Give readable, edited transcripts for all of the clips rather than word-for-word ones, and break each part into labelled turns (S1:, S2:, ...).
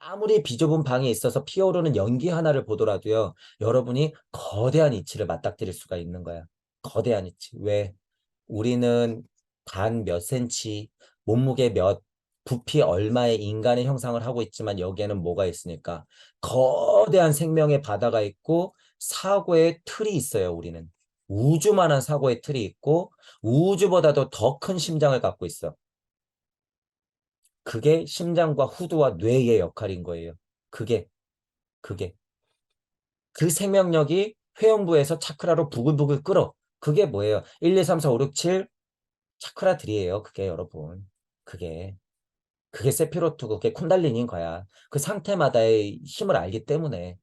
S1: 아무리 비좁은 방에 있어서 피어오르는 연기 하나를 보더라도요. 여러분이 거대한 이치를 맞닥뜨릴 수가 있는 거야. 거대한 이치. 왜? 우리는 단 몇 센치, 몸무게 몇, 부피 얼마의 인간의 형상을 하고 있지만 여기에는 뭐가 있으니까 거대한 생명의 바다가 있고 사고의 틀이 있어요. 우리는 우주만한 사고의 틀이 있고 우주보다도 더 큰 심장을 갖고 있어. 그게 심장과 후두와 뇌의 역할인 거예요. 그게 그게 그 생명력이 회음부에서 차크라로 부글부글 끓어. 그게 뭐예요? 1, 2, 3, 4, 5, 6, 7 차크라들이에요. 그게 여러분. 그게 세피로트고 그게 쿤달리니인 거야. 그 상태마다의 힘을 알기 때문에.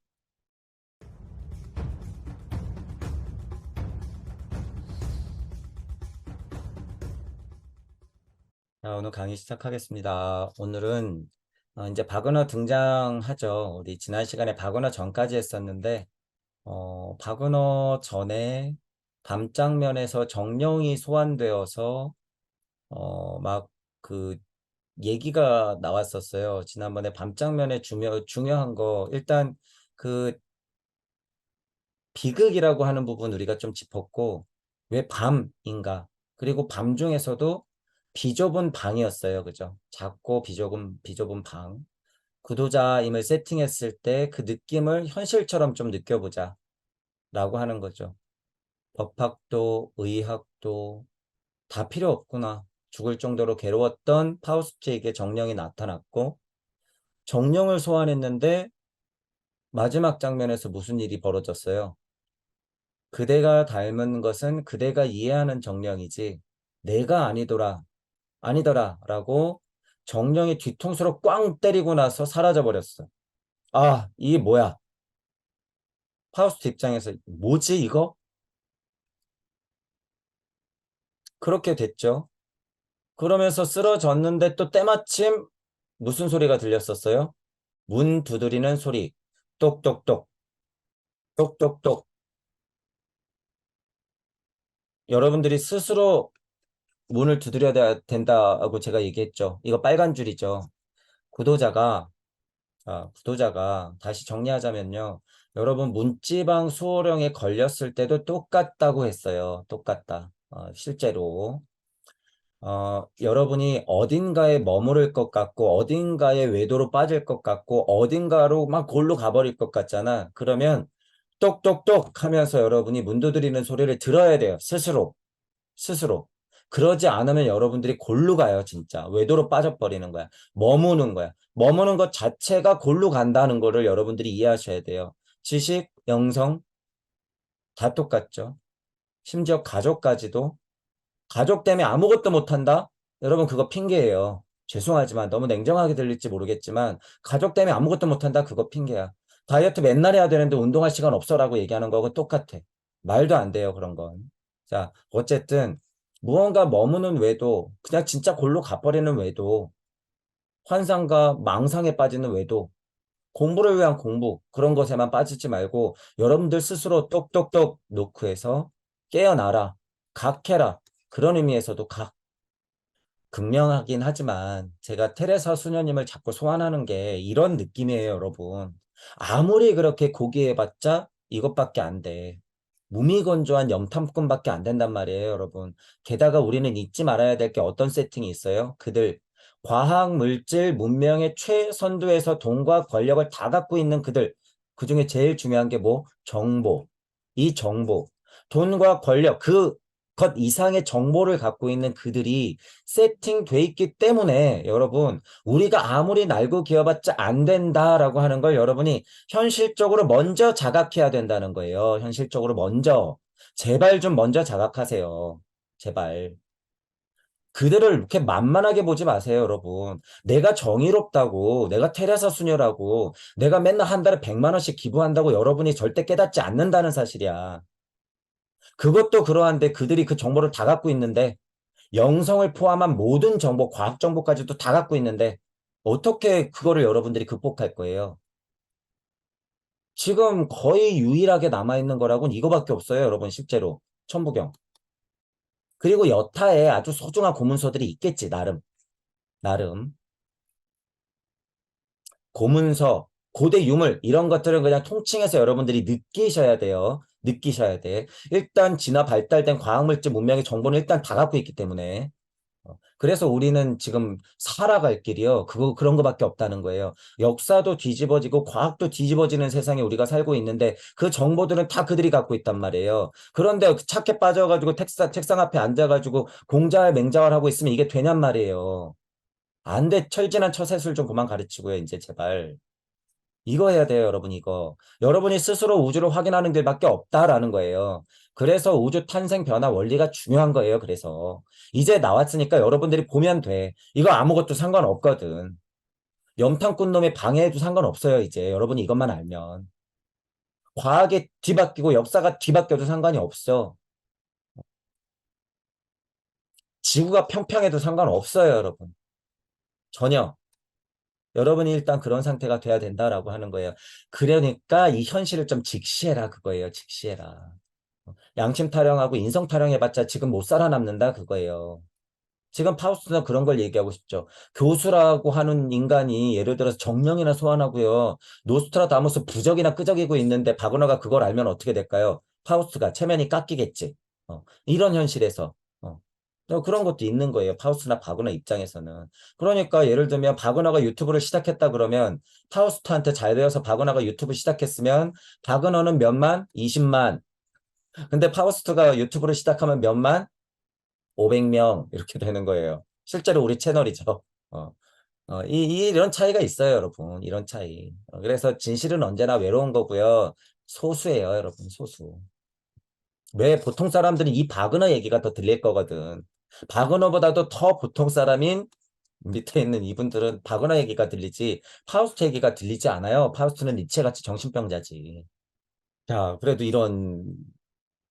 S1: 자, 오늘 강의 시작하겠습니다. 오늘은 이제 바그너 등장하죠. 우리 지난 시간에 바그너 전까지 했었는데 바그너 전에 밤장면에서 정령이 소환되어서 막 그 얘기가 나왔었어요. 지난번에 밤장면에 중요한 거 일단 그 비극이라고 하는 부분 우리가 좀 짚었고 왜 밤인가? 그리고 밤 중에서도 비좁은 방이었어요. 그죠? 작고 비좁은 방. 구도자임을 세팅했을 때 그 느낌을 현실처럼 좀 느껴보자 라고 하는 거죠. 법학도 의학도 다 필요 없구나. 죽을 정도로 괴로웠던 파우스트에게 정령이 나타났고 정령을 소환했는데 마지막 장면에서 무슨 일이 벌어졌어요? 그대가 닮은 것은 그대가 이해하는 정령이지 내가 아니더라 라고 정령이 뒤통수로 꽝 때리고 나서 사라져버렸어. 아, 이게 뭐야? 파우스트 입장에서 뭐지 이거? 그렇게 됐죠. 그러면서 쓰러졌는데 또 때마침 무슨 소리가 들렸었어요? 문 두드리는 소리. 똑똑똑 똑똑똑. 여러분들이 스스로 문을 두드려야 된다고 제가 얘기했죠. 이거 빨간 줄이죠. 구도자가 구도자가 다시 정리하자면요. 여러분 문지방 수호령에 걸렸을 때도 똑같다고 했어요. 똑같다. 실제로 여러분이 어딘가에 머무를 것 같고 어딘가에 외도로 빠질 것 같고 어딘가로 막 골로 가버릴 것 같잖아. 그러면 똑똑똑 하면서 여러분이 문 두드리는 소리를 들어야 돼요. 스스로. 그러지 않으면 여러분들이 골로 가요, 진짜. 외도로 빠져버리는 거야. 머무는 거야. 머무는 것 자체가 골로 간다는 거를 여러분들이 이해하셔야 돼요. 지식, 영성 다 똑같죠. 심지어 가족까지도. 가족 때문에 아무것도 못한다? 여러분 그거 핑계예요. 죄송하지만 너무 냉정하게 들릴지 모르겠지만 가족 때문에 아무것도 못한다? 그거 핑계야. 다이어트 맨날 해야 되는데 운동할 시간 없어라고 얘기하는 거하고 똑같아. 말도 안 돼요, 그런 건. 자, 어쨌든 무언가 머무는 외도, 그냥 진짜 골로 가버리는 외도, 환상과 망상에 빠지는 외도, 공부를 위한 공부, 그런 것에만 빠지지 말고 여러분들 스스로 똑똑똑 노크해서 깨어나라, 각해라. 그런 의미에서도 극명하긴 하지만 제가 테레사 수녀님을 자꾸 소환하는 게 이런 느낌이에요, 여러분. 아무리 그렇게 고귀해봤자 이것밖에 안 돼. 무미건조한 염탐꾼밖에 안 된단 말이에요, 여러분. 게다가 우리는 잊지 말아야 될 게 어떤 세팅이 있어요? 그들. 과학, 물질, 문명의 최선두에서 돈과 권력을 다 갖고 있는 그들. 그중에 제일 중요한 게 뭐? 정보. 이 정보. 돈과 권력, 것 이상의 정보를 갖고 있는 그들이 세팅돼 있기 때문에 여러분, 우리가 아무리 날고 기어봤자 안 된다라고 하는 걸 여러분이 현실적으로 먼저 자각해야 된다는 거예요. 현실적으로 먼저. 제발 좀 먼저 자각하세요. 제발. 그들을 이렇게 만만하게 보지 마세요, 여러분. 내가 정의롭다고, 내가 테레사 수녀라고, 내가 맨날 한 달에 100만 원씩 기부한다고 여러분이 절대 깨닫지 않는다는 사실이야. 그것도 그러한데 그들이 그 정보를 다 갖고 있는데, 영성을 포함한 모든 정보, 과학 정보까지도 다 갖고 있는데, 어떻게 그거를 여러분들이 극복할 거예요? 지금 거의 유일하게 남아있는 거라고는 이거밖에 없어요, 여러분, 실제로. 천부경. 그리고 여타에 아주 소중한 고문서들이 있겠지, 나름. 나름. 고문서, 고대 유물 이런 것들은 그냥 통칭해서 여러분들이 느끼셔야 돼요. 느끼셔야 돼. 일단 진화 발달된 과학물질 문명의 정보는 일단 다 갖고 있기 때문에. 그래서 우리는 지금 살아갈 길이요. 그런 거밖에 없다는 거예요. 역사도 뒤집어지고 과학도 뒤집어지는 세상에 우리가 살고 있는데 그 정보들은 다 그들이 갖고 있단 말이에요. 그런데 착해 빠져가지고 책상 앞에 앉아가지고 공자의 맹자를 하고 있으면 이게 되냔 말이에요. 안 돼. 철진한 처세술 좀 그만 가르치고요. 이제 제발. 이거 해야 돼요, 여러분, 이거. 여러분이 스스로 우주를 확인하는 길밖에 없다라는 거예요. 그래서 우주 탄생 변화 원리가 중요한 거예요, 그래서. 이제 나왔으니까 여러분들이 보면 돼. 이거 아무것도 상관없거든. 염탐꾼 놈이 방해해도 상관없어요, 이제. 여러분이 이것만 알면. 과학이 뒤바뀌고 역사가 뒤바뀌어도 상관이 없어. 지구가 평평해도 상관없어요, 여러분. 전혀. 여러분이 일단 그런 상태가 돼야 된다라고 하는 거예요. 그러니까 이 현실을 좀 직시해라 그거예요. 직시해라. 양심 타령하고 인성 타령해봤자 지금 못 살아남는다 그거예요. 지금 파우스트는 그런 걸 얘기하고 싶죠. 교수라고 하는 인간이 예를 들어서 정령이나 소환하고요. 노스트라다무스 부적이나 끄적이고 있는데 바그너가 그걸 알면 어떻게 될까요? 파우스트가 체면이 깎이겠지. 이런 현실에서. 어. 또 그런 것도 있는 거예요. 파우스트나 바그너 입장에서는. 그러니까 예를 들면 바그너가 유튜브를 시작했다 그러면 파우스트한테 잘 배워서 바그너가 유튜브 시작했으면 바그너는 몇만? 20만. 근데 파우스트가 유튜브를 시작하면 몇만? 500명 이렇게 되는 거예요. 실제로 우리 채널이죠. 어, 이런 차이가 있어요, 여러분. 이런 차이. 그래서 진실은 언제나 외로운 거고요. 소수예요, 여러분. 소수. 왜 보통 사람들은 이 바그너 얘기가 더 들릴 거거든. 바그너보다도 더 보통 사람인 밑에 있는 이분들은 바그너 얘기가 들리지 파우스트 얘기가 들리지 않아요. 파우스트는 니체같이 정신병자지. 자, 그래도 이런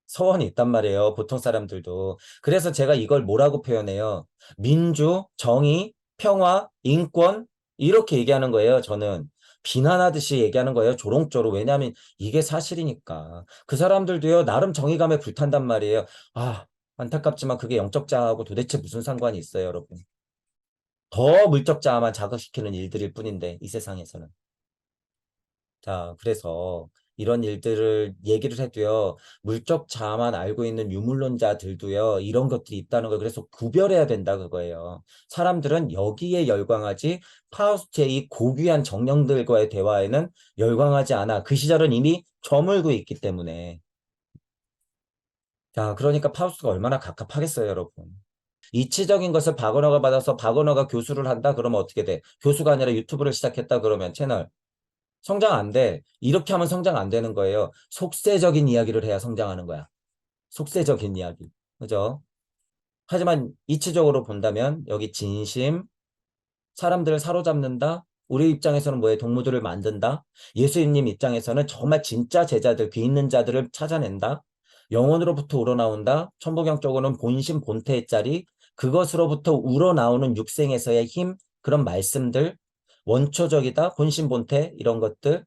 S1: 서원이 있단 말이에요. 보통 사람들도. 그래서 제가 이걸 뭐라고 표현해요? 민주, 정의, 평화, 인권 이렇게 얘기하는 거예요. 저는 비난하듯이 얘기하는 거예요. 조롱조롱. 왜냐하면 이게 사실이니까. 그 사람들도요. 나름 정의감에 불탄단 말이에요. 아, 안타깝지만 그게 영적 자아하고 도대체 무슨 상관이 있어요, 여러분. 더 물적 자아만 자극시키는 일들일 뿐인데 이 세상에서는. 자, 그래서 이런 일들을 얘기를 해도요, 물적 자아만 알고 있는 유물론자들도요, 이런 것들이 있다는 걸 그래서 구별해야 된다 그거예요. 사람들은 여기에 열광하지 파우스트의 이 고귀한 정령들과의 대화에는 열광하지 않아. 그 시절은 이미 저물고 있기 때문에. 자, 그러니까 파우스트가 얼마나 갑갑하겠어요, 여러분. 이치적인 것을 박은호가 받아서 박은호가 교수를 한다? 그러면 어떻게 돼? 교수가 아니라 유튜브를 시작했다? 그러면 채널. 성장 안 돼. 이렇게 하면 성장 안 되는 거예요. 속세적인 이야기를 해야 성장하는 거야. 속세적인 이야기. 그죠? 하지만 이치적으로 본다면 여기 진심, 사람들을 사로잡는다. 우리 입장에서는 뭐에 동무들을 만든다. 예수님 입장에서는 정말 진짜 제자들, 귀 있는 자들을 찾아낸다. 영혼으로부터 우러나온다. 천부경적으로는 본심 본태의 자리, 그것으로부터 우러나오는 육생에서의 힘, 그런 말씀들, 원초적이다. 본심 본태 이런 것들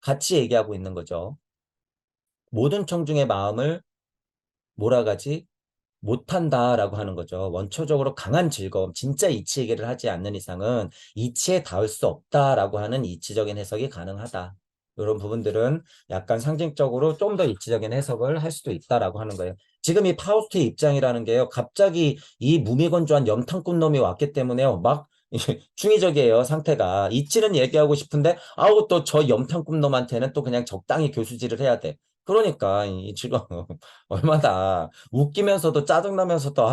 S1: 같이 얘기하고 있는 거죠. 모든 청중의 마음을 몰아가지 못한다라고 하는 거죠. 원초적으로 강한 즐거움, 진짜 이치 얘기를 하지 않는 이상은 이치에 닿을 수 없다라고 하는 이치적인 해석이 가능하다. 이런 부분들은 약간 상징적으로 좀 더 이치적인 해석을 할 수도 있다라고 하는 거예요. 지금 이 파우스트의 입장이라는 게요. 갑자기 이 무미건조한 염탐꾼 놈이 왔기 때문에요. 막 중의적이에요, 상태가. 이치는 얘기하고 싶은데 아우 또 저 염탐꾼 놈한테는 또 그냥 적당히 교수질을 해야 돼. 그러니까 이 지금 얼마나 웃기면서도 짜증나면서도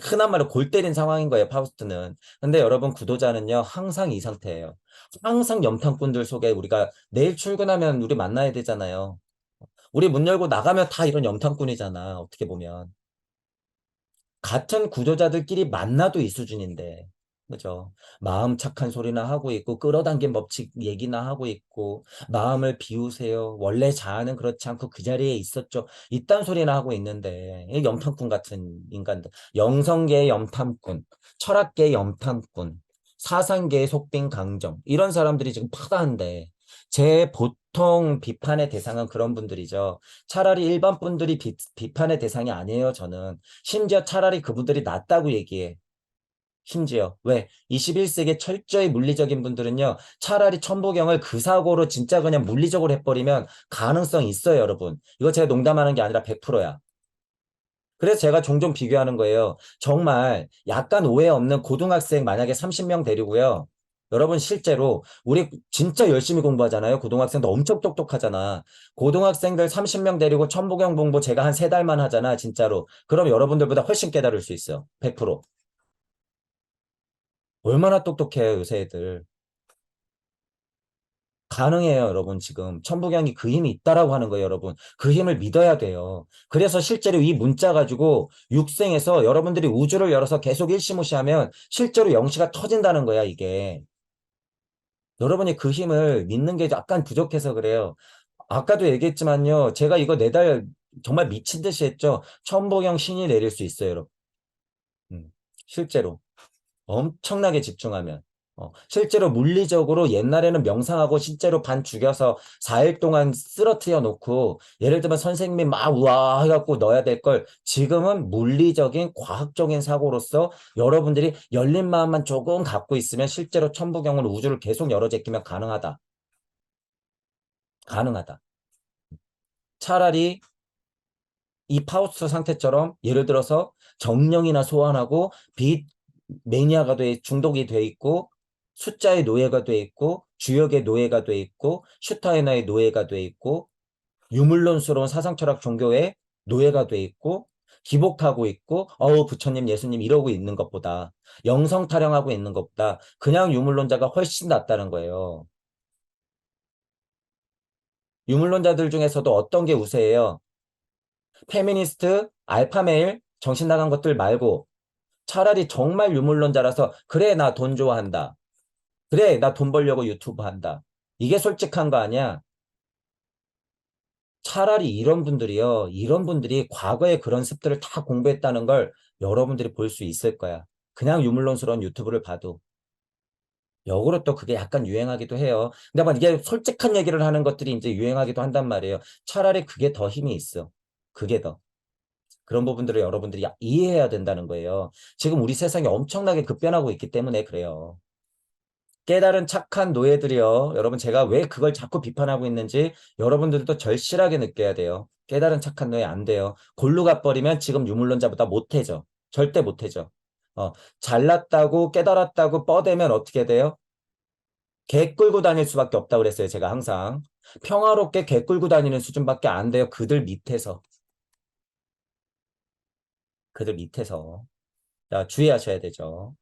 S1: 흔한 말로 골 때린 상황인 거예요, 파우스트는. 근데 여러분 구도자는요, 항상 이 상태예요. 항상 염탐꾼들 속에 우리가 내일 출근하면 우리 만나야 되잖아요. 우리 문 열고 나가면 다 이런 염탐꾼이잖아, 어떻게 보면. 같은 구조자들끼리 만나도 이 수준인데. 그죠? 마음 착한 소리나 하고 있고, 끌어당긴 법칙 얘기나 하고 있고, 마음을 비우세요. 원래 자아는 그렇지 않고 그 자리에 있었죠. 이딴 소리나 하고 있는데, 이 염탐꾼 같은 인간들. 영성계의 염탐꾼, 철학계의 염탐꾼, 사상계의 속빈 강정. 이런 사람들이 지금 파다한데, 제 보통 비판의 대상은 그런 분들이죠. 차라리 일반 분들이 비판의 대상이 아니에요, 저는. 심지어 차라리 그분들이 낫다고 얘기해. 심지어. 왜? 21세기 철저히 물리적인 분들은요, 차라리 천부경을 그 사고로 진짜 그냥 물리적으로 해버리면 가능성 있어요, 여러분. 이거 제가 농담하는 게 아니라 100%야. 그래서 제가 종종 비교하는 거예요. 정말 약간 오해 없는 고등학생 만약에 30명 데리고요. 여러분 실제로 우리 진짜 열심히 공부하잖아요. 고등학생도 엄청 똑똑하잖아. 고등학생들 30명 데리고 천부경 공부 제가 한 3달만 하잖아. 진짜로. 그럼 여러분들보다 훨씬 깨달을 수 있어. 100%. 얼마나 똑똑해요, 요새 애들. 가능해요, 여러분. 지금 천부경이 그 힘이 있다라고 하는 거예요, 여러분. 그 힘을 믿어야 돼요. 그래서 실제로 이 문자 가지고 육생에서 여러분들이 우주를 열어서 계속 일시무시하면 실제로 영시가 터진다는 거야, 이게. 여러분이 그 힘을 믿는 게 약간 부족해서 그래요. 아까도 얘기했지만요. 제가 이거 4달 정말 미친 듯이 했죠. 천부경 신이 내릴 수 있어요, 여러분. 실제로. 엄청나게 집중하면. 실제로 물리적으로 옛날에는 명상하고 실제로 반 죽여서 4일 동안 쓰러뜨려 놓고 예를 들면 선생님이 막 우와 해갖고 넣어야 될 걸 지금은 물리적인 과학적인 사고로서 여러분들이 열린 마음만 조금 갖고 있으면 실제로 천부경으로 우주를 계속 열어 제끼면 가능하다. 가능하다. 차라리 이 파우스트 상태처럼 예를 들어서 정령이나 소환하고 빛 매니아가 중독이 돼 있고 숫자의 노예가 돼 있고 주역의 노예가 돼 있고 슈타이너의 노예가 돼 있고 유물론스러운 사상철학 종교의 노예가 돼 있고 기복하고 있고 부처님 예수님 이러고 있는 것보다 영성 타령하고 있는 것보다 그냥 유물론자가 훨씬 낫다는 거예요. 유물론자들 중에서도 어떤 게 우세해요? 페미니스트, 알파메일, 정신 나간 것들 말고 차라리 정말 유물론자라서 그래 나 돈 좋아한다. 그래 나 돈 벌려고 유튜브 한다. 이게 솔직한 거 아니야? 차라리 이런 분들이요. 이런 분들이 과거에 그런 습들을 다 공부했다는 걸 여러분들이 볼 수 있을 거야. 그냥 유물론스러운 유튜브를 봐도. 역으로 또 그게 약간 유행하기도 해요. 근데 막 이게 솔직한 얘기를 하는 것들이 이제 유행하기도 한단 말이에요. 차라리 그게 더 힘이 있어. 그게 더. 그런 부분들을 여러분들이 이해해야 된다는 거예요. 지금 우리 세상이 엄청나게 급변하고 있기 때문에 그래요. 깨달은 착한 노예들이요. 여러분 제가 왜 그걸 자꾸 비판하고 있는지 여러분들도 절실하게 느껴야 돼요. 깨달은 착한 노예 안 돼요. 골로 가버리면 지금 유물론자보다 못해져. 절대 못해져. 어, 잘났다고 깨달았다고 뻐대면 어떻게 돼요? 개 끌고 다닐 수밖에 없다고 그랬어요. 제가 항상. 평화롭게 개 끌고 다니는 수준밖에 안 돼요. 그들 밑에서. 그들 밑에서. 자, 주의하셔야 되죠.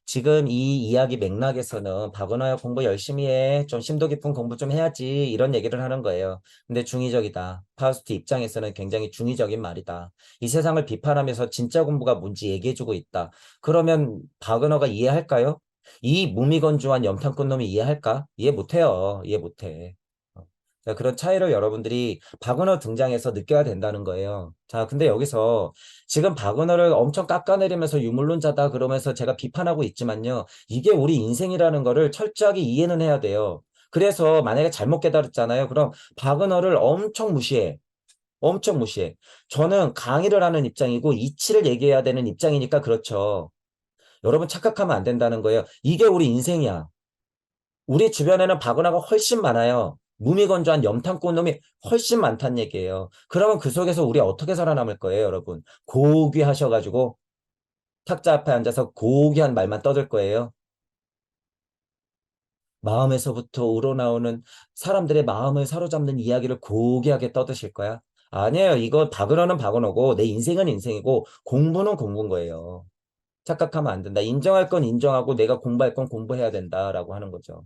S1: 지금 이 이야기 맥락에서는 박은하야 공부 열심히 해. 좀 심도 깊은 공부 좀 해야지. 이런 얘기를 하는 거예요. 근데 중의적이다. 파우스트 입장에서는 굉장히 중의적인 말이다. 이 세상을 비판하면서 진짜 공부가 뭔지 얘기해주고 있다. 그러면 박은하가 이해할까요? 이 무미건조한 염탐꾼 놈이 이해할까? 이해 못해요. 이해 못해. 자, 그런 차이를 여러분들이 박은호 등장해서 느껴야 된다는 거예요. 자, 근데 여기서 지금 박은호를 엄청 깎아내리면서 유물론자다 그러면서 제가 비판하고 있지만요. 이게 우리 인생이라는 거를 철저하게 이해는 해야 돼요. 그래서 만약에 잘못 깨달았잖아요. 그럼 박은호를 엄청 무시해. 엄청 무시해. 저는 강의를 하는 입장이고 이치를 얘기해야 되는 입장이니까 그렇죠. 여러분 착각하면 안 된다는 거예요. 이게 우리 인생이야. 우리 주변에는 박은하가 훨씬 많아요. 무미건조한 염탐꾼 놈이 훨씬 많다는 얘기예요. 그러면 그 속에서 우리 어떻게 살아남을 거예요, 여러분? 고귀하셔가지고 탁자 앞에 앉아서 고귀한 말만 떠들 거예요. 마음에서부터 우러나오는 사람들의 마음을 사로잡는 이야기를 고귀하게 떠드실 거야? 아니에요. 이거 박은하는 박은하고 내 인생은 인생이고 공부는 공부인 거예요. 착각하면 안 된다. 인정할 건 인정하고 내가 공부할 건 공부해야 된다라고 하는 거죠.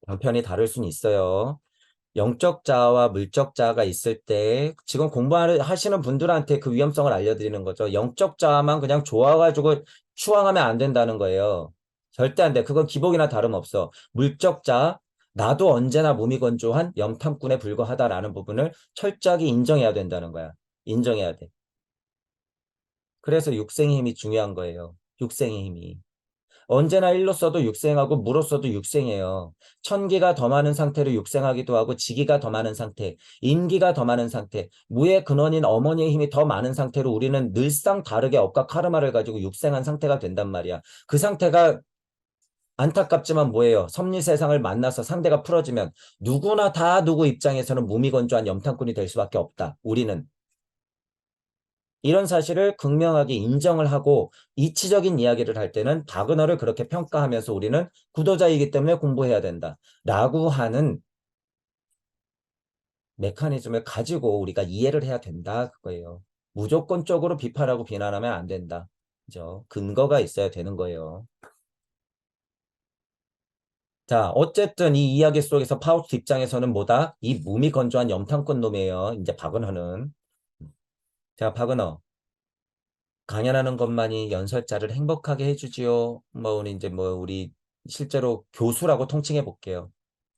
S1: 방편이 다를 수는 있어요. 영적 자아와 물적 자아가 있을 때 지금 공부하시는 분들한테 그 위험성을 알려드리는 거죠. 영적 자아만 그냥 좋아가지고 추앙하면 안 된다는 거예요. 절대 안 돼. 그건 기복이나 다름없어. 물적 자아, 나도 언제나 무미건조한 염탐꾼에 불과하다라는 부분을 철저하게 인정해야 된다는 거야. 인정해야 돼. 그래서 육생의 힘이 중요한 거예요. 육생의 힘이. 언제나 일로 써도 육생하고 무로 써도 육생이에요. 천기가 더 많은 상태로 육생하기도 하고 지기가 더 많은 상태, 인기가 더 많은 상태, 무의 근원인 어머니의 힘이 더 많은 상태로 우리는 늘상 다르게 업과 카르마를 가지고 육생한 상태가 된단 말이야. 그 상태가 안타깝지만 뭐예요? 섭리 세상을 만나서 상대가 풀어지면 누구나 다 누구 입장에서는 무미건조한 염탐꾼이 될 수밖에 없다. 우리는. 이런 사실을 극명하게 인정을 하고 이치적인 이야기를 할 때는 바그너를 그렇게 평가하면서 우리는 구도자이기 때문에 공부해야 된다. 라고 하는 메커니즘을 가지고 우리가 이해를 해야 된다. 그거예요. 무조건적으로 비판하고 비난하면 안 된다. 그죠? 근거가 있어야 되는 거예요. 자, 어쨌든 이 이야기 속에서 파우스트 입장에서는 뭐다? 이 무미건조한 염탐꾼 놈이에요. 이제 바그너는. 자, 바그너. 강연하는 것만이 연설자를 행복하게 해주지요. 뭐, 우리 이제 뭐, 우리 실제로 교수라고 통칭해 볼게요.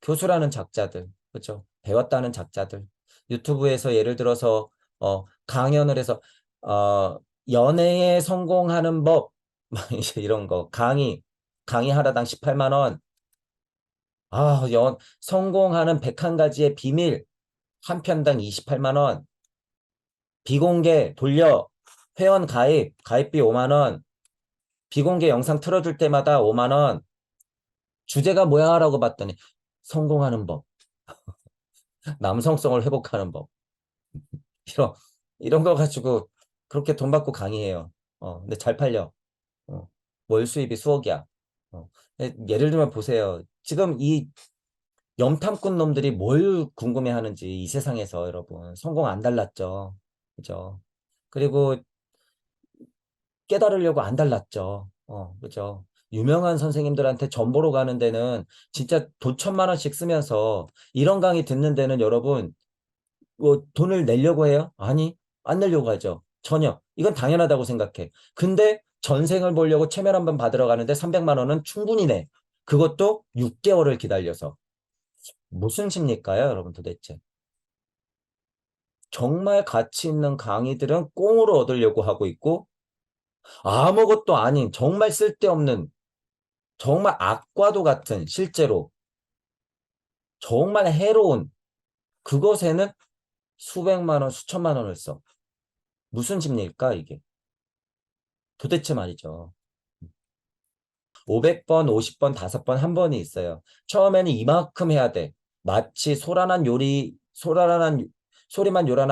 S1: 교수라는 작자들, 그렇죠? 배웠다는 작자들. 유튜브에서 예를 들어서, 강연을 해서, 어, 연애에 성공하는 법, 막 이제 이런 거. 강의 하나당 18만 원. 아, 성공하는 101가지의 비밀, 한 편당 28만 원. 비공개 돌려, 회원 가입비 5만 원. 비공개 영상 틀어줄 때마다 5만 원. 주제가 뭐야? 라고 봤더니 성공하는 법, 남성성을 회복하는 법. 이런 이런 거 가지고 그렇게 돈 받고 강의해요. 근데 잘 팔려. 월 수입이 수억이야. 예를 들면 보세요. 지금 이 염탐꾼 놈들이 뭘 궁금해 하는지 이 세상에서 여러분 성공 안 달랐죠. 그죠? 그리고 깨달으려고 안 달랐죠. 그죠? 유명한 선생님들한테 전 보러 가는 데는 진짜 돈 1,000만 원씩 쓰면서 이런 강의 듣는 데는 여러분 뭐 돈을 내려고 해요? 아니, 안 내려고 하죠. 전혀. 이건 당연하다고 생각해. 근데 전생을 보려고 체면 한번 받으러 가는데 300만 원은 충분히 내. 그것도 6개월을 기다려서. 무슨 심리일까요, 여러분 도대체? 정말 가치 있는 강의들은 꽁으로 얻으려고 하고 있고 아무것도 아닌 정말 쓸데없는 정말 악과도 같은 실제로 정말 해로운 그것에는 수백만 원, 수천만 원을 써. 무슨 심리일까, 이게? 도대체 말이죠. 500번, 50번, 5번, 한 번이 있어요. 처음에는 이만큼 해야 돼. 마치 소리만 요란한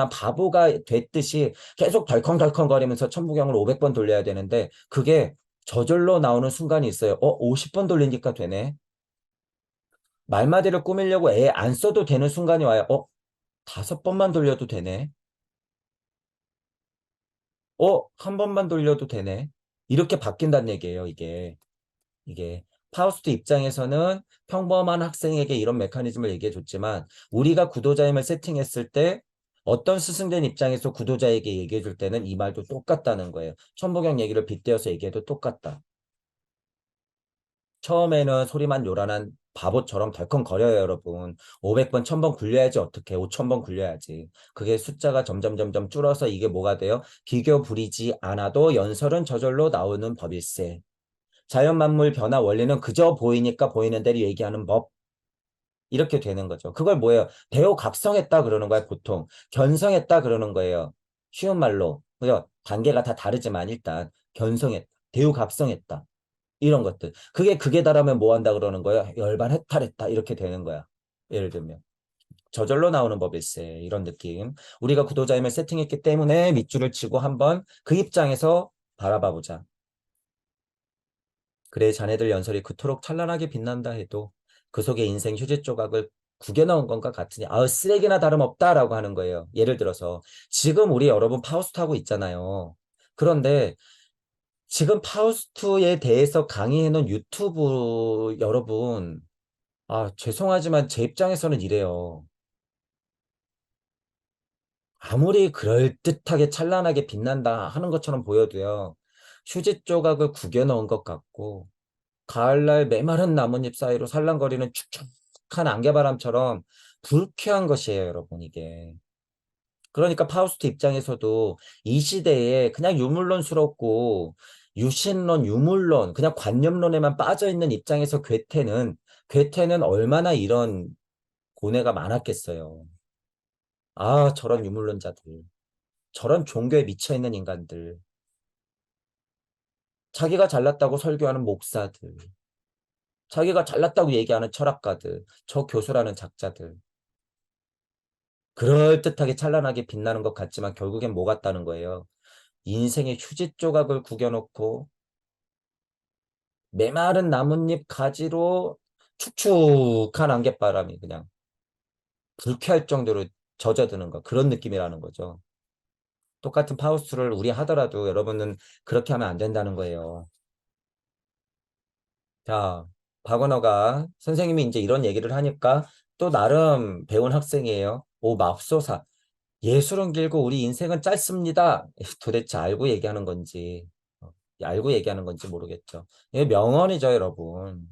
S1: 바보가 됐듯이 계속 덜컹덜컹거리면서 천부경을 500번 돌려야 되는데 그게 저절로 나오는 순간이 있어요. 50번 돌리니까 되네. 말마디를 꾸미려고 애 안 써도 되는 순간이 와요. 5번만 돌려도 되네. 한 번만 돌려도 되네. 이렇게 바뀐다는 얘기예요, 이게. 파우스트 입장에서는 평범한 학생에게 이런 메커니즘을 얘기해 줬지만 우리가 구도자임을 세팅했을 때 어떤 스승된 입장에서 구도자에게 얘기해 줄 때는 이 말도 똑같다는 거예요. 천부경 얘기를 빗대어서 얘기해도 똑같다. 처음에는 소리만 요란한 바보처럼 덜컹거려요, 여러분. 500번, 1,000번 굴려야지 어떻게 5,000번 굴려야지. 그게 숫자가 점점 줄어서 이게 뭐가 돼요? 비교 부리지 않아도 연설은 저절로 나오는 법일세. 자연 만물 변화 원리는 그저 보이니까 보이는 대로 얘기하는 법. 이렇게 되는 거죠. 그걸 뭐예요? 대호각성했다 그러는 거예요, 보통. 견성했다 그러는 거예요. 쉬운 말로. 그죠? 단계가 다 다르지만 일단 견성했다. 대우각성했다. 이런 것들. 그게 달하면 뭐 한다 그러는 거예요? 열반 해탈했다. 이렇게 되는 거야. 예를 들면. 저절로 나오는 법일세. 이런 느낌. 우리가 구도자임을 세팅했기 때문에 밑줄을 치고 한번 그 입장에서 바라봐 보자. 그래 자네들 연설이 그토록 찬란하게 빛난다 해도 그 속에 인생 휴지 조각을 구겨 넣은 것과 같으니 쓰레기나 다름없다라고 하는 거예요. 예를 들어서 지금 우리 여러분 파우스트 하고 있잖아요. 그런데 지금 파우스트에 대해서 강의해놓은 유튜브 여러분 죄송하지만 제 입장에서는 이래요. 아무리 그럴듯하게 찬란하게 빛난다 하는 것처럼 보여도요. 휴지 조각을 구겨 넣은 것 같고 가을날 메마른 나뭇잎 사이로 살랑거리는 축축한 안개바람처럼 불쾌한 것이에요, 여러분, 이게. 그러니까 파우스트 입장에서도 이 시대에 그냥 유물론스럽고 유신론, 유물론, 그냥 관념론에만 빠져 있는 입장에서 괴테는 얼마나 이런 고뇌가 많았겠어요. 아, 저런 유물론자들, 저런 종교에 미쳐 있는 인간들, 자기가 잘났다고 설교하는 목사들, 자기가 잘났다고 얘기하는 철학가들, 저 교수라는 작자들, 그럴듯하게 찬란하게 빛나는 것 같지만 결국엔 뭐 같다는 거예요. 인생의 휴지 조각을 구겨놓고 메마른 나뭇잎 가지로 축축한 안갯바람이 그냥 불쾌할 정도로 젖어드는 거, 그런 느낌이라는 거죠. 똑같은 파우스트를 우리 하더라도 여러분은 그렇게 하면 안 된다는 거예요. 자, 박원어가 선생님이 이제 이런 얘기를 하니까 또 나름 배운 학생이에요. 오, 맙소사. 예술은 길고 우리 인생은 짧습니다. 도대체 알고 얘기하는 건지, 알고 얘기하는 건지 모르겠죠. 이게 명언이죠, 여러분.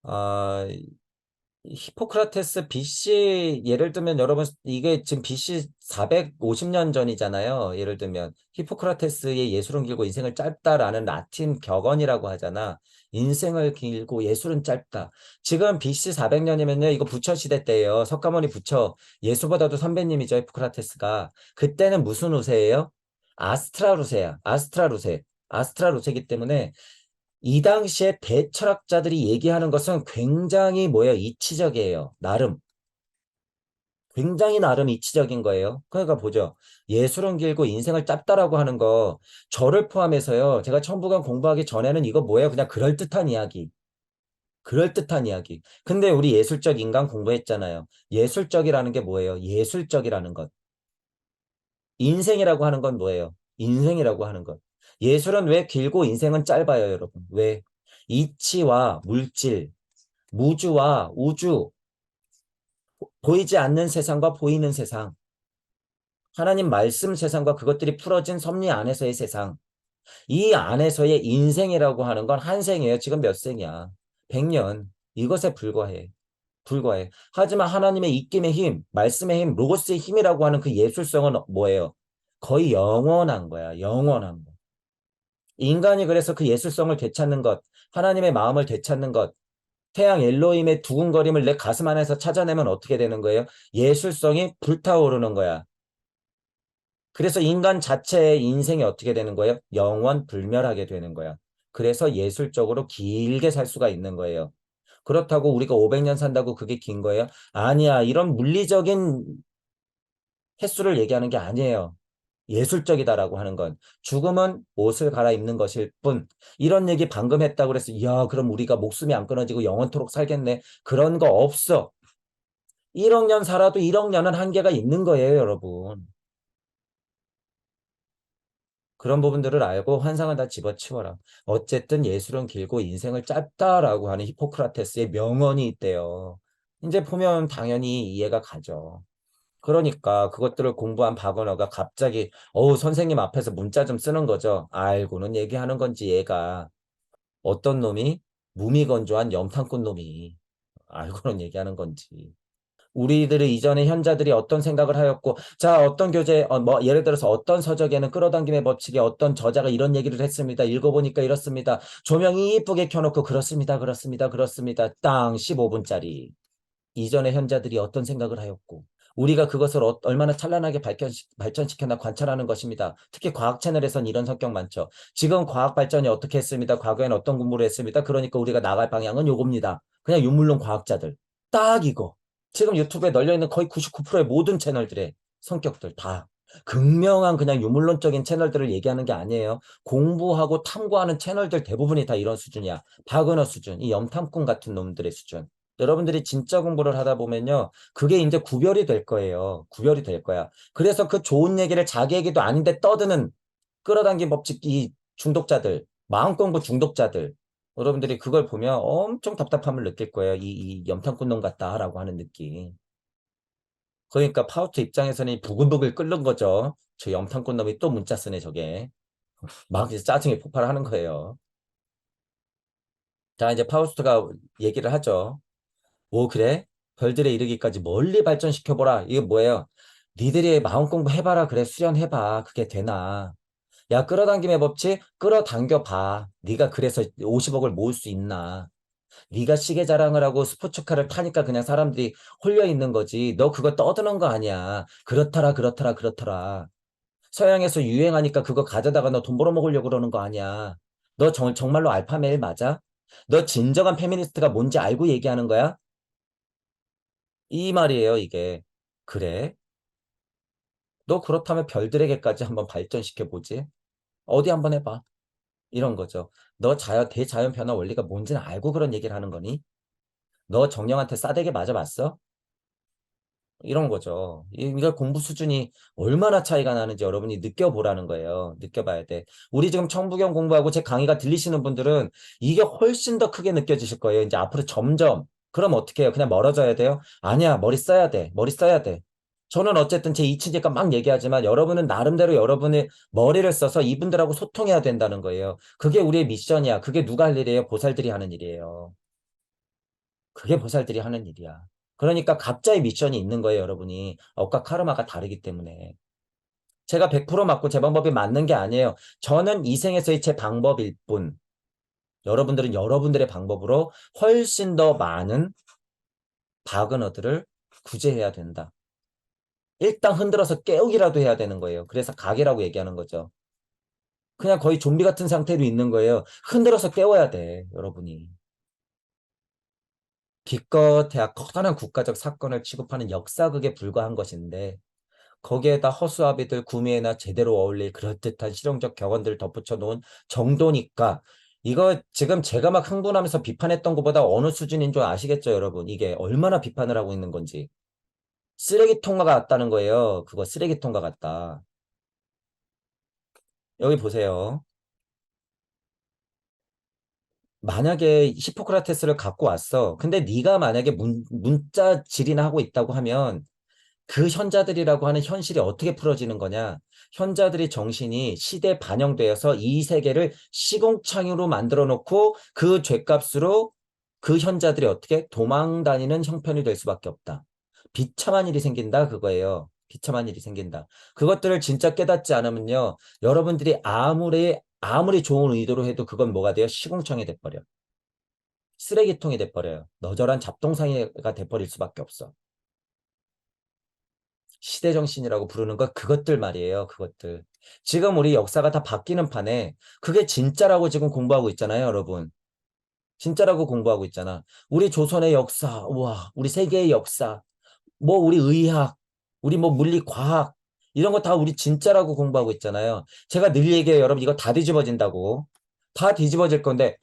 S1: 아, 히포크라테스 BC 예를 들면 여러분 이게 지금 BC 450년 전이잖아요. 예를 들면 히포크라테스의 예술은 길고 인생을 짧다라는 라틴 격언이라고 하잖아. 인생을 길고 예술은 짧다. 지금 BC 400년이면요. 이거 부처 시대 때예요. 석가모니 부처 예수보다도 선배님이죠. 히포크라테스가. 그때는 무슨 우세예요? 아스트라루세야. 아스트라루세. 아스트라루세이기 때문에 이 당시에 대철학자들이 얘기하는 것은 굉장히 뭐예요? 이치적이에요. 나름. 굉장히 나름 이치적인 거예요. 그러니까 보죠. 예술은 길고 인생을 짧다라고 하는 거 저를 포함해서요. 제가 천부경 공부하기 전에는 이거 뭐예요? 그냥 그럴듯한 이야기. 그럴듯한 이야기. 근데 우리 예술적 인간 공부했잖아요. 예술적이라는 게 뭐예요? 예술적이라는 것. 인생이라고 하는 건 뭐예요? 인생이라고 하는 것. 예술은 왜 길고 인생은 짧아요, 여러분? 왜? 이치와 물질, 무주와 우주, 보이지 않는 세상과 보이는 세상, 하나님 말씀 세상과 그것들이 풀어진 섭리 안에서의 세상, 이 안에서의 인생이라고 하는 건 한 생이에요. 지금 몇 생이야? 100년. 이것에 불과해. 불과해. 하지만 하나님의 입김의 힘, 말씀의 힘, 로고스의 힘이라고 하는 그 예술성은 뭐예요? 거의 영원한 거야. 영원한 거. 인간이 그래서 그 예술성을 되찾는 것, 하나님의 마음을 되찾는 것, 태양 엘로힘의 두근거림을 내 가슴 안에서 찾아내면 어떻게 되는 거예요? 예술성이 불타오르는 거야. 그래서 인간 자체의 인생이 어떻게 되는 거예요? 영원 불멸하게 되는 거야. 그래서 예술적으로 길게 살 수가 있는 거예요. 그렇다고 우리가 500년 산다고 그게 긴 거예요? 아니야. 이런 물리적인 횟수를 얘기하는 게 아니에요. 예술적이다라고 하는 건 죽음은 옷을 갈아입는 것일 뿐. 이런 얘기 방금 했다고 그래서 이야 그럼 우리가 목숨이 안 끊어지고 영원토록 살겠네. 그런 거 없어. 1억 년 살아도 1억 년은 한계가 있는 거예요, 여러분. 그런 부분들을 알고 환상을 다 집어치워라. 어쨌든 예술은 길고 인생을 짧다라고 하는 히포크라테스의 명언이 있대요. 이제 보면 당연히 이해가 가죠. 그러니까 그것들을 공부한 박언어가 갑자기 선생님 앞에서 문자 좀 쓰는 거죠. 알고는 얘기하는 건지 얘가 어떤 놈이 무미건조한 염탐꾼 놈이 알고는 얘기하는 건지. 우리들의 이전의 현자들이 어떤 생각을 하였고, 자, 어떤 교재, 뭐, 예를 들어서 어떤 서적에는 끌어당김의 법칙에 어떤 저자가 이런 얘기를 했습니다. 읽어보니까 이렇습니다. 조명이 이쁘게 켜놓고, 그렇습니다, 그렇습니다, 그렇습니다. 땅 15분짜리. 이전의 현자들이 어떤 생각을 하였고, 우리가 그것을 얼마나 찬란하게 발전시켜나 관찰하는 것입니다. 특히 과학 채널에선 이런 성격 많죠. 지금 과학 발전이 어떻게 했습니다. 과거에는 어떤 공부를 했습니다. 그러니까 우리가 나갈 방향은 요겁니다. 그냥 유물론 과학자들. 딱 이거. 지금 유튜브에 널려있는 거의 99%의 모든 채널들의 성격들 다. 극명한 그냥 유물론적인 채널들을 얘기하는 게 아니에요. 공부하고 탐구하는 채널들 대부분이 다 이런 수준이야. 박은호 수준, 이 염탐꾼 같은 놈들의 수준. 여러분들이 진짜 공부를 하다 보면요. 그게 이제 구별이 될 거예요. 구별이 될 거야. 그래서 그 좋은 얘기를 자기 얘기도 아닌데 떠드는 끌어당긴 법칙 이 중독자들, 마음 공부 중독자들. 여러분들이 그걸 보면 엄청 답답함을 느낄 거예요. 이 염탐꾼 놈 같다라고 하는 느낌. 그러니까 파우스트 입장에서는 부글부글 끓는 거죠. 저 염탐꾼 놈이 또 문자 쓰네 저게. 막 이제 짜증이 폭발하는 거예요. 자 이제 파우스트가 얘기를 하죠. 뭐 그래? 별들에 이르기까지 멀리 발전시켜보라. 이게 뭐예요? 니들이 마음 공부해봐라. 그래 수련해봐. 그게 되나? 야, 끌어당김의 법칙 끌어당겨 봐. 네가 그래서 50억을 모을 수 있나? 네가 시계 자랑을 하고 스포츠카를 타니까 그냥 사람들이 홀려 있는 거지. 너 그거 떠드는 거 아니야. 그렇더라, 그렇더라, 그렇더라. 서양에서 유행하니까 그거 가져다가 너 돈 벌어먹으려고 그러는 거 아니야. 너 정말로 알파메일 맞아? 너 진정한 페미니스트가 뭔지 알고 얘기하는 거야? 이 말이에요, 이게. 그래? 너 그렇다면 별들에게까지 한번 발전시켜 보지. 어디 한번 해봐. 이런 거죠. 너 대자연 변화 원리가 뭔지는 알고 그런 얘기를 하는 거니? 너 정령한테 싸대기 맞아봤어? 이런 거죠. 이거 공부 수준이 얼마나 차이가 나는지 여러분이 느껴보라는 거예요. 느껴봐야 돼. 우리 지금 청부경 공부하고 제 강의가 들리시는 분들은 이게 훨씬 더 크게 느껴지실 거예요. 이제 앞으로 점점. 그럼 어떻게 해요? 그냥 멀어져야 돼요? 아니야, 머리 써야 돼. 머리 써야 돼. 저는 어쨌든 제 이치니까 막 얘기하지만 여러분은 나름대로 여러분의 머리를 써서 이분들하고 소통해야 된다는 거예요. 그게 우리의 미션이야. 그게 누가 할 일이에요? 보살들이 하는 일이에요. 그게 보살들이 하는 일이야. 그러니까 각자의 미션이 있는 거예요, 여러분이. 업과 카르마가 다르기 때문에. 제가 100% 맞고 제 방법이 맞는 게 아니에요. 저는 이 생에서의 제 방법일 뿐. 여러분들은 여러분들의 방법으로 훨씬 더 많은 바그너들을 구제해야 된다. 일단 흔들어서 깨우기라도 해야 되는 거예요. 그래서 각이라고 얘기하는 거죠. 그냥 거의 좀비 같은 상태로 있는 거예요. 흔들어서 깨워야 돼, 여러분이. 기껏해야 커다란 국가적 사건을 취급하는 역사극에 불과한 것인데 거기에다 허수아비들 구미에나 제대로 어울릴 그럴듯한 실용적 격언들을 덧붙여 놓은 정도니까 이거 지금 제가 막 흥분하면서 비판했던 것보다 어느 수준인 줄 아시겠죠, 여러분? 이게 얼마나 비판을 하고 있는 건지. 쓰레기통과 같다는 거예요. 그거 쓰레기통과 같다. 여기 보세요. 만약에 히포크라테스를 갖고 왔어. 근데 네가 만약에 문자 질이나 하고 있다고 하면 그 현자들이라고 하는 현실이 어떻게 풀어지는 거냐? 현자들의 정신이 시대에 반영되어서 이 세계를 시공창으로 만들어 놓고 그 죗값으로 그 현자들이 어떻게 도망다니는 형편이 될 수밖에 없다. 비참한 일이 생긴다 그거예요. 비참한 일이 생긴다. 그것들을 진짜 깨닫지 않으면요. 여러분들이 아무리 좋은 의도로 해도 그건 뭐가 돼요? 시공창이 돼버려. 쓰레기통이 돼버려요. 너절한 잡동사니가 돼버릴 수밖에 없어. 시대정신이라고 부르는 것 그것들 말이에요. 그것들. 지금 우리 역사가 다 바뀌는 판에 그게 진짜라고 지금 공부하고 있잖아요, 여러분. 진짜라고 공부하고 있잖아. 우리 조선의 역사, 우와, 우리 세계의 역사, 뭐 우리 의학, 우리 뭐 물리, 과학 이런 거 다 우리 진짜라고 공부하고 있잖아요. 제가 늘 얘기해요, 여러분. 이거 다 뒤집어진다고. 다 뒤집어질 건데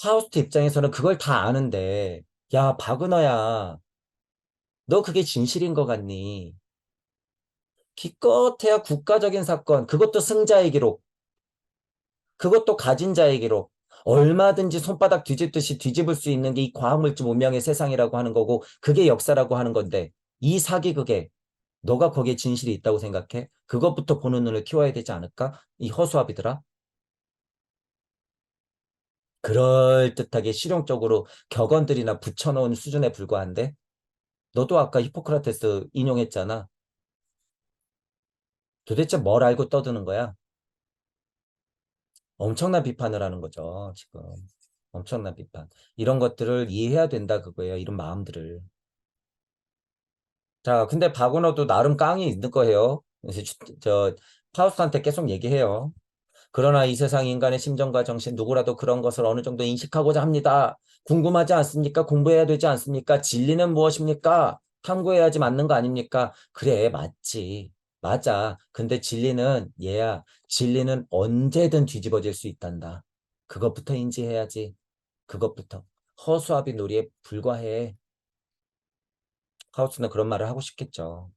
S1: 파우스트 입장에서는 그걸 다 아는데 야, 바그너야. 너 그게 진실인 것 같니? 기껏해야 국가적인 사건, 그것도 승자의 기록, 그것도 가진 자의 기록, 얼마든지 손바닥 뒤집듯이 뒤집을 수 있는 게 이 과학물질 문명의 세상이라고 하는 거고, 그게 역사라고 하는 건데, 이 사기극에 너가 거기에 진실이 있다고 생각해? 그것부터 보는 눈을 키워야 되지 않을까? 이 허수아비들아? 그럴듯하게 실용적으로 격언들이나 붙여놓은 수준에 불과한데? 너도 아까 히포크라테스 인용했잖아. 도대체 뭘 알고 떠드는 거야? 엄청난 비판을 하는 거죠, 지금. 엄청난 비판. 이런 것들을 이해해야 된다, 그거예요. 이런 마음들을. 자, 근데 박은호도 나름 깡이 있는 거예요. 그래서 파우스트한테 계속 얘기해요. 그러나 이 세상 인간의 심정과 정신 누구라도 그런 것을 어느 정도 인식하고자 합니다. 궁금하지 않습니까? 공부해야 되지 않습니까? 진리는 무엇입니까? 탐구해야지 맞는 거 아닙니까? 그래, 맞지. 맞아. 근데 진리는 얘야. 진리는 언제든 뒤집어질 수 있단다. 그것부터 인지해야지. 그것부터. 허수아비 놀이에 불과해. 하우스는 그런 말을 하고 싶겠죠.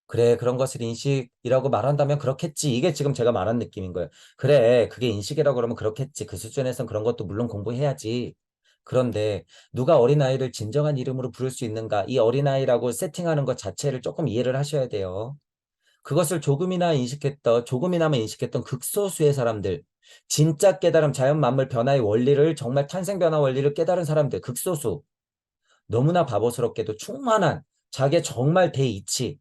S1: 그래, 그런 것을 인식이라고 말한다면 그렇겠지. 이게 지금 제가 말한 느낌인 거예요. 그래, 그게 인식이라고 그러면 그렇겠지. 그 수준에선 그런 것도 물론 공부해야지. 그런데 누가 어린아이를 진정한 이름으로 부를 수 있는가? 이 어린아이라고 세팅하는 것 자체를 조금 이해를 하셔야 돼요. 그것을 조금이나마 인식했던 극소수의 사람들, 진짜 깨달음, 자연 만물 변화의 원리를 정말 탄생 변화 원리를 깨달은 사람들, 극소수. 너무나 바보스럽게도 충만한 자기의 정말 대이치,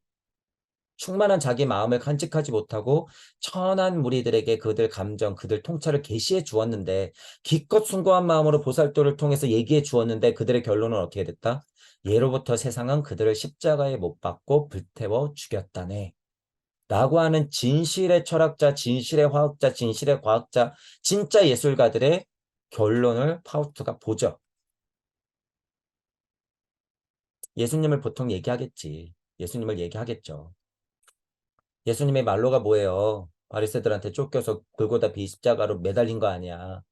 S1: 충만한 자기 마음을 간직하지 못하고 천한 무리들에게 그들 감정, 그들 통찰을 계시해 주었는데 기껏 숭고한 마음으로 보살도를 통해서 얘기해 주었는데 그들의 결론은 어떻게 됐다? 예로부터 세상은 그들을 십자가에 못 박고 불태워 죽였다네. 라고 하는 진실의 철학자, 진실의 화학자, 진실의 과학자, 진짜 예술가들의 결론을 파우스트가 보죠. 예수님을 보통 얘기하겠지. 예수님을 얘기하겠죠. 예수님의 말로가 뭐예요? 바리새들한테 쫓겨서 골고다 십자가로 매달린 거 아니야.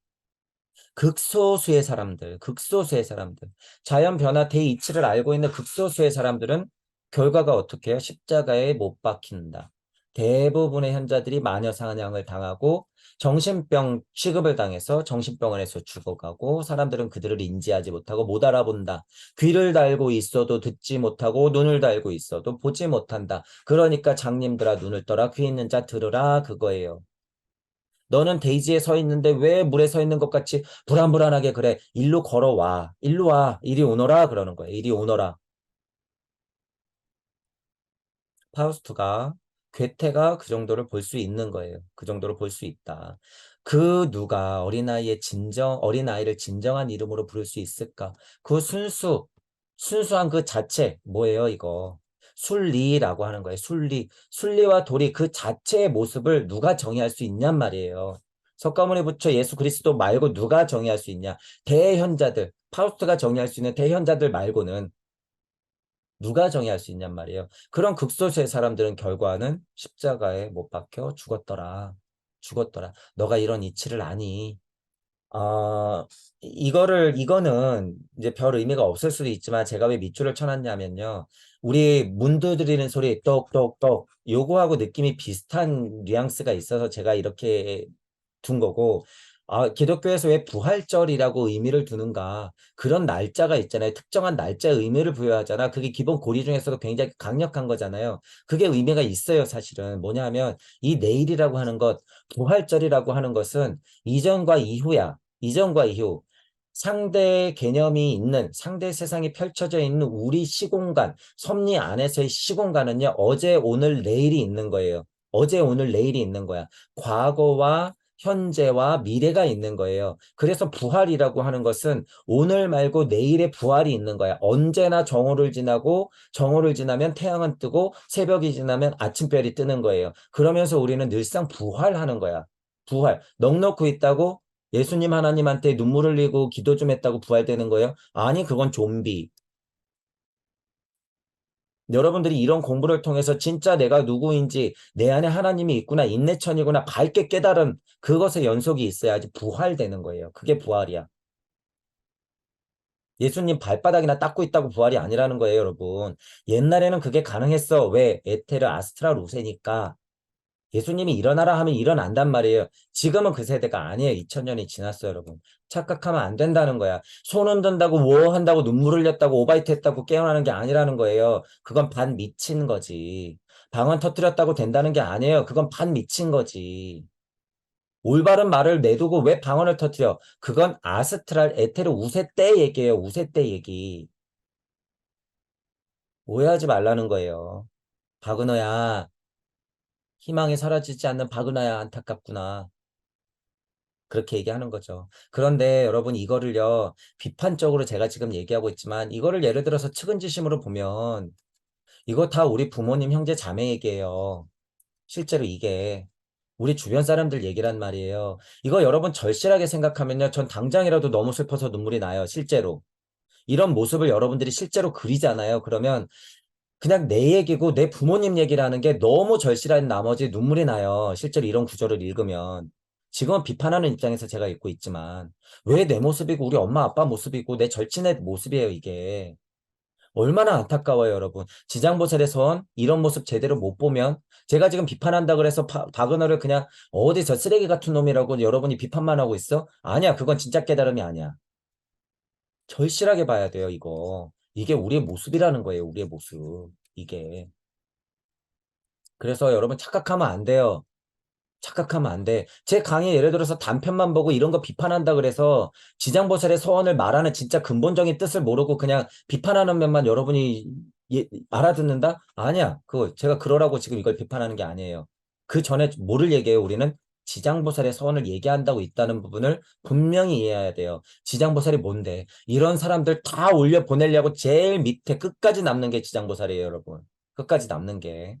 S1: 극소수의 사람들, 극소수의 사람들. 자연 변화 대이치를 알고 있는 극소수의 사람들은 결과가 어떻게 해요? 십자가에 못 박힌다. 대부분의 현자들이 마녀 사냥을 당하고 정신병 취급을 당해서 정신병원에서 죽어가고 사람들은 그들을 인지하지 못하고 못 알아본다. 귀를 달고 있어도 듣지 못하고 눈을 달고 있어도 보지 못한다. 그러니까 장님들아 눈을 떠라 귀 있는 자 들으라 그거예요. 너는 대지에 서 있는데 왜 물에 서 있는 것 같이 불안불안하게 그래. 일로 걸어와. 일로 와. 이리 오너라. 그러는 거예요. 이리 오너라. 파우스트가 괴테가 그 정도를 볼 수 있는 거예요. 그 정도로 볼 수 있다. 그 누가 어린아이를 진정한 이름으로 부를 수 있을까? 그 순수한 그 자체, 뭐예요, 이거? 순리라고 하는 거예요. 순리와 도리 그 자체의 모습을 누가 정의할 수 있냔 말이에요. 석가모니 부처 예수 그리스도 말고 누가 정의할 수 있냐? 대현자들, 파우스트가 정의할 수 있는 대현자들 말고는 누가 정의할 수 있냔 말이에요. 그런 극소수의 사람들은 결과는 십자가에 못 박혀 죽었더라. 죽었더라. 너가 이런 이치를 아니. 이거는 이제 별 의미가 없을 수도 있지만 제가 왜 밑줄을 쳐놨냐면요. 우리 문두 드리는 소리 똑똑똑 요거하고 느낌이 비슷한 뉘앙스가 있어서 제가 이렇게 둔 거고 기독교에서 왜 부활절이라고 의미를 두는가 그런 날짜가 있잖아요. 특정한 날짜에 의미를 부여하잖아. 그게 기본 고리 중에서도 굉장히 강력한 거잖아요. 그게 의미가 있어요. 사실은 뭐냐 하면 이 내일이라고 하는 것 부활절이라고 하는 것은 이전과 이후야. 이전과 이후 상대 개념이 있는 상대 세상이 펼쳐져 있는 우리 시공간 섭리 안에서의 시공간은요. 어제 오늘 내일이 있는 거예요. 어제 오늘 내일이 있는 거야. 과거와 현재와 미래가 있는 거예요. 그래서 부활이라고 하는 것은 오늘 말고 내일의 부활이 있는 거야. 언제나 정오를 지나고 정오를 지나면 태양은 뜨고 새벽이 지나면 아침별이 뜨는 거예요. 그러면서 우리는 늘상 부활하는 거야. 부활. 넋 놓고 있다고 예수님 하나님한테 눈물 흘리고 기도 좀 했다고 부활되는 거예요? 아니, 그건 좀비. 여러분들이 이런 공부를 통해서 진짜 내가 누구인지 내 안에 하나님이 있구나, 인내천이구나, 밝게 깨달은 그것의 연속이 있어야지 부활되는 거예요. 그게 부활이야. 예수님 발바닥이나 닦고 있다고 부활이 아니라는 거예요, 여러분. 옛날에는 그게 가능했어. 왜? 에테르 아스트랄 우세니까. 예수님이 일어나라 하면 일어난단 말이에요. 지금은 그 세대가 아니에요. 2000년이 지났어요, 여러분. 착각하면 안 된다는 거야. 손 흔든다고 뭐 한다고 눈물 흘렸다고 오바이트 했다고 깨어나는 게 아니라는 거예요. 그건 반 미친 거지. 방언 터뜨렸다고 된다는 게 아니에요. 그건 반 미친 거지. 올바른 말을 내두고 왜 방언을 터뜨려? 그건 아스트랄 에테르 우세 때 얘기예요. 우세 때 얘기. 오해하지 말라는 거예요. 바그너야. 희망이 사라지지 않는 바그너야 안타깝구나. 그렇게 얘기하는 거죠. 그런데 여러분 이거를요. 비판적으로 제가 지금 얘기하고 있지만 이거를 예를 들어서 측은지심으로 보면 이거 다 우리 부모님 형제 자매 얘기예요. 실제로 이게 우리 주변 사람들 얘기란 말이에요. 이거 여러분 절실하게 생각하면요. 전 당장이라도 너무 슬퍼서 눈물이 나요. 실제로. 이런 모습을 여러분들이 실제로 그리잖아요. 그러면 그냥 내 얘기고 내 부모님 얘기라는 게 너무 절실한 나머지 눈물이 나요. 실제로 이런 구절을 읽으면. 지금은 비판하는 입장에서 제가 읽고 있지만 왜 내 모습이고 우리 엄마 아빠 모습이고 내 절친의 모습이에요 이게. 얼마나 안타까워요 여러분. 지장보살의 선 이런 모습 제대로 못 보면 제가 지금 비판한다 그래서 바그너를 그냥 어디서 쓰레기 같은 놈이라고 여러분이 비판만 하고 있어? 아니야 그건 진짜 깨달음이 아니야. 절실하게 봐야 돼요 이거. 이게 우리의 모습이라는 거예요 우리의 모습. 이게. 그래서 여러분 착각하면 안 돼요. 착각하면 안 돼. 제 강의 예를 들어서 단편만 보고 이런 거 비판한다 그래서 지장보살의 서원을 말하는 진짜 근본적인 뜻을 모르고 그냥 비판하는 면만 여러분이 알아듣는다? 아니야. 제가 그러라고 지금 이걸 비판하는 게 아니에요. 그 전에 뭐를 얘기해요? 우리는 지장보살의 서원을 얘기한다고 있다는 부분을 분명히 이해해야 돼요. 지장보살이 뭔데? 이런 사람들 다 올려 보내려고 제일 밑에 끝까지 남는 게 지장보살이에요, 여러분. 끝까지 남는 게.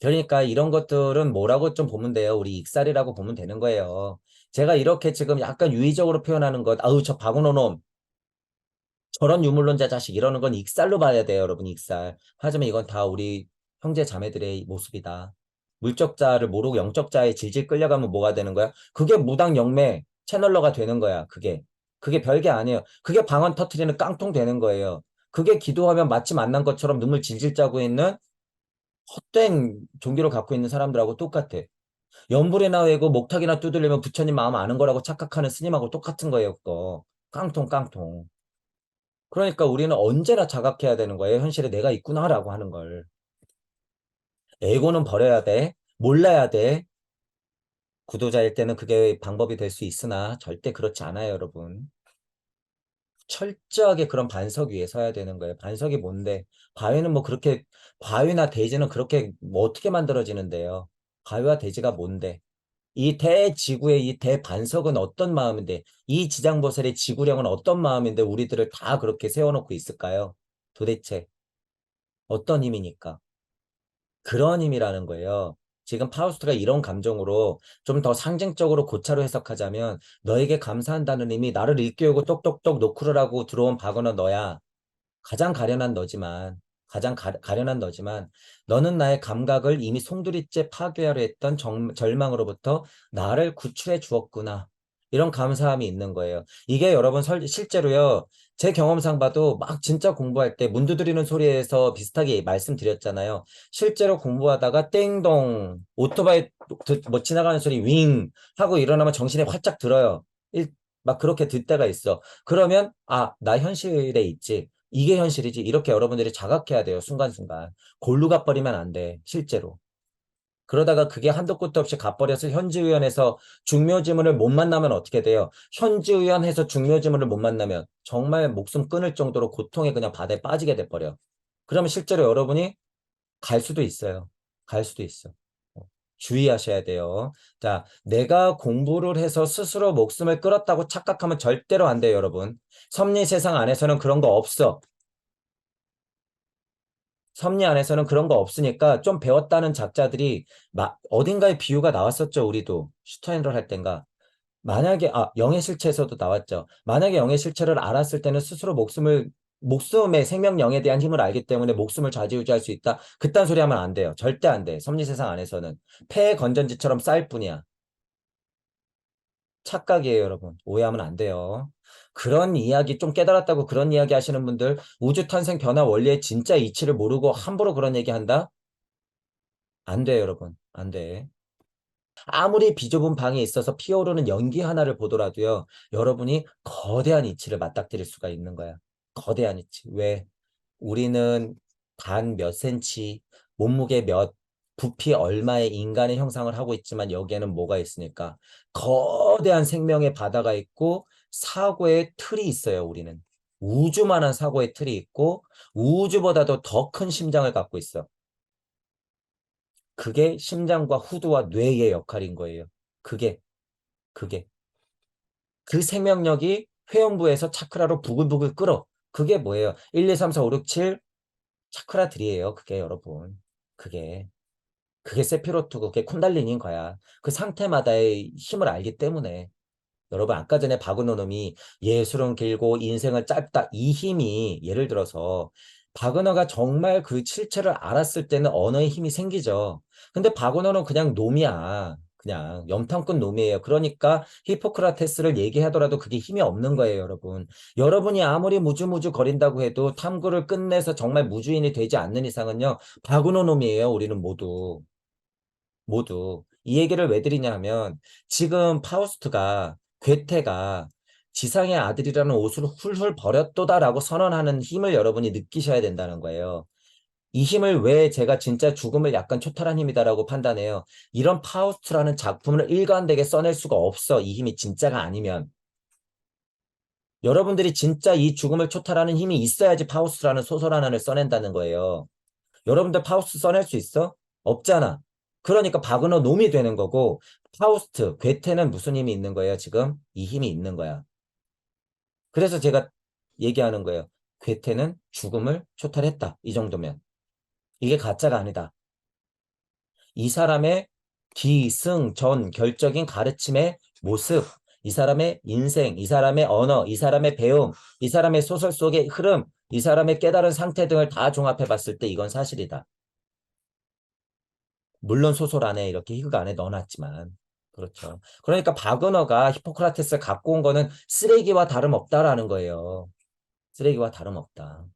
S1: 그러니까 이런 것들은 뭐라고 좀 보면 돼요. 우리 익살이라고 보면 되는 거예요. 제가 이렇게 지금 약간 유의적으로 표현하는 것, 아우, 저 박은호 놈, 저런 유물론자 자식 이러는 건 익살로 봐야 돼요, 여러분, 익살. 하지만 이건 다 우리 형제 자매들의 모습이다. 물적자를 모르고 영적자에 질질 끌려가면 뭐가 되는 거야? 그게 무당 영매 채널러가 되는 거야, 그게. 그게 별게 아니에요. 그게 방언 터트리는 깡통 되는 거예요. 그게 기도하면 마치 만난 것처럼 눈물 질질 짜고 있는 헛된 종교를 갖고 있는 사람들하고 똑같아. 연불이나 외고 목탁이나 두들리면 부처님 마음 아는 거라고 착각하는 스님하고 똑같은 거예요, 그거. 깡통, 깡통. 그러니까 우리는 언제나 자각해야 되는 거예요. 현실에 내가 있구나라고 하는 걸. 에고는 버려야 돼. 몰라야 돼. 구도자일 때는 그게 방법이 될 수 있으나 절대 그렇지 않아요, 여러분. 철저하게 그런 반석 위에 서야 되는 거예요. 반석이 뭔데? 바위는 뭐 그렇게, 바위나 대지는 그렇게 뭐 어떻게 만들어지는데요? 바위와 대지가 뭔데? 이 대지구의 이 대반석은 어떤 마음인데, 이 지장보살의 지구령은 어떤 마음인데 우리들을 다 그렇게 세워놓고 있을까요? 도대체 어떤 힘이니까? 그런 힘이라는 거예요. 지금 파우스트가 이런 감정으로 좀 더 상징적으로 고차로 해석하자면 너에게 감사한다는 의미 나를 일깨우고 똑똑똑 노크를 하고 들어온 박언어 너야. 가장 가련한 너지만 가련한 너지만 너는 나의 감각을 이미 송두리째 파괴하려 했던 절망으로부터 나를 구출해 주었구나. 이런 감사함이 있는 거예요. 이게 여러분 실제로요. 제 경험상 봐도 막 진짜 공부할 때 문 두드리는 소리에서 비슷하게 말씀드렸잖아요. 실제로 공부하다가 땡동 오토바이 뭐 지나가는 소리 윙 하고 일어나면 정신이 활짝 들어요. 막 그렇게 들 때가 있어. 그러면 나 현실에 있지. 이게 현실이지. 이렇게 여러분들이 자각해야 돼요. 순간순간. 골루 가버리면 안 돼. 실제로. 그러다가 그게 한도 끝도 없이 가버려서 현지의원에서 중묘지문을 못 만나면 어떻게 돼요? 현지의원에서 중묘지문을 못 만나면 정말 목숨 끊을 정도로 고통에 그냥 바다에 빠지게 돼버려. 그러면 실제로 여러분이 갈 수도 있어요. 갈 수도 있어. 어, 주의하셔야 돼요. 자, 내가 공부를 해서 스스로 목숨을 끌었다고 착각하면 절대로 안 돼요, 여러분. 섭리 세상 안에서는 그런 거 없어. 섭리 안에서는 그런 거 없으니까 좀 배웠다는 작자들이 어딘가에 비유가 나왔었죠, 우리도. 슈터인럴 할 땐가. 만약에, 영의 실체에서도 나왔죠. 만약에 영의 실체를 알았을 때는 스스로 목숨의 생명력에 대한 힘을 알기 때문에 목숨을 좌지우지할 수 있다. 그딴 소리 하면 안 돼요. 절대 안 돼. 섭리 세상 안에서는. 폐의 건전지처럼 쌓일 뿐이야. 착각이에요, 여러분. 오해하면 안 돼요. 그런 이야기, 좀 깨달았다고 그런 이야기 하시는 분들, 우주 탄생 변화 원리의 진짜 이치를 모르고 함부로 그런 얘기 한다? 안 돼요, 여러분. 안 돼. 아무리 비좁은 방에 있어서 피어오르는 연기 하나를 보더라도요, 여러분이 거대한 이치를 맞닥뜨릴 수가 있는 거야. 거대한 이치. 왜? 우리는 단 몇 센치, 몸무게 부피 얼마의 인간의 형상을 하고 있지만 여기에는 뭐가 있으니까? 거대한 생명의 바다가 있고 사고의 틀이 있어요, 우리는. 우주만한 사고의 틀이 있고 우주보다도 더 큰 심장을 갖고 있어. 그게 심장과 후두와 뇌의 역할인 거예요. 그게, 그게. 그 생명력이 회음부에서 차크라로 부글부글 끓어. 그게 뭐예요? 1, 2, 3, 4, 5, 6, 7 차크라들이에요. 그게 여러분. 그게. 그게 세피로트고 그게 쿤달리니인 거야. 그 상태마다의 힘을 알기 때문에. 여러분 아까 전에 박은호님이 예술은 길고 인생은 짧다. 이 힘이 예를 들어서 박은호가 정말 그 실체를 알았을 때는 언어의 힘이 생기죠. 근데 박은호는 그냥 놈이야. 그냥 염탐꾼 놈이에요. 그러니까 히포크라테스를 얘기하더라도 그게 힘이 없는 거예요, 여러분. 여러분이 아무리 무주무주 거린다고 해도 탐구를 끝내서 정말 무주인이 되지 않는 이상은요. 박은호 놈이에요, 우리는 모두. 모두. 이 얘기를 왜 드리냐 하면 지금 파우스트가 괴테가 지상의 아들이라는 옷을 훌훌 버렸도다라고 선언하는 힘을 여러분이 느끼셔야 된다는 거예요. 이 힘을 왜 제가 진짜 죽음을 약간 초탈한 힘이다라고 판단해요. 이런 파우스트라는 작품을 일관되게 써낼 수가 없어. 이 힘이 진짜가 아니면. 여러분들이 진짜 이 죽음을 초탈하는 힘이 있어야지 파우스트라는 소설 하나를 써낸다는 거예요. 여러분들 파우스트 써낼 수 있어? 없잖아. 그러니까 바그너 놈이 되는 거고 파우스트, 괴테는 무슨 힘이 있는 거예요, 지금? 이 힘이 있는 거야. 그래서 제가 얘기하는 거예요. 괴테는 죽음을 초탈했다. 이 정도면. 이게 가짜가 아니다. 이 사람의 기승전 결적인 가르침의 모습, 이 사람의 인생, 이 사람의 언어, 이 사람의 배움, 이 사람의 소설 속의 흐름, 이 사람의 깨달은 상태 등을 다 종합해 봤을 때 이건 사실이다. 물론 소설 안에 이렇게 희극 안에 넣어놨지만. 그렇죠. 그러니까 바그너가 히포크라테스를 갖고 온 거는 쓰레기와 다름없다라는 거예요. 쓰레기와 다름없다.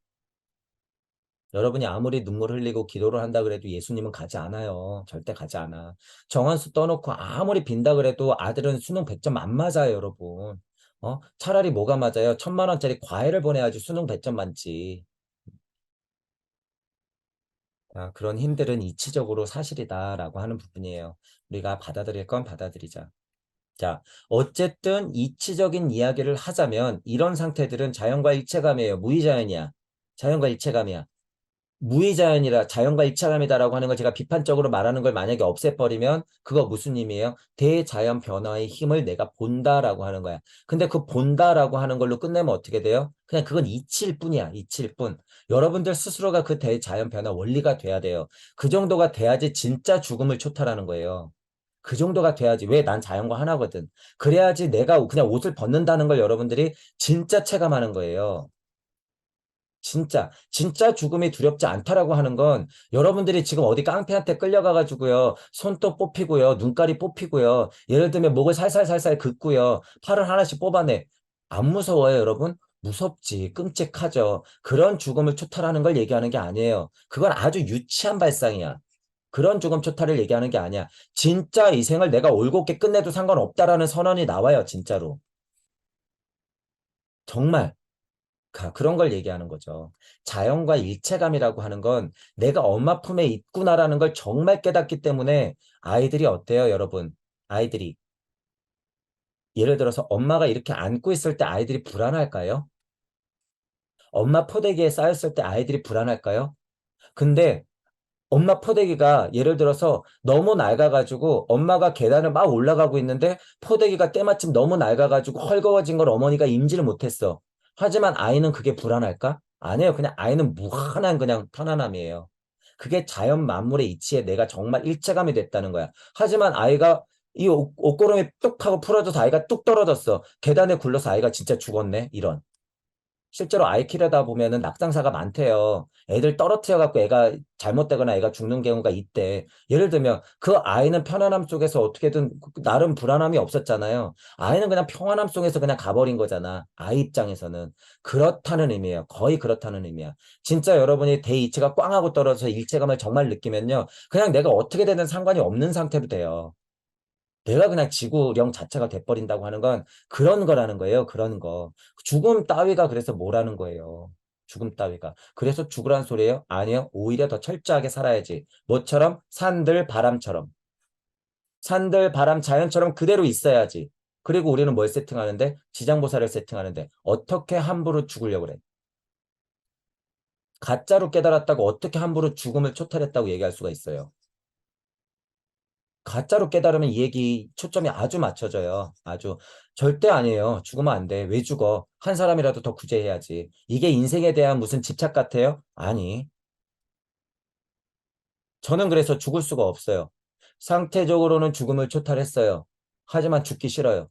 S1: 여러분이 아무리 눈물 흘리고 기도를 한다 그래도 예수님은 가지 않아요. 절대 가지 않아. 정한수 떠놓고 아무리 빈다 그래도 아들은 수능 100점 안 맞아요, 여러분. 차라리 뭐가 맞아요? 1000만 원짜리 과외를 보내야지 수능 100점 맞지. 그런 힘들은 이치적으로 사실이다라고 하는 부분이에요. 우리가 받아들일 건 받아들이자. 자, 어쨌든 이치적인 이야기를 하자면 이런 상태들은 자연과 일체감이에요. 무의자연이야. 자연과 일체감이야. 무의자연이라 자연과 일체감이다라고 하는 걸 제가 비판적으로 말하는 걸 만약에 없애버리면 그거 무슨 의미예요? 대자연 변화의 힘을 내가 본다라고 하는 거야. 근데 그 본다라고 하는 걸로 끝내면 어떻게 돼요? 그냥 그건 이치일 뿐이야. 이치일 뿐. 여러분들 스스로가 그 대자연 변화 원리가 돼야 돼요. 그 정도가 돼야지 진짜 죽음을 초탈하는 거예요. 그 정도가 돼야지. 왜? 난 자연과 하나거든. 그래야지 내가 그냥 옷을 벗는다는 걸 여러분들이 진짜 체감하는 거예요. 진짜 죽음이 두렵지 않다라고 하는 건 여러분들이 지금 어디 깡패한테 끌려가가지고요. 손도 뽑히고요. 눈깔이 뽑히고요. 예를 들면 목을 살살살살 긋고요. 팔을 하나씩 뽑아내. 안 무서워요, 여러분? 무섭지. 끔찍하죠. 그런 죽음을 초탈하는 걸 얘기하는 게 아니에요. 그건 아주 유치한 발상이야. 그런 죽음 초탈을 얘기하는 게 아니야. 진짜 이 생을 내가 올곧게 끝내도 상관없다라는 선언이 나와요, 진짜로. 정말. 그런 걸 얘기하는 거죠. 자연과 일체감이라고 하는 건 내가 엄마 품에 있구나라는 걸 정말 깨닫기 때문에 아이들이 어때요, 여러분? 아이들이. 예를 들어서 엄마가 이렇게 안고 있을 때 아이들이 불안할까요? 엄마 포대기에 쌓였을 때 아이들이 불안할까요? 근데 엄마 포대기가 예를 들어서 너무 낡아가지고 엄마가 계단을 막 올라가고 있는데 포대기가 때마침 너무 낡아가지고 헐거워진 걸 어머니가 인지를 못했어. 하지만 아이는 그게 불안할까? 아니에요. 그냥 아이는 무한한 그냥 편안함이에요. 그게 자연 만물의 이치에 내가 정말 일체감이 됐다는 거야. 하지만 아이가 이 옷고름이 뚝 하고 풀어져서 아이가 뚝 떨어졌어. 계단에 굴러서 아이가 진짜 죽었네. 이런. 실제로 아이 키우다 보면은 낙상사가 많대요. 애들 떨어뜨려 갖고 애가 잘못되거나 애가 죽는 경우가 있대. 예를 들면 그 아이는 편안함 속에서 어떻게든 나름 불안함이 없었잖아요. 아이는 그냥 평안함 속에서 그냥 가버린 거잖아. 아이 입장에서는. 그렇다는 의미예요. 거의 그렇다는 의미야. 진짜 여러분이 대이치가 꽝 하고 떨어져서 일체감을 정말 느끼면요. 그냥 내가 어떻게 되든 상관이 없는 상태로 돼요. 내가 그냥 지구령 자체가 돼버린다고 하는 건 그런 거라는 거예요. 그런 거. 죽음 따위가 그래서 뭐라는 거예요. 죽음 따위가. 그래서 죽으란 소리예요? 아니요. 오히려 더 철저하게 살아야지. 뭐처럼? 산들 바람처럼. 산들 바람 자연처럼 그대로 있어야지. 그리고 우리는 뭘 세팅하는데? 지장보살을 세팅하는데 어떻게 함부로 죽으려고 그래? 가짜로 깨달았다고 어떻게 함부로 죽음을 초탈했다고 얘기할 수가 있어요. 가짜로 깨달으면 이 얘기 초점이 아주 맞춰져요. 아주. 절대 아니에요. 죽으면 안 돼. 왜 죽어? 한 사람이라도 더 구제해야지. 이게 인생에 대한 무슨 집착 같아요? 아니. 저는 그래서 죽을 수가 없어요. 상태적으로는 죽음을 초탈했어요. 하지만 죽기 싫어요.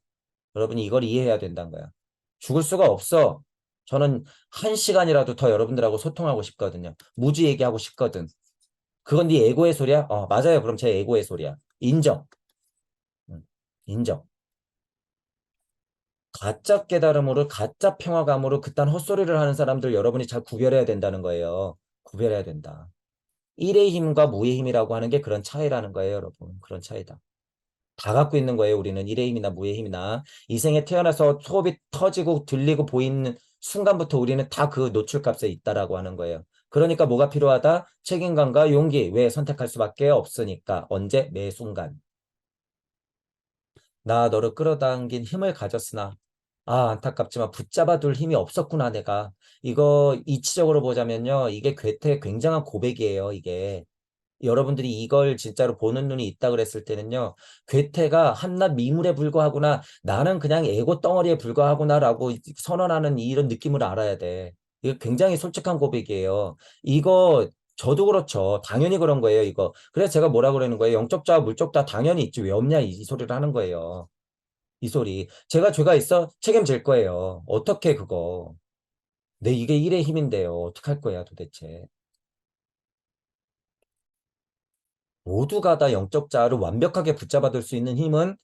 S1: 여러분이 이걸 이해해야 된다는 거야. 죽을 수가 없어. 저는 한 시간이라도 더 여러분들하고 소통하고 싶거든요. 무지 얘기하고 싶거든. 그건 네 에고의 소리야? 맞아요. 그럼 제 에고의 소리야. 인정. 인정. 가짜 깨달음으로 가짜 평화감으로 그딴 헛소리를 하는 사람들 여러분이 잘 구별해야 된다는 거예요. 구별해야 된다. 일의 힘과 무의 힘이라고 하는 게 그런 차이라는 거예요, 여러분. 그런 차이다. 다 갖고 있는 거예요, 우리는. 일의 힘이나 무의 힘이나. 이 생에 태어나서 소업이 터지고 들리고 보이는 순간부터 우리는 다 그 노출값에 있다라고 하는 거예요. 그러니까 뭐가 필요하다? 책임감과 용기. 왜 선택할 수밖에 없으니까. 언제? 매 순간. 나 너를 끌어당긴 힘을 가졌으나 안타깝지만 붙잡아둘 힘이 없었구나, 내가. 이거 이치적으로 보자면요. 이게 괴테의 굉장한 고백이에요, 이게. 여러분들이 이걸 진짜로 보는 눈이 있다 그랬을 때는요, 괴테가 한낱 미물에 불과하구나, 나는 그냥 에고 덩어리에 불과하구나라고 선언하는 이런 느낌을 알아야 돼. 이거 굉장히 솔직한 고백이에요. 이거 저도 그렇죠. 당연히 그런 거예요, 이거. 그래서 제가 뭐라 그러는 거예요? 영적 자와 물적 자 당연히 있지. 왜 없냐, 이 소리를 하는 거예요. 이 소리. 제가 죄가 있어? 책임질 거예요. 어떻게 그거. 이게 일의 힘인데요. 어떡할 거야, 도대체. 모두가 다 영적 자아를 완벽하게 붙잡아둘 수 있는 힘은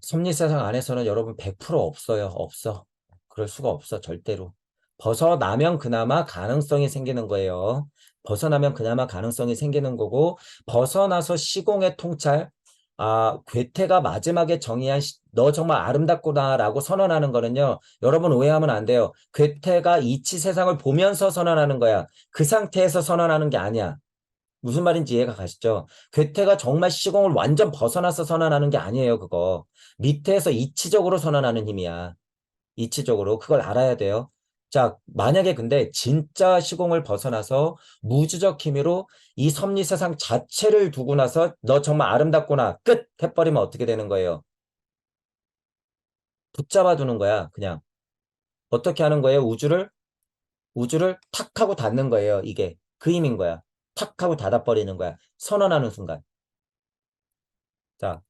S1: 섭리 세상 안에서는 여러분 100% 없어요. 없어. 그럴 수가 없어. 절대로. 벗어나면 그나마 가능성이 생기는 거예요. 벗어나면 그나마 가능성이 생기는 거고 벗어나서 시공의 통찰 괴테가 마지막에 정의한 너 정말 아름답구나라고 선언하는 거는요. 여러분 오해하면 안 돼요. 괴테가 이치 세상을 보면서 선언하는 거야. 그 상태에서 선언하는 게 아니야. 무슨 말인지 이해가 가시죠? 괴테가 정말 시공을 완전 벗어나서 선언하는 게 아니에요, 그거. 밑에서 이치적으로 선언하는 힘이야. 이치적으로. 그걸 알아야 돼요. 자, 만약에 근데 진짜 시공을 벗어나서 무주적 힘으로 이 섭리 세상 자체를 두고 나서 너 정말 아름답구나. 끝! 해버리면 어떻게 되는 거예요? 붙잡아 두는 거야, 그냥. 어떻게 하는 거예요? 우주를 탁 하고 닫는 거예요, 이게. 그 힘인 거야. 탁 하고 닫아버리는 거야. 선언하는 순간. 자,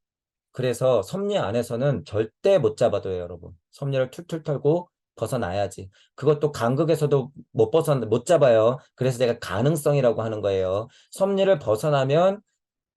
S1: 그래서 섭리 안에서는 절대 못 잡아둬요, 여러분. 섭리를 툴툴 털고 벗어나야지. 그것도 간극에서도 못 잡아요. 그래서 내가 가능성이라고 하는 거예요. 섭리를 벗어나면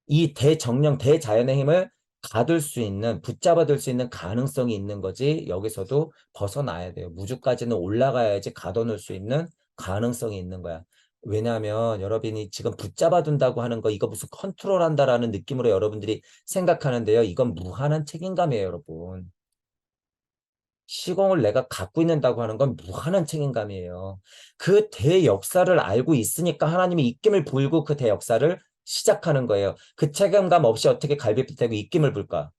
S1: 이 대정령, 대자연의 힘을 가둘 수 있는, 붙잡아둘 수 있는 가능성이 있는 거지. 여기서도 벗어나야 돼요. 무주까지는 올라가야지 가둬놓을 수 있는 가능성이 있는 거야. 왜냐하면 여러분이 지금 붙잡아둔다고 하는 거 이거 무슨 컨트롤한다라는 느낌으로 여러분들이 생각하는데요. 이건 무한한 책임감이에요, 여러분. 시공을 내가 갖고 있는다고 하는 건 무한한 책임감이에요. 그 대역사를 알고 있으니까 하나님이 입김을 불고 그 대역사를 시작하는 거예요. 그 책임감 없이 어떻게 갈비뼈 고 입김을 불까?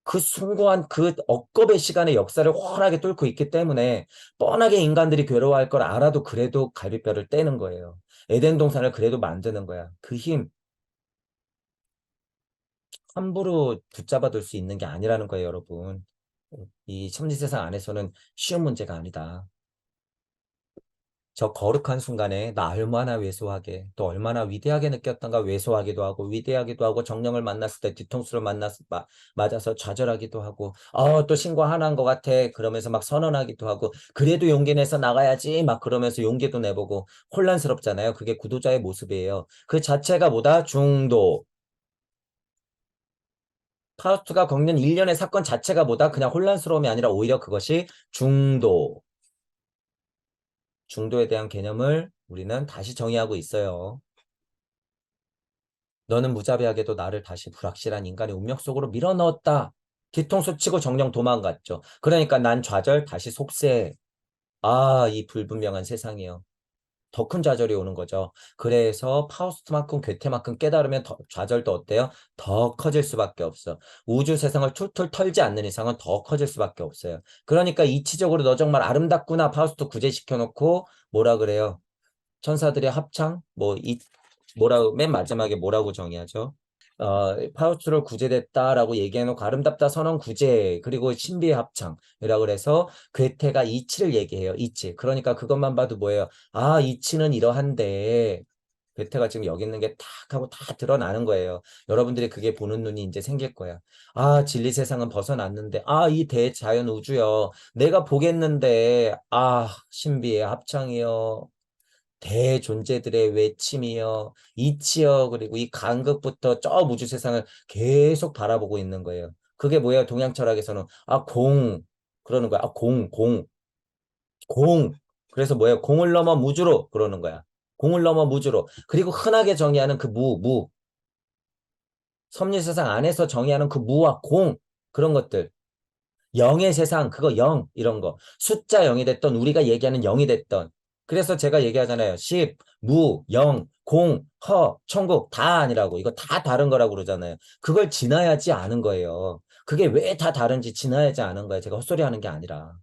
S1: 그 숭고한 그 억겁의 시간의 역사를 훤하게 뚫고 있기 때문에 뻔하게 인간들이 괴로워할 걸 알아도 그래도 갈비뼈를 떼는 거예요. 에덴 동산을 그래도 만드는 거야. 그 힘, 함부로 붙잡아둘 수 있는 게 아니라는 거예요, 여러분. 이 천지세상 안에서는 쉬운 문제가 아니다. 저 거룩한 순간에 나 얼마나 왜소하게 또 얼마나 위대하게 느꼈던가 왜소하기도 하고 위대하기도 하고 정령을 만났을 때 뒤통수를 맞아서 좌절하기도 하고 또 신고 하나 한 것 같아 그러면서 막 선언하기도 하고 그래도 용기 내서 나가야지 막 그러면서 용기도 내보고 혼란스럽잖아요. 그게 구도자의 모습이에요. 그 자체가 뭐다? 중도. 파우스트가 겪는 일련의 사건 자체가 뭐다? 그냥 혼란스러움이 아니라 오히려 그것이 중도. 중도에 대한 개념을 우리는 다시 정의하고 있어요. 너는 무자비하게도 나를 다시 불확실한 인간의 운명 속으로 밀어넣었다. 뒤통수 치고 정령 도망갔죠. 그러니까 난 좌절, 다시 속세. 이 불분명한 세상이요. 더 큰 좌절이 오는 거죠. 그래서 파우스트만큼 괴테만큼 깨달으면 좌절도 어때요? 더 커질 수밖에 없어. 우주 세상을 툴툴 털지 않는 이상은 더 커질 수밖에 없어요. 그러니까 이치적으로 너 정말 아름답구나 파우스트 구제시켜놓고 뭐라 그래요? 천사들의 합창? 맨 마지막에 뭐라고 정의하죠? 파우스트를 구제됐다라고 얘기해놓고 아름답다 선언 구제 그리고 신비의 합창이라고 그래서 괴테가 이치를 얘기해요. 이치. 그러니까 그것만 봐도 뭐예요? 이치는 이러한데 괴테가 지금 여기 있는 게 탁 하고 다 드러나는 거예요. 여러분들이 그게 보는 눈이 이제 생길 거야. 진리 세상은 벗어났는데 이 대자연 우주요. 내가 보겠는데 신비의 합창이요. 대존재들의 외침이여, 이치여, 그리고 이 간극부터 저 우주 세상을 계속 바라보고 있는 거예요. 그게 뭐예요? 동양 철학에서는, 그러는 거야. 공. 그래서 뭐예요? 공을 넘어 무주로, 그러는 거야. 공을 넘어 무주로. 그리고 흔하게 정의하는 그 무. 섭리 세상 안에서 정의하는 그 무와 공, 그런 것들. 영의 세상, 그거 이런 거. 숫자 0이 됐던, 우리가 얘기하는 0이 됐던. 그래서 제가 얘기하잖아요. 10, 무, 영, 공, 허, 천국 다 아니라고. 이거 다 다른 거라고 그러잖아요. 그걸 지나야지 아는 거예요. 그게 왜 다 다른지 지나야지 아는 거예요. 제가 헛소리 하는 게 아니라.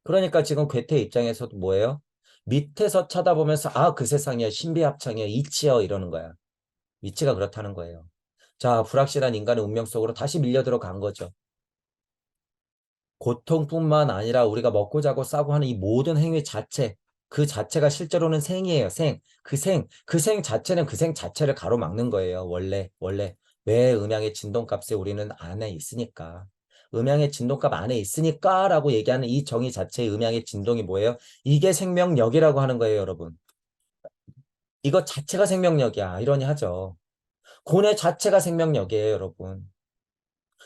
S1: 그러니까 지금 괴테 입장에서도 뭐예요? 밑에서 쳐다보면서 아, 그 세상이야. 신비합창이야. 이치여 이러는 거야. 위치가 그렇다는 거예요. 자, 불확실한 인간의 운명 속으로 다시 밀려 들어간 거죠. 고통뿐만 아니라 우리가 먹고 자고 싸고 하는 이 모든 행위 자체, 그 자체가 실제로는 생이에요. 생. 그 생 자체는 그 생 자체를 가로막는 거예요. 원래. 왜 음양의 진동값에 우리는 안에 있으니까. 음양의 진동값 안에 있으니까 라고 얘기하는 이 정의 자체의 음양의 진동이 뭐예요? 이게 생명력이라고 하는 거예요, 여러분. 이거 자체가 생명력이야. 이러니 하죠. 고뇌 자체가 생명력이에요, 여러분.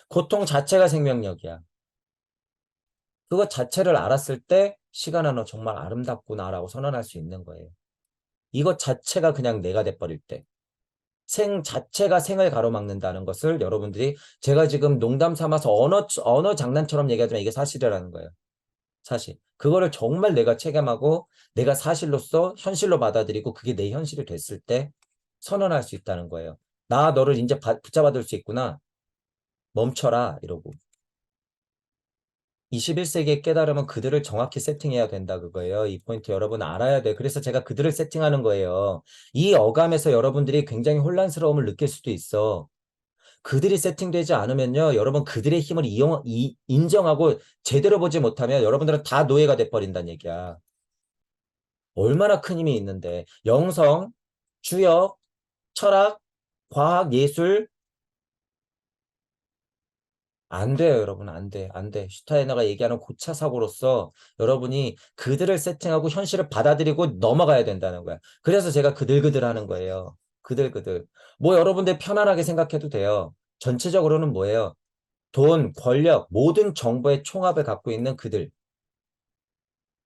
S1: 고통 자체가 생명력이야. 그것 자체를 알았을 때 시간아 너 정말 아름답구나라고 선언할 수 있는 거예요. 이것 자체가 그냥 내가 돼버릴 때. 생 자체가 생을 가로막는다는 것을 여러분들이 제가 지금 농담 삼아서 언어 장난처럼 얘기하지만 이게 사실이라는 거예요. 사실. 그거를 정말 내가 체감하고 내가 사실로서 현실로 받아들이고 그게 내 현실이 됐을 때 선언할 수 있다는 거예요. 나 너를 이제 붙잡아둘 수 있구나. 멈춰라 이러고. 21세기의 깨달음은 그들을 정확히 세팅해야 된다 그거예요. 이 포인트 여러분 알아야 돼요. 그래서 제가 그들을 세팅하는 거예요. 이 어감에서 여러분들이 굉장히 혼란스러움을 느낄 수도 있어. 그들이 세팅되지 않으면요. 여러분 그들의 힘을 인정하고 제대로 보지 못하면 여러분들은 다 노예가 돼버린다는 얘기야. 얼마나 큰 힘이 있는데. 영성, 주역, 철학, 과학, 예술, 안 돼요, 여러분. 안 돼. 안 돼. 슈타이너가 얘기하는 고차 사고로서 여러분이 그들을 세팅하고 현실을 받아들이고 넘어가야 된다는 거야. 그래서 제가 그들그들 하는 거예요. 그들그들. 뭐 여러분들 편안하게 생각해도 돼요. 전체적으로는 뭐예요? 돈, 권력, 모든 정보의 총합을 갖고 있는 그들.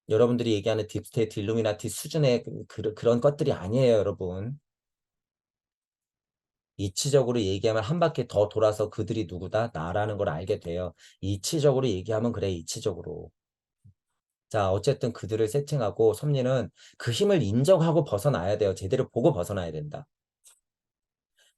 S1: 여러분들이 얘기하는 딥스테이트, 일루미나티 수준의 그런 것들이 아니에요, 여러분. 이치적으로 얘기하면 한 바퀴 더 돌아서 그들이 누구다? 나라는 걸 알게 돼요. 이치적으로 얘기하면 그래, 이치적으로. 자, 어쨌든 그들을 세팅하고 섭리는 그 힘을 인정하고 벗어나야 돼요. 제대로 보고 벗어나야 된다.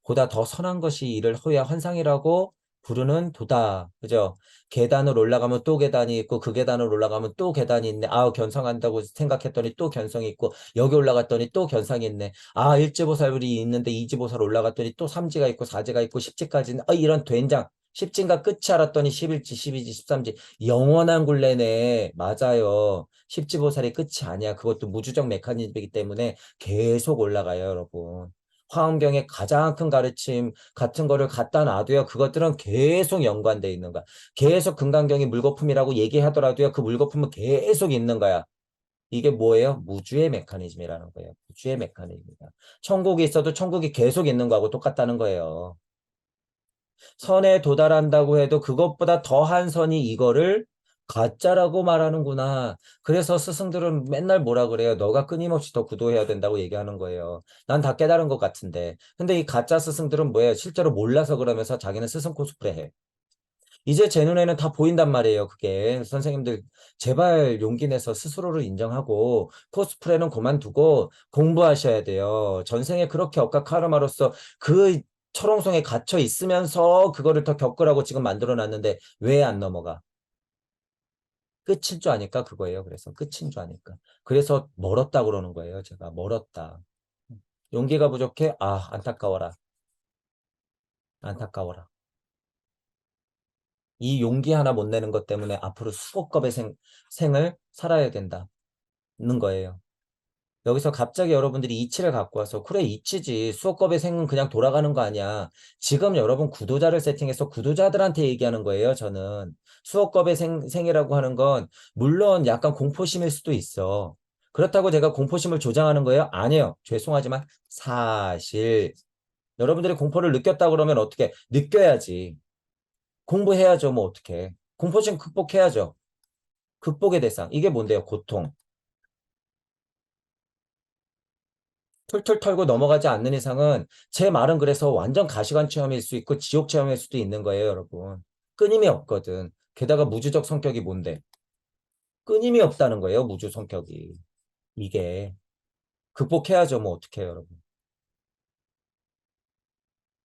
S1: 보다 더 선한 것이 이를 허위와 환상이라고 부르는 도다. 그죠? 계단을 올라가면 또 계단이 있고 그 계단을 올라가면 또 계단이 있네. 아, 견성한다고 생각했더니 또 견성이 있고 여기 올라갔더니 또 견성이 있네. 아, 일지보살이 있는데 이지보살 올라갔더니 또 삼지가 있고 사지가 있고 십지까지는 이런 된장. 십진가 끝이 알았더니 11지, 12지, 13지. 영원한 굴레네. 맞아요. 십지보살이 끝이 아니야. 그것도 무주적 메커니즘이기 때문에 계속 올라가요, 여러분. 화엄경의 가장 큰 가르침 같은 거를 갖다 놔도요. 그것들은 계속 연관돼 있는 거야. 계속 금강경이 물거품이라고 얘기하더라도요. 그 물거품은 계속 있는 거야. 이게 뭐예요? 무주의 메커니즘이라는 거예요. 무주의 메커니즘이다. 천국이 있어도 천국이 계속 있는 거하고 똑같다는 거예요. 선에 도달한다고 해도 그것보다 더한 선이 이거를 가짜라고 말하는구나. 그래서 스승들은 맨날 뭐라 그래요? 너가 끊임없이 더 구도해야 된다고 얘기하는 거예요. 난 다 깨달은 것 같은데. 근데 이 가짜 스승들은 뭐예요? 실제로 몰라서 그러면서 자기는 스승 코스프레 해. 이제 제 눈에는 다 보인단 말이에요. 그게. 선생님들 제발 용기 내서 스스로를 인정하고 코스프레는 그만두고 공부하셔야 돼요. 전생에 그렇게 억각 카르마로서 그 철옹성에 갇혀 있으면서 그거를 더 겪으라고 지금 만들어 놨는데 왜 안 넘어가? 끝인 줄 아니까 그거예요. 그래서 끝인 줄 아니까. 그래서 멀었다 그러는 거예요. 제가 멀었다. 용기가 부족해? 아, 안타까워라. 안타까워라. 이 용기 하나 못 내는 것 때문에 앞으로 수억 겁의 생을 살아야 된다는 거예요. 여기서 갑자기 여러분들이 이치를 갖고 와서 그래 이치지 수억 겁의 생은 그냥 돌아가는 거 아니야. 지금 여러분 구도자를 세팅해서 구도자들한테 얘기하는 거예요. 저는 수억 겁의 생이라고 하는 건 물론 약간 공포심일 수도 있어. 그렇다고 제가 공포심을 조장하는 거예요? 아니에요. 죄송하지만 사실 여러분들이 공포를 느꼈다 그러면 어떻게 느껴야지. 공부해야죠. 뭐 어떻게. 공포심 극복해야죠. 극복의 대상. 이게 뭔데요? 고통. 툴툴 털고 넘어가지 않는 이상은 제 말은 그래서 완전 가시관 체험일 수 있고 지옥 체험일 수도 있는 거예요, 여러분. 끊임이 없거든. 게다가 무주적 성격이 뭔데? 끊임이 없다는 거예요, 무주 성격이. 이게. 극복해야죠. 뭐 어떡해요, 여러분.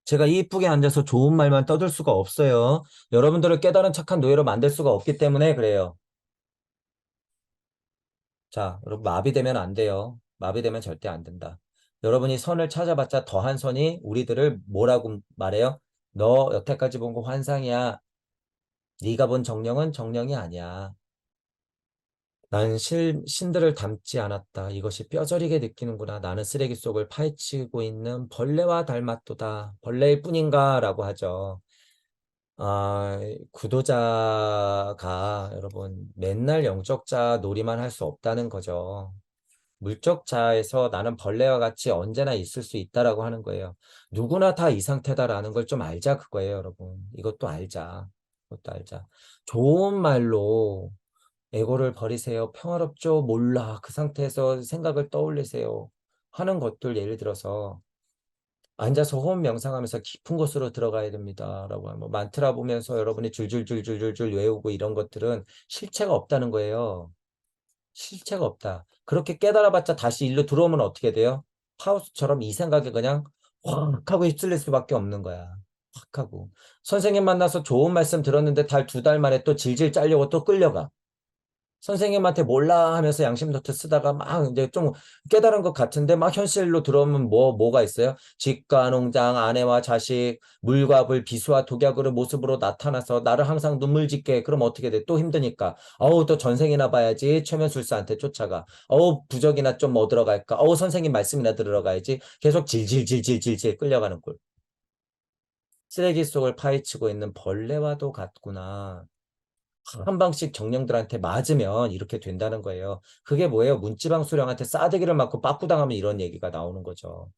S1: 제가 이쁘게 앉아서 좋은 말만 떠들 수가 없어요. 여러분들을 깨달은 착한 노예로 만들 수가 없기 때문에 그래요. 자, 여러분 마비되면 안 돼요. 마비되면 절대 안 된다. 여러분이 선을 찾아봤자 더한 선이 우리들을 뭐라고 말해요? 너 여태까지 본 거 환상이야. 네가 본 정령은 정령이 아니야. 난 신들을 닮지 않았다. 이것이 뼈저리게 느끼는구나. 나는 쓰레기 속을 파헤치고 있는 벌레와 닮았도다. 벌레일 뿐인가? 라고 하죠. 아, 구도자가 여러분 맨날 영적자 놀이만 할 수 없다는 거죠. 물적자에서 나는 벌레와 같이 언제나 있을 수 있다라고 하는 거예요. 누구나 다 이 상태다라는 걸 좀 알자 그거예요, 여러분. 이것도 알자. 이것도 알자. 좋은 말로 에고를 버리세요. 평화롭죠? 몰라. 그 상태에서 생각을 떠올리세요. 하는 것들 예를 들어서 앉아서 호흡 명상하면서 깊은 곳으로 들어가야 됩니다. 라고 하면 만트라 보면서 여러분이 줄줄줄줄줄줄 외우고 이런 것들은 실체가 없다는 거예요. 실체가 없다. 그렇게 깨달아봤자 다시 일로 들어오면 어떻게 돼요? 파우스처럼 이 생각에 그냥 확 하고 휩쓸릴 수밖에 없는 거야. 확 하고. 선생님 만나서 좋은 말씀 들었는데 달 2달 만에 또 질질 짜려고 또 끌려가. 선생님한테 몰라 하면서 양심 노트 쓰다가 막 이제 좀 깨달은 것 같은데 막 현실로 들어오면 뭐가 있어요? 집과 농장, 아내와 자식, 물과 불, 비수와 독약으로 모습으로 나타나서 나를 항상 눈물 짓게. 그럼 어떻게 돼? 또 힘드니까. 어우, 또 전생이나 봐야지. 최면술사한테 쫓아가. 어우, 부적이나 좀 뭐 들어갈까? 어우, 선생님 말씀이나 들으러 가야지. 계속 질질질질질질 끌려가는 꼴. 쓰레기 속을 파헤치고 있는 벌레와도 같구나. 한 방씩 정령들한테 맞으면 이렇게 된다는 거예요. 그게 뭐예요? 문지방 수령한테 싸대기를 맞고 빠꾸당하면 이런 얘기가 나오는 거죠.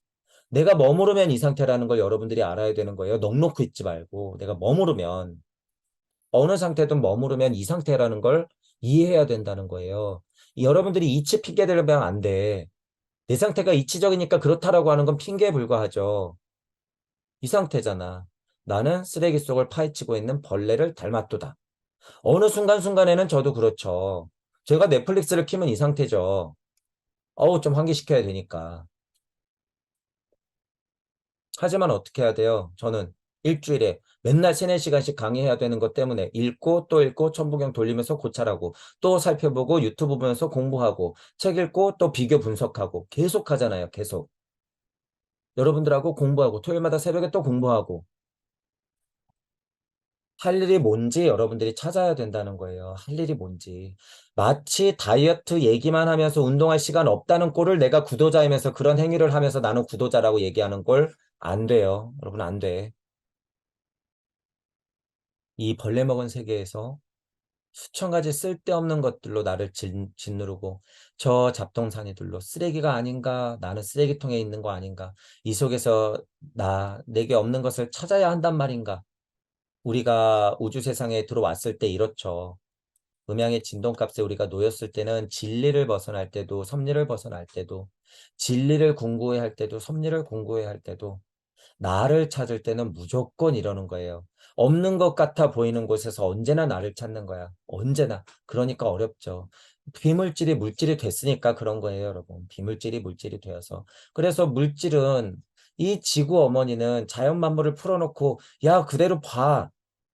S1: 내가 머무르면 이 상태라는 걸 여러분들이 알아야 되는 거예요. 넋 놓고 있지 말고 내가 머무르면 어느 상태든 머무르면 이 상태라는 걸 이해해야 된다는 거예요. 여러분들이 이치 핑계 대면 안 돼. 내 상태가 이치적이니까 그렇다라고 하는 건 핑계에 불과하죠. 이 상태잖아. 나는 쓰레기 속을 파헤치고 있는 벌레를 닮았도다. 어느 순간순간에는 저도 그렇죠. 제가 넷플릭스를 키면 이 상태죠. 어우, 좀 환기시켜야 되니까. 하지만 어떻게 해야 돼요? 저는 일주일에 맨날 3, 4시간씩 강의해야 되는 것 때문에 읽고 또 읽고 천부경 돌리면서 고찰하고 또 살펴보고 유튜브 보면서 공부하고 책 읽고 또 비교 분석하고 계속 하잖아요. 계속. 여러분들하고 공부하고 토요일마다 새벽에 또 공부하고 할 일이 뭔지 여러분들이 찾아야 된다는 거예요. 할 일이 뭔지. 마치 다이어트 얘기만 하면서 운동할 시간 없다는 꼴을 내가 구도자이면서 그런 행위를 하면서 나는 구도자라고 얘기하는 꼴 안 돼요. 여러분 안 돼. 이 벌레 먹은 세계에서 수천 가지 쓸데없는 것들로 나를 짓누르고 저 잡동사니들로 쓰레기가 아닌가 나는 쓰레기통에 있는 거 아닌가 이 속에서 내게 없는 것을 찾아야 한단 말인가 우리가 우주 세상에 들어왔을 때 이렇죠. 음양의 진동값에 우리가 놓였을 때는 진리를 벗어날 때도 섭리를 벗어날 때도 진리를 궁구해 할 때도 섭리를 궁구해 할 때도 나를 찾을 때는 무조건 이러는 거예요. 없는 것 같아 보이는 곳에서 언제나 나를 찾는 거야. 언제나. 그러니까 어렵죠. 비물질이 물질이 됐으니까 그런 거예요, 여러분. 비물질이 물질이 되어서. 그래서 물질은 이 지구 어머니는 자연 만물을 풀어놓고 야, 그대로 봐.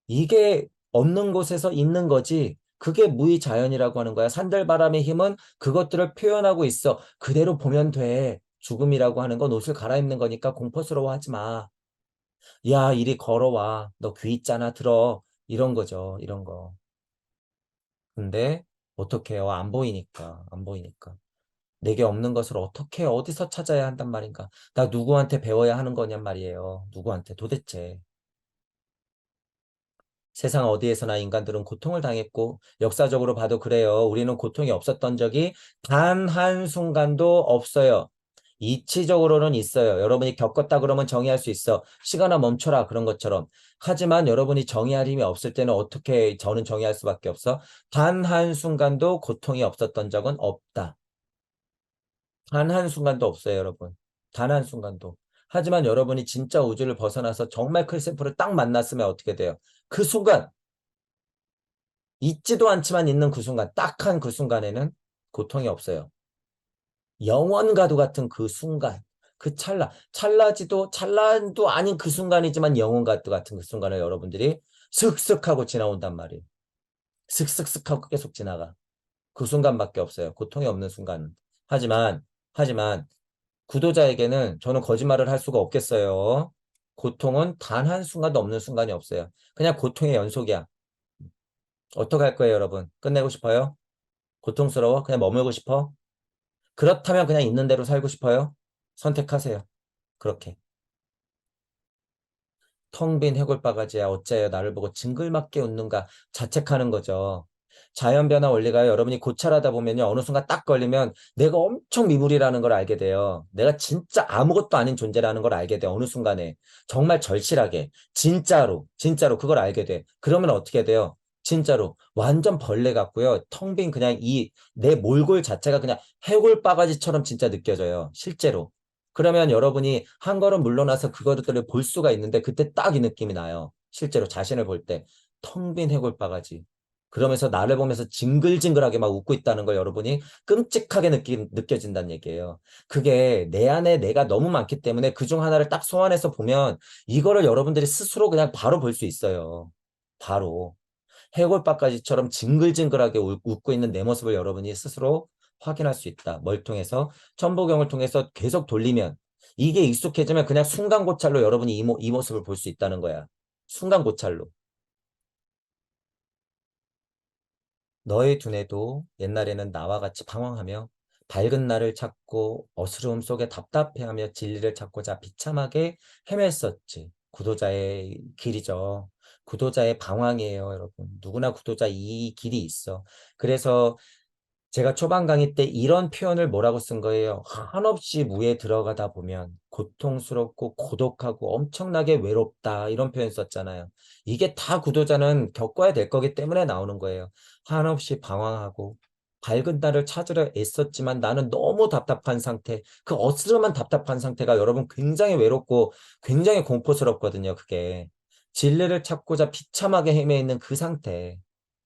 S1: 이게 없는 곳에서 있는 거지. 그게 무의자연이라고 하는 거야. 산들바람의 힘은 그것들을 표현하고 있어. 그대로 보면 돼. 죽음이라고 하는 건 옷을 갈아입는 거니까 공포스러워하지 마. 야, 이리 걸어와. 너 귀 있잖아. 들어. 이런 거죠. 이런 거. 근데 어떻게 해요? 안 보이니까. 안 보이니까. 내게 없는 것을 어떻게 어디서 찾아야 한단 말인가? 나 누구한테 배워야 하는 거냔 말이에요. 누구한테 도대체. 세상 어디에서나 인간들은 고통을 당했고 역사적으로 봐도 그래요. 우리는 고통이 없었던 적이 단 한순간도 없어요. 이치적으로는 있어요. 여러분이 겪었다 그러면 정의할 수 있어. 시간아 멈춰라 그런 것처럼. 하지만 여러분이 정의할 힘이 없을 때는 어떻게 저는 정의할 수밖에 없어? 단 한순간도 고통이 없었던 적은 없다. 단 한순간도 없어요, 여러분. 단 한순간도. 하지만 여러분이 진짜 우주를 벗어나서 정말 클세프를 딱 만났으면 어떻게 돼요? 그 순간 있지도 않지만 있는 그 순간, 딱 한 그 순간에는 고통이 없어요. 영원과도 같은 그 순간, 그 찰나도 아닌 그 순간이지만 영원과도 같은 그 순간을 여러분들이 슥슥 하고 지나온단 말이에요. 슥슥슥 하고 계속 지나가. 그 순간밖에 없어요. 고통이 없는 순간은. 하지만 구도자에게는 저는 거짓말을 할 수가 없겠어요. 고통은 단 한순간도 없는 순간이 없어요. 그냥 고통의 연속이야. 어떻게 할 거예요, 여러분? 끝내고 싶어요? 고통스러워? 그냥 머물고 싶어? 그렇다면 그냥 있는 대로 살고 싶어요? 선택하세요. 그렇게. 텅 빈 해골바가지야 어째요 나를 보고 징글맞게 웃는가 자책하는 거죠. 자연변화 원리가 여러분이 고찰하다 보면요. 어느 순간 딱 걸리면 내가 엄청 미물이라는 걸 알게 돼요. 내가 진짜 아무것도 아닌 존재라는 걸 알게 돼. 어느 순간에. 정말 절실하게. 진짜로 그걸 알게 돼. 그러면 어떻게 돼요? 진짜로 완전 벌레 같고요. 텅 빈 그냥 이 내 몰골 자체가 그냥 해골바가지처럼 진짜 느껴져요. 실제로. 그러면 여러분이 한 걸음 물러나서 그것들을 볼 수가 있는데 그때 딱 이 느낌이 나요. 실제로 자신을 볼 때. 텅 빈 해골바가지. 그러면서 나를 보면서 징글징글하게 막 웃고 있다는 걸 여러분이 끔찍하게 느껴진다는 얘기예요. 그게 내 안에 내가 너무 많기 때문에 그중 하나를 딱 소환해서 보면 이거를 여러분들이 스스로 그냥 바로 볼 수 있어요. 바로. 해골바가지처럼 징글징글하게 웃고 있는 내 모습을 여러분이 스스로 확인할 수 있다. 뭘 통해서? 천부경을 통해서 계속 돌리면 이게 익숙해지면 그냥 순간고찰로 여러분이 이 모습을 볼 수 있다는 거야. 순간고찰로. 너의 두뇌도 옛날에는 나와 같이 방황하며 밝은 날을 찾고 어스러움 속에 답답해하며 진리를 찾고자 비참하게 헤맸었지. 구도자의 길이죠. 구도자의 방황이에요, 여러분. 누구나 구도자 이 길이 있어. 그래서 제가 초반 강의 때 이런 표현을 뭐라고 쓴 거예요. 한없이 무에 들어가다 보면 고통스럽고 고독하고 엄청나게 외롭다. 이런 표현 썼잖아요. 이게 다 구도자는 겪어야 될 거기 때문에 나오는 거예요. 한없이 방황하고 밝은 날을 찾으려 애썼지만 나는 너무 답답한 상태. 그 어스름한 답답한 상태가 여러분 굉장히 외롭고 굉장히 공포스럽거든요. 그게. 진리를 찾고자 비참하게 헤매있는 그 상태.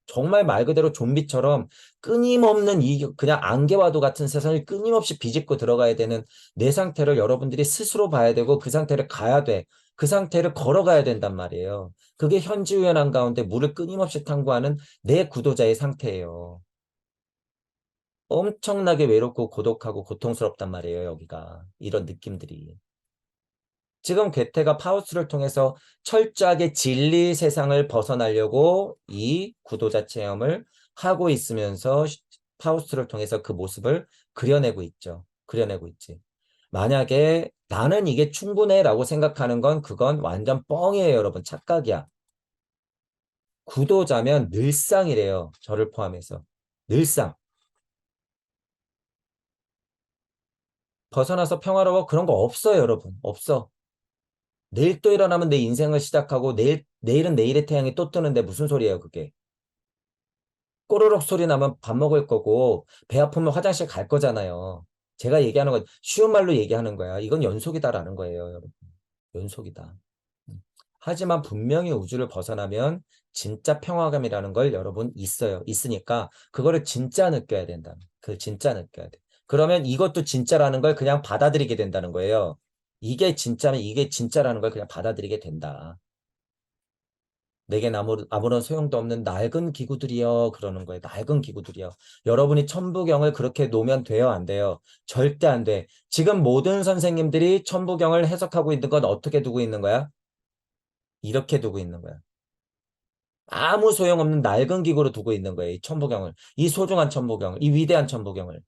S1: 정말 말 그대로 좀비처럼 끊임없는 그냥 안개와도 같은 세상을 끊임없이 비집고 들어가야 되는 내 상태를 여러분들이 스스로 봐야 되고 그 상태를 가야 돼. 그 상태를 걸어가야 된단 말이에요. 그게 현지우연한 가운데 물을 끊임없이 탐구하는 내 구도자의 상태예요. 엄청나게 외롭고 고독하고 고통스럽단 말이에요, 여기가. 이런 느낌들이. 지금 괴테가 파우스트를 통해서 철저하게 진리 세상을 벗어나려고 이 구도자 체험을 하고 있으면서 파우스트를 통해서 그 모습을 그려내고 있죠. 그려내고 있지. 만약에 나는 이게 충분해 라고 생각하는 건 그건 완전 뻥이에요, 여러분. 착각이야. 구도자면 늘상이래요. 저를 포함해서. 늘상. 벗어나서 평화로워? 그런 거 없어요, 여러분. 없어. 내일 또 일어나면 내 인생을 시작하고 내일은 내일의 태양이 또 뜨는데 무슨 소리예요, 그게. 꼬르륵 소리 나면 밥 먹을 거고 배 아프면 화장실 갈 거잖아요. 제가 얘기하는 건 쉬운 말로 얘기하는 거야. 이건 연속이다라는 거예요, 여러분. 연속이다. 하지만 분명히 우주를 벗어나면 진짜 평화감이라는 걸 여러분 있으니까 그거를 진짜 느껴야 된다. 그 진짜 느껴야 돼. 그러면 이것도 진짜라는 걸 그냥 받아들이게 된다는 거예요. 이게 진짜면 이게 진짜라는 걸 그냥 받아들이게 된다. 내겐 아무런 소용도 없는 낡은 기구들이여 그러는 거예요. 낡은 기구들이요. 여러분이 천부경을 그렇게 놓으면 돼요? 안 돼요? 절대 안 돼. 지금 모든 선생님들이 천부경을 해석하고 있는 건 어떻게 두고 있는 거야? 이렇게 두고 있는 거야. 아무 소용없는 낡은 기구로 두고 있는 거예요. 이 천부경을. 이 소중한 천부경을. 이 위대한 천부경을.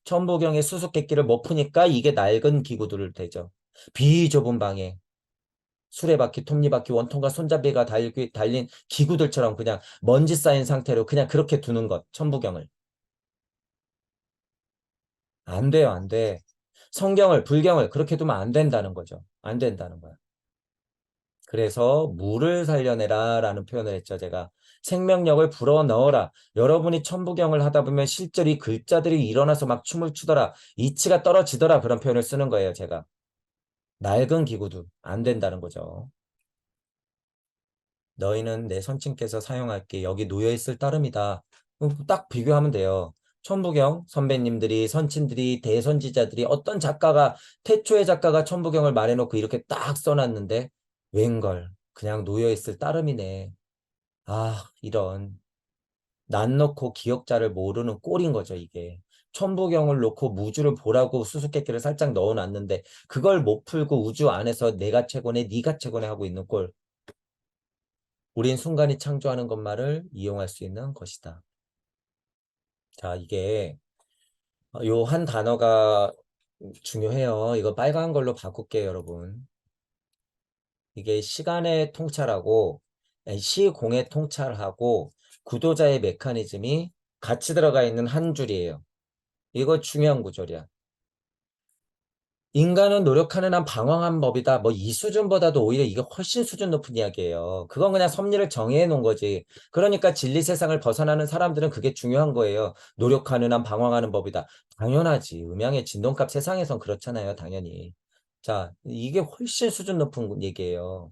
S1: 천부경의 수수께끼를 못 푸니까 이게 낡은 기구들을 되죠. 비좁은 방에. 수레바퀴, 톱니바퀴, 원통과 손잡이가 달린 기구들처럼 그냥 먼지 쌓인 상태로 그냥 그렇게 두는 것, 천부경을. 안 돼요, 안 돼. 불경을 그렇게 두면 안 된다는 거죠. 안 된다는 거야. 그래서 물을 살려내라 라는 표현을 했죠, 제가. 생명력을 불어넣어라. 여러분이 천부경을 하다 보면 실제로 이 글자들이 일어나서 막 춤을 추더라. 이치가 떨어지더라. 그런 표현을 쓰는 거예요, 제가. 낡은 기구도 안 된다는 거죠. 너희는 내 선친께서 사용할 게 여기 놓여있을 따름이다. 딱 비교하면 돼요. 천부경 선배님들이, 선친들이, 대선지자들이, 어떤 작가가, 태초의 작가가 천부경을 말해놓고 이렇게 딱 써놨는데 웬걸 그냥 놓여있을 따름이네. 아, 이런. 난 놓고 기억자를 모르는 꼴인 거죠, 이게. 천부경을 놓고 무주를 보라고 수수께끼를 살짝 넣어놨는데 그걸 못 풀고 우주 안에서 내가 최고네, 네가 최고네 하고 있는 꼴. 우린 순간이 창조하는 것만을 이용할 수 있는 것이다. 자, 이게 요 한 단어가 중요해요. 이거 빨간 걸로 바꿀게요, 여러분. 이게 시간의 통찰하고 시공의 통찰하고 구도자의 메커니즘이 같이 들어가 있는 한 줄이에요. 이거 중요한 구절이야. 인간은 노력하는 한 방황한 법이다. 뭐 이 수준보다도 오히려 이게 훨씬 수준 높은 이야기예요. 그건 그냥 섭리를 정해 놓은 거지. 그러니까 진리 세상을 벗어나는 사람들은 그게 중요한 거예요. 노력하는 한 방황하는 법이다. 당연하지. 음양의 진동값 세상에선 그렇잖아요. 당연히. 자, 이게 훨씬 수준 높은 얘기예요.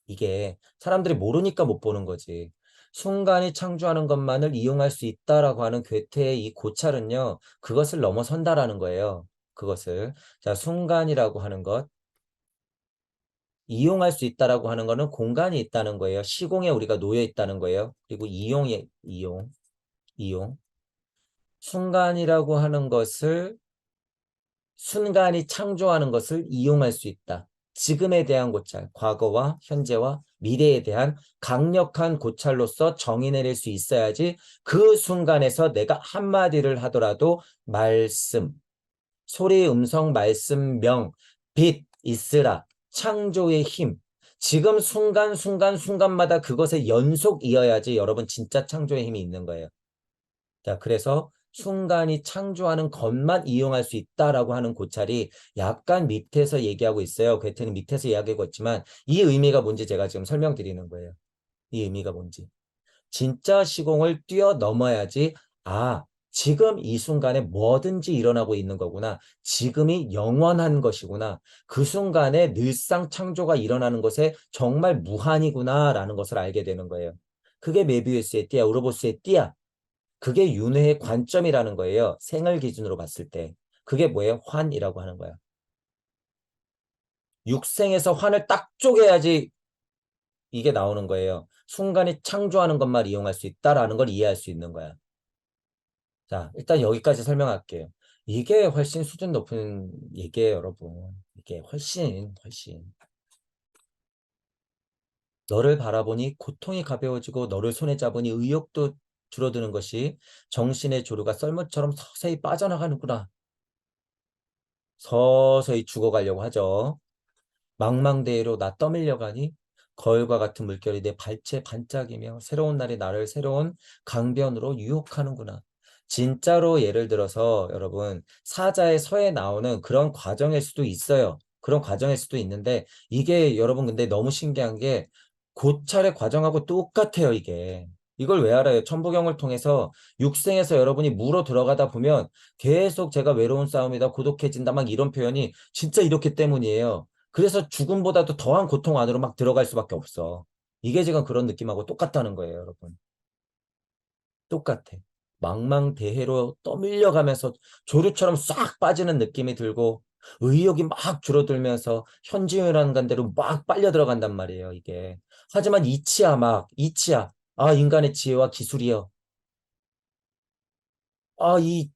S1: 이게 사람들이 모르니까 못 보는 거지. 순간이 창조하는 것만을 이용할 수 있다라고 하는 괴테의 이 고찰은요, 그것을 넘어선다라는 거예요. 그것을. 자, 순간이라고 하는 것, 이용할 수 있다라고 하는 거는 공간이 있다는 거예요. 시공에 우리가 놓여 있다는 거예요. 그리고 이용. 순간이라고 하는 것을 순간이 창조하는 것을 이용할 수 있다. 지금에 대한 고찰, 과거와 현재와 미래에 대한 강력한 고찰로서 정의 내릴 수 있어야지 그 순간에서 내가 한마디를 하더라도 말씀, 소리, 음성, 말씀, 명, 빛, 있으라, 창조의 힘. 지금 순간마다 그것의 연속이어야지 여러분 진짜 창조의 힘이 있는 거예요. 자, 그래서 순간이 창조하는 것만 이용할 수 있다라고 하는 고찰이 약간 밑에서 얘기하고 있어요. 괴테는 밑에서 이야기하고 있지만 이 의미가 뭔지 제가 지금 설명드리는 거예요. 이 의미가 뭔지. 진짜 시공을 뛰어넘어야지 아, 지금 이 순간에 뭐든지 일어나고 있는 거구나. 지금이 영원한 것이구나. 그 순간에 늘상 창조가 일어나는 것에 정말 무한이구나 라는 것을 알게 되는 거예요. 그게 메비우스의 띠야, 우로보스의 띠야. 그게 윤회의 관점이라는 거예요. 생을 기준으로 봤을 때. 그게 뭐예요? 환이라고 하는 거야. 육생에서 환을 딱 쪼개야지 이게 나오는 거예요. 순간이 창조하는 것만 이용할 수 있다라는 걸 이해할 수 있는 거야. 자, 일단 여기까지 설명할게요. 이게 훨씬 수준 높은 얘기예요, 여러분. 이게 훨씬. 너를 바라보니 고통이 가벼워지고 너를 손에 잡으니 의욕도 줄어드는 것이 정신의 조류가 썰물처럼 서서히 빠져나가는구나. 서서히 죽어가려고 하죠. 망망대해로 나 떠밀려 가니 거울과 같은 물결이 내 발째 반짝이며 새로운 날이 나를 새로운 강변으로 유혹하는구나. 진짜로 예를 들어서 여러분 사자의 서에 나오는 그런 과정일 수도 있어요. 그런 과정일 수도 있는데 이게 여러분 근데 너무 신기한 게 고찰의 과정하고 똑같아요 이게. 이걸 왜 알아요? 천부경을 통해서 육생에서 여러분이 물어 들어가다 보면 계속 제가 외로운 싸움이다 고독해진다 막 이런 표현이 진짜 이렇기 때문이에요. 그래서 죽음보다도 더한 고통 안으로 막 들어갈 수밖에 없어. 이게 지금 그런 느낌하고 똑같다는 거예요, 여러분. 똑같아. 망망대해로 떠밀려가면서 조류처럼 싹 빠지는 느낌이 들고 의욕이 막 줄어들면서 현지유라는 간대로 막 빨려 들어간단 말이에요, 이게. 하지만 이치야. 아, 인간의 지혜와 기술이여. 아, 이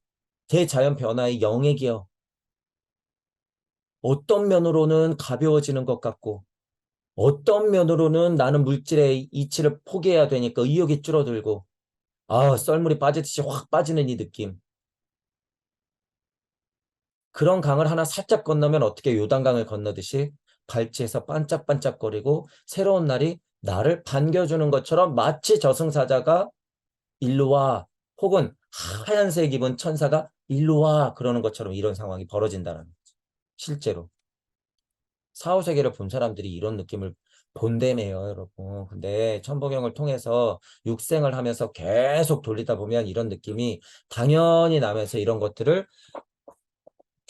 S1: 대자연 변화의 영액이여. 어떤 면으로는 가벼워지는 것 같고 어떤 면으로는 나는 물질의 이치를 포기해야 되니까 의욕이 줄어들고 아 썰물이 빠지듯이 확 빠지는 이 느낌. 그런 강을 하나 살짝 건너면 어떻게 요단강을 건너듯이 발치에서 반짝반짝거리고 새로운 날이 나를 반겨주는 것처럼 마치 저승사자가 일로 와 혹은 하얀색 입은 천사가 일로 와 그러는 것처럼 이런 상황이 벌어진다는 거지. 실제로. 사후세계를 본 사람들이 이런 느낌을 본다며요, 여러분. 근데 천부경을 통해서 육생을 하면서 계속 돌리다 보면 이런 느낌이 당연히 나면서 이런 것들을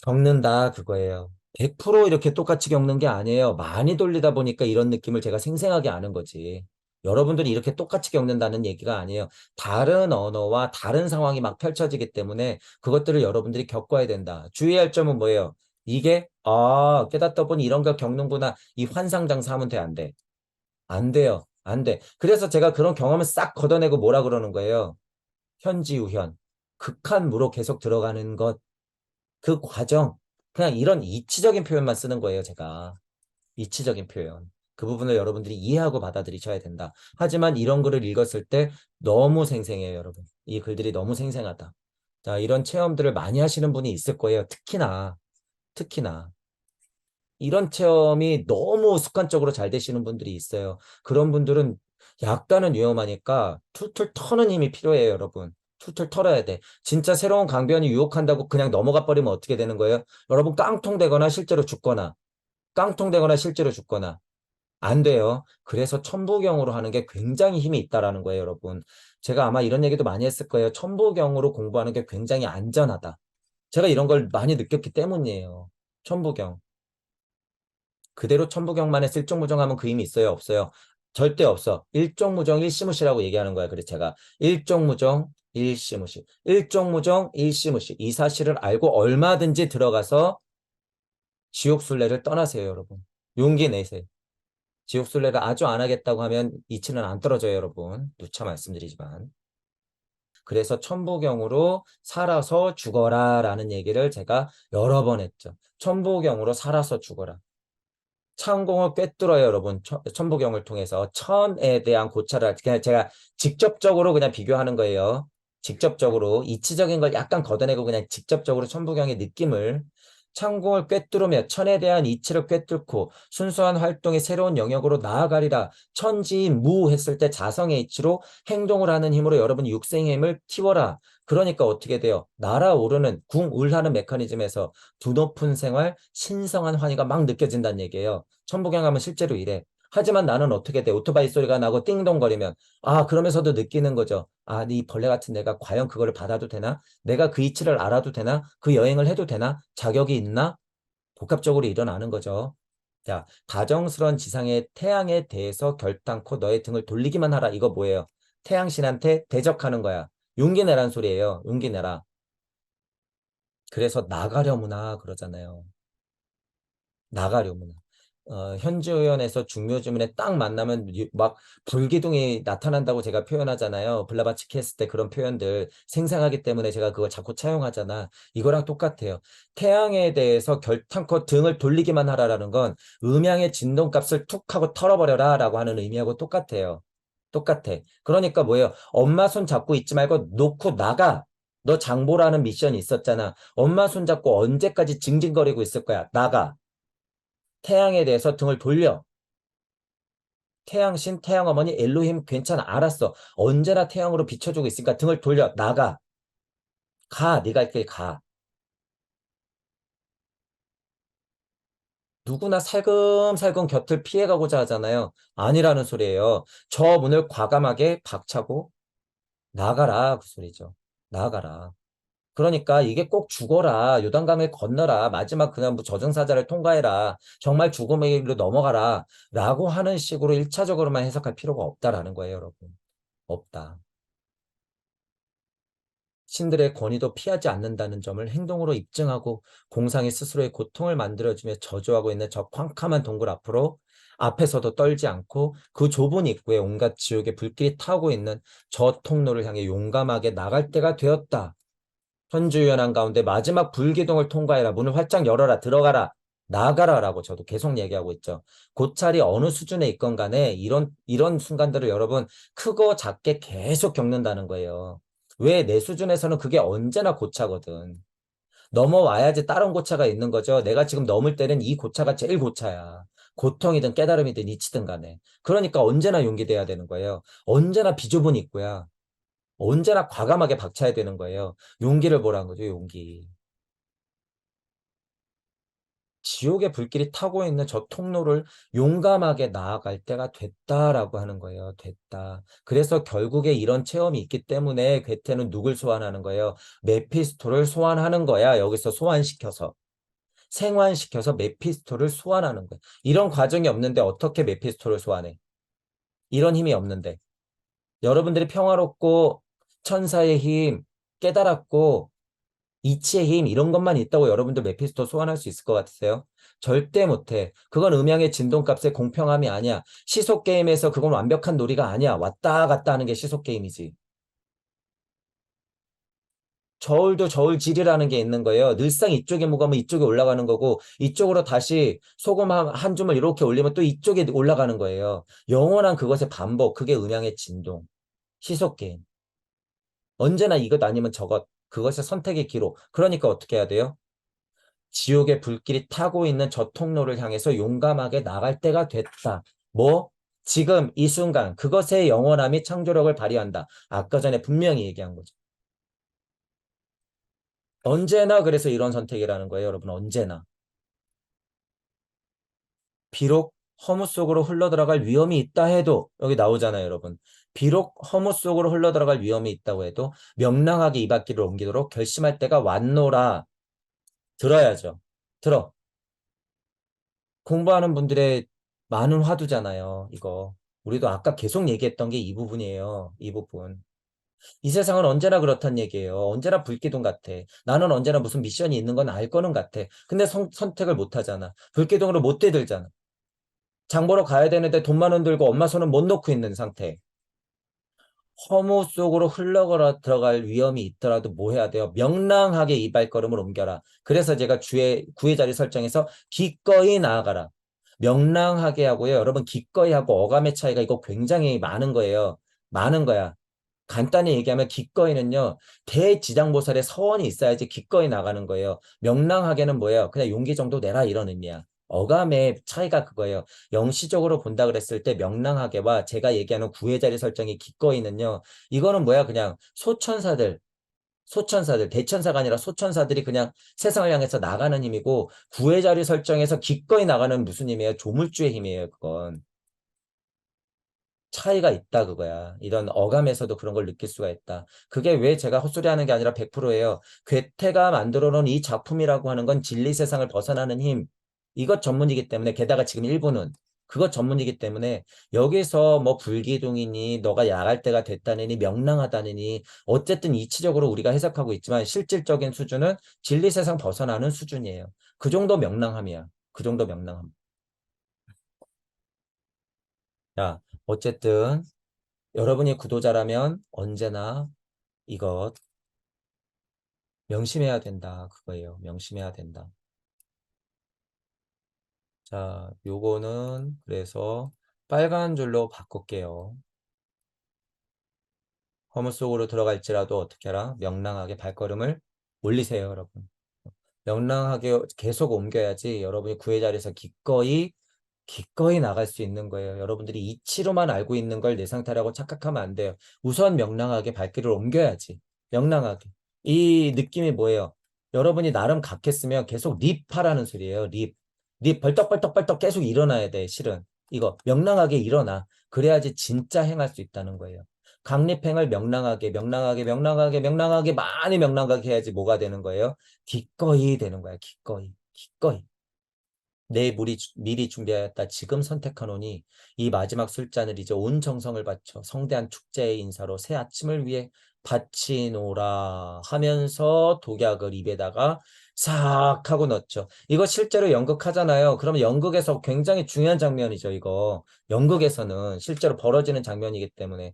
S1: 겪는다, 그거예요. 100% 이렇게 똑같이 겪는 게 아니에요. 많이 돌리다 보니까 이런 느낌을 제가 생생하게 아는 거지. 여러분들이 이렇게 똑같이 겪는다는 얘기가 아니에요. 다른 언어와 다른 상황이 막 펼쳐지기 때문에 그것들을 여러분들이 겪어야 된다. 주의할 점은 뭐예요? 이게 깨닫다 보니 이런 걸 겪는구나. 이 환상장사하면 돼, 안 돼? 안 돼요. 안 돼. 그래서 제가 그런 경험을 싹 걷어내고 뭐라 그러는 거예요. 현지우현. 극한무로 계속 들어가는 것. 그 과정. 그냥 이런 이치적인 표현만 쓰는 거예요, 제가. 이치적인 표현. 그 부분을 여러분들이 이해하고 받아들이셔야 된다. 하지만 이런 글을 읽었을 때 너무 생생해요, 여러분. 이 글들이 너무 생생하다. 자, 이런 체험들을 많이 하시는 분이 있을 거예요. 특히나. 이런 체험이 너무 습관적으로 잘 되시는 분들이 있어요. 그런 분들은 약간은 위험하니까 툴툴 터는 힘이 필요해요, 여러분. 툴툴 털어야 돼. 진짜 새로운 강변이 유혹한다고 그냥 넘어가 버리면 어떻게 되는 거예요? 여러분 깡통되거나 실제로 죽거나 깡통되거나 실제로 죽거나 안 돼요. 그래서 천부경으로 하는 게 굉장히 힘이 있다라는 거예요, 여러분. 제가 아마 이런 얘기도 많이 했을 거예요. 천부경으로 공부하는 게 굉장히 안전하다. 제가 이런 걸 많이 느꼈기 때문이에요. 천부경. 그대로 천부경만 해서 일종무정하면 그 힘이 있어요, 없어요? 절대 없어. 일종무정 일시무시라고 얘기하는 거야. 그래서 제가 일종무정 일시무시. 일종무정 일시무시. 이 사실을 알고 얼마든지 들어가서 지옥순례를 떠나세요, 여러분. 용기 내세요. 지옥순례를 아주 안 하겠다고 하면 이치는 안 떨어져요, 여러분. 누차 말씀드리지만. 그래서 천부경으로 살아서 죽어라 라는 얘기를 제가 여러 번 했죠. 천부경으로 살아서 죽어라. 천공을 꿰뚫어요, 여러분. 천부경을 통해서 천에 대한 고찰을 그냥 제가 직접적으로 그냥 비교하는 거예요. 직접적으로 이치적인 걸 약간 걷어내고 그냥 직접적으로 천부경의 느낌을 천공을 꿰뚫으며 천에 대한 이치를 꿰뚫고 순수한 활동의 새로운 영역으로 나아가리라. 천지무 했을 때 자성의 이치로 행동을 하는 힘으로 여러분 육생의 힘을 틔워라. 그러니까 어떻게 돼요? 날아오르는 궁울하는 메커니즘에서 두 높은 생활, 신성한 환희가 막 느껴진다는 얘기예요. 천부경하면 실제로 이래. 하지만 나는 어떻게 돼? 오토바이 소리가 나고 띵동거리면 그러면서도 느끼는 거죠. 이 벌레 같은 내가 과연 그거를 받아도 되나? 내가 그 이치를 알아도 되나? 그 여행을 해도 되나? 자격이 있나? 복합적으로 일어나는 거죠. 자, 다정스런 지상의 태양에 대해서 결단코 너의 등을 돌리기만 하라. 이거 뭐예요? 태양신한테 대적하는 거야. 용기 내란 소리예요. 용기 내라. 그래서 나가려무나 그러잖아요. 나가려무나. 현지의원에서 중묘지문에 딱 만나면 막 불기둥이 나타난다고 제가 표현하잖아요. 블라바치키 했을 때 그런 표현들 생생하기 때문에 제가 그걸 자꾸 차용하잖아. 이거랑 똑같아요. 태양에 대해서 결탄코 등을 돌리기만 하라라는 건 음양의 진동값을 툭 하고 털어버려라 라고 하는 의미하고 똑같아요. 똑같아. 그러니까 뭐예요? 엄마 손 잡고 있지 말고 놓고 나가. 너 장보라는 미션이 있었잖아. 엄마 손 잡고 언제까지 징징거리고 있을 거야? 나가. 태양에 대해서 등을 돌려. 태양신, 태양어머니, 엘로힘 괜찮아. 알았어. 언제나 태양으로 비춰주고 있으니까 등을 돌려. 나가. 가. 네가 갈 길 가. 누구나 살금살금 곁을 피해가고자 하잖아요. 아니라는 소리예요. 저 문을 과감하게 박차고 나가라. 그 소리죠. 나가라. 그러니까 이게 꼭 죽어라. 요단강을 건너라. 마지막 그냥 뭐 저승사자를 통과해라. 정말 죽음의 길로 넘어가라. 라고 하는 식으로 1차적으로만 해석할 필요가 없다라는 거예요, 여러분. 없다. 신들의 권위도 피하지 않는다는 점을 행동으로 입증하고 공상이 스스로의 고통을 만들어주며 저주하고 있는 저 캄캄한 동굴 앞에서도 떨지 않고 그 좁은 입구에 온갖 지옥의 불길이 타고 있는 저 통로를 향해 용감하게 나갈 때가 되었다. 현주연한 가운데 마지막 불기둥을 통과해라. 문을 활짝 열어라. 들어가라. 나가라라고 저도 계속 얘기하고 있죠. 고찰이 어느 수준에 있건 간에 이런 순간들을 여러분 크고 작게 계속 겪는다는 거예요. 왜 내 수준에서는 그게 언제나 고차거든. 넘어와야지 다른 고차가 있는 거죠. 내가 지금 넘을 때는 이 고차가 제일 고차야. 고통이든 깨달음이든 이치든 간에. 그러니까 언제나 용기돼야 되는 거예요. 언제나 비좁은 입구야. 언제나 과감하게 박차야 되는 거예요. 용기를 보라는 거죠, 용기. 지옥의 불길이 타고 있는 저 통로를 용감하게 나아갈 때가 됐다라고 하는 거예요. 됐다. 그래서 결국에 이런 체험이 있기 때문에 괴테는 누굴 소환하는 거예요? 메피스토를 소환하는 거야. 여기서 소환시켜서. 생환시켜서 메피스토를 소환하는 거야. 이런 과정이 없는데 어떻게 메피스토를 소환해? 이런 힘이 없는데. 여러분들이 평화롭고 천사의 힘, 깨달았고 이치의 힘 이런 것만 있다고 여러분들 메피스토 소환할 수 있을 것 같으세요? 절대 못해. 그건 음양의 진동값의 공평함이 아니야. 시속 게임에서 그건 완벽한 놀이가 아니야. 왔다 갔다 하는 게 시속 게임이지. 저울도 저울질이라는 게 있는 거예요. 늘상 이쪽에 묵으면 이쪽에 올라가는 거고 이쪽으로 다시 소금 한 줌을 이렇게 올리면 또 이쪽에 올라가는 거예요. 영원한 그것의 반복. 그게 음양의 진동. 시속 게임. 언제나 이것 아니면 저것. 그것의 선택의 기로. 그러니까 어떻게 해야 돼요? 지옥의 불길이 타고 있는 저 통로를 향해서 용감하게 나갈 때가 됐다. 뭐? 지금 이 순간 그것의 영원함이 창조력을 발휘한다. 아까 전에 분명히 얘기한 거죠. 언제나 그래서 이런 선택이라는 거예요, 여러분. 언제나. 비록 허무 속으로 흘러들어갈 위험이 있다 해도 여기 나오잖아요, 여러분. 비록 허무 속으로 흘러들어갈 위험이 있다고 해도 명랑하게 이 바퀴를 옮기도록 결심할 때가 왔노라. 들어야죠. 들어. 공부하는 분들의 많은 화두잖아요, 이거. 우리도 아까 계속 얘기했던 게 이 부분이에요. 이 부분. 이 세상은 언제나 그렇단 얘기예요. 언제나 불기둥 같아. 나는 언제나 무슨 미션이 있는 건 알 거는 같아. 근데 선택을 못 하잖아. 불기둥으로 못 대들잖아. 장 보러 가야 되는데 돈만 원 들고 엄마 손은 못 놓고 있는 상태. 허무 속으로 들어갈 위험이 있더라도 뭐 해야 돼요? 명랑하게 이 발걸음을 옮겨라. 그래서 제가 구의 자리 설정에서 기꺼이 나아가라. 명랑하게 하고요. 여러분 기꺼이 하고 어감의 차이가 이거 굉장히 많은 거예요. 많은 거야. 간단히 얘기하면 기꺼이는요. 대지장보살의 서원이 있어야지 기꺼이 나가는 거예요. 명랑하게는 뭐예요? 그냥 용기 정도 내라 이런 의미야. 어감의 차이가 그거예요. 영시적으로 본다 그랬을 때 명랑하게와 제가 얘기하는 구의 자리 설정이 기꺼이는요. 이거는 뭐야? 그냥 소천사들, 대천사가 아니라 소천사들이 그냥 세상을 향해서 나가는 힘이고 구의 자리 설정에서 기꺼이 나가는 무슨 힘이에요? 조물주의 힘이에요, 그건. 차이가 있다 그거야. 이런 어감에서도 그런 걸 느낄 수가 있다. 그게 왜 제가 헛소리하는 게 아니라 100%예요. 괴테가 만들어 놓은 이 작품이라고 하는 건 진리 세상을 벗어나는 힘. 이것 전문이기 때문에 게다가 지금 일부는 그것 전문이기 때문에 여기서 뭐 불기둥이니 너가 야갈 때가 됐다느니 명랑하다느니 어쨌든 이치적으로 우리가 해석하고 있지만 실질적인 수준은 진리 세상 벗어나는 수준이에요. 그 정도 명랑함이야. 그 정도 명랑함. 야, 어쨌든 여러분이 구도자라면 언제나 이것 명심해야 된다. 그거예요. 명심해야 된다. 자, 요거는 그래서 빨간 줄로 바꿀게요. 허물 속으로 들어갈지라도 어떻게 하라? 명랑하게 발걸음을 올리세요, 여러분. 명랑하게 계속 옮겨야지 여러분이 구의 자리에서 기꺼이 나갈 수 있는 거예요. 여러분들이 이치로만 알고 있는 걸 내 상태라고 착각하면 안 돼요. 우선 명랑하게 발길을 옮겨야지. 명랑하게. 이 느낌이 뭐예요? 여러분이 나름 각했으면 계속 립하라는 소리예요. 립. 립 벌떡벌떡벌떡 계속 일어나야 돼, 실은. 이거 명랑하게 일어나. 그래야지 진짜 행할 수 있다는 거예요. 강립행을 명랑하게 많이 명랑하게 해야지 뭐가 되는 거예요? 기꺼이 되는 거야. 기꺼이. 내 미리 준비하였다. 지금 선택하노니 이 마지막 술잔을 이제 온 정성을 바쳐 성대한 축제의 인사로 새 아침을 위해 바치노라 하면서 독약을 입에다가 싹 하고 넣었죠. 이거 실제로 연극하잖아요. 그러면 연극에서 굉장히 중요한 장면이죠. 이거 연극에서는 실제로 벌어지는 장면이기 때문에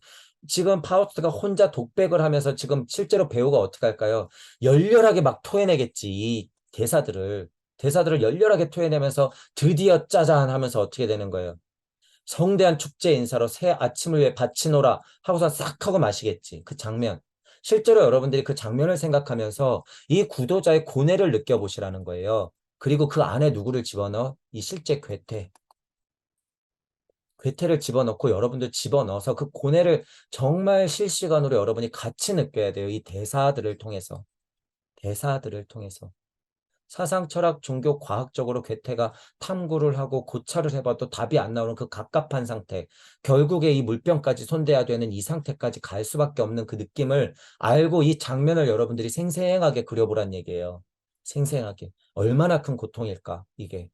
S1: 지금 파우스트가 혼자 독백을 하면서 지금 실제로 배우가 어떻게 할까요? 열렬하게 막 토해내겠지. 이 대사들을 열렬하게 토해내면서 드디어 짜잔 하면서 어떻게 되는 거예요? 성대한 축제 인사로 새 아침을 위해 바치노라 하고서 싹 하고 마시겠지. 그 장면. 실제로 여러분들이 그 장면을 생각하면서 이 구도자의 고뇌를 느껴보시라는 거예요. 그리고 그 안에 누구를 집어넣어? 이 실제 괴테. 괴테를 집어넣고 여러분들 집어넣어서 그 고뇌를 정말 실시간으로 여러분이 같이 느껴야 돼요. 이 대사들을 통해서. 대사들을 통해서. 사상, 철학, 종교, 과학적으로 괴테가 탐구를 하고 고찰을 해봐도 답이 안 나오는 그 갑갑한 상태. 결국에 이 물병까지 손대야 되는 이 상태까지 갈 수밖에 없는 그 느낌을 알고 이 장면을 여러분들이 생생하게 그려보란 얘기예요. 생생하게. 얼마나 큰 고통일까, 이게.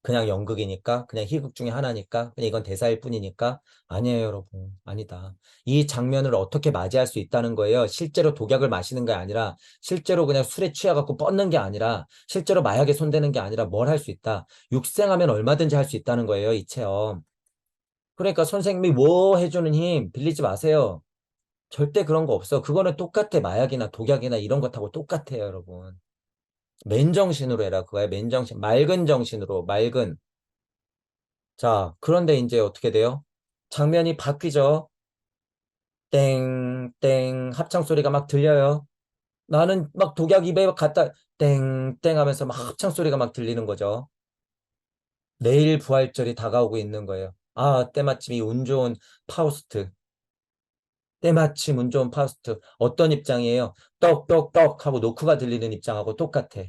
S1: 그냥 연극이니까, 그냥 희극 중에 하나니까, 그냥 이건 대사일 뿐이니까. 아니에요, 여러분. 아니다. 이 장면을 어떻게 맞이할 수 있다는 거예요. 실제로 독약을 마시는 게 아니라, 실제로 그냥 술에 취해갖고 뻗는 게 아니라, 실제로 마약에 손대는 게 아니라 뭘 할 수 있다. 육생하면 얼마든지 할 수 있다는 거예요, 이 체험. 그러니까 선생님이 뭐 해주는 힘 빌리지 마세요. 절대 그런 거 없어. 그거는 똑같아. 마약이나 독약이나 이런 것하고 똑같아요, 여러분. 맨정신으로 해라. 그거야, 맨정신. 맑은 정신으로, 맑은. 자, 그런데 이제 어떻게 돼요? 장면이 바뀌죠. 땡, 땡, 합창 소리가 막 들려요. 나는 막 독약 입에 갖다 땡, 땡 하면서 막 합창 소리가 막 들리는 거죠. 내일 부활절이 다가오고 있는 거예요. 아, 때마침 이 운 좋은 파우스트. 때마침 운 좋은 파우스트. 어떤 입장이에요? 떡떡떡 하고 노크가 들리는 입장하고 똑같아.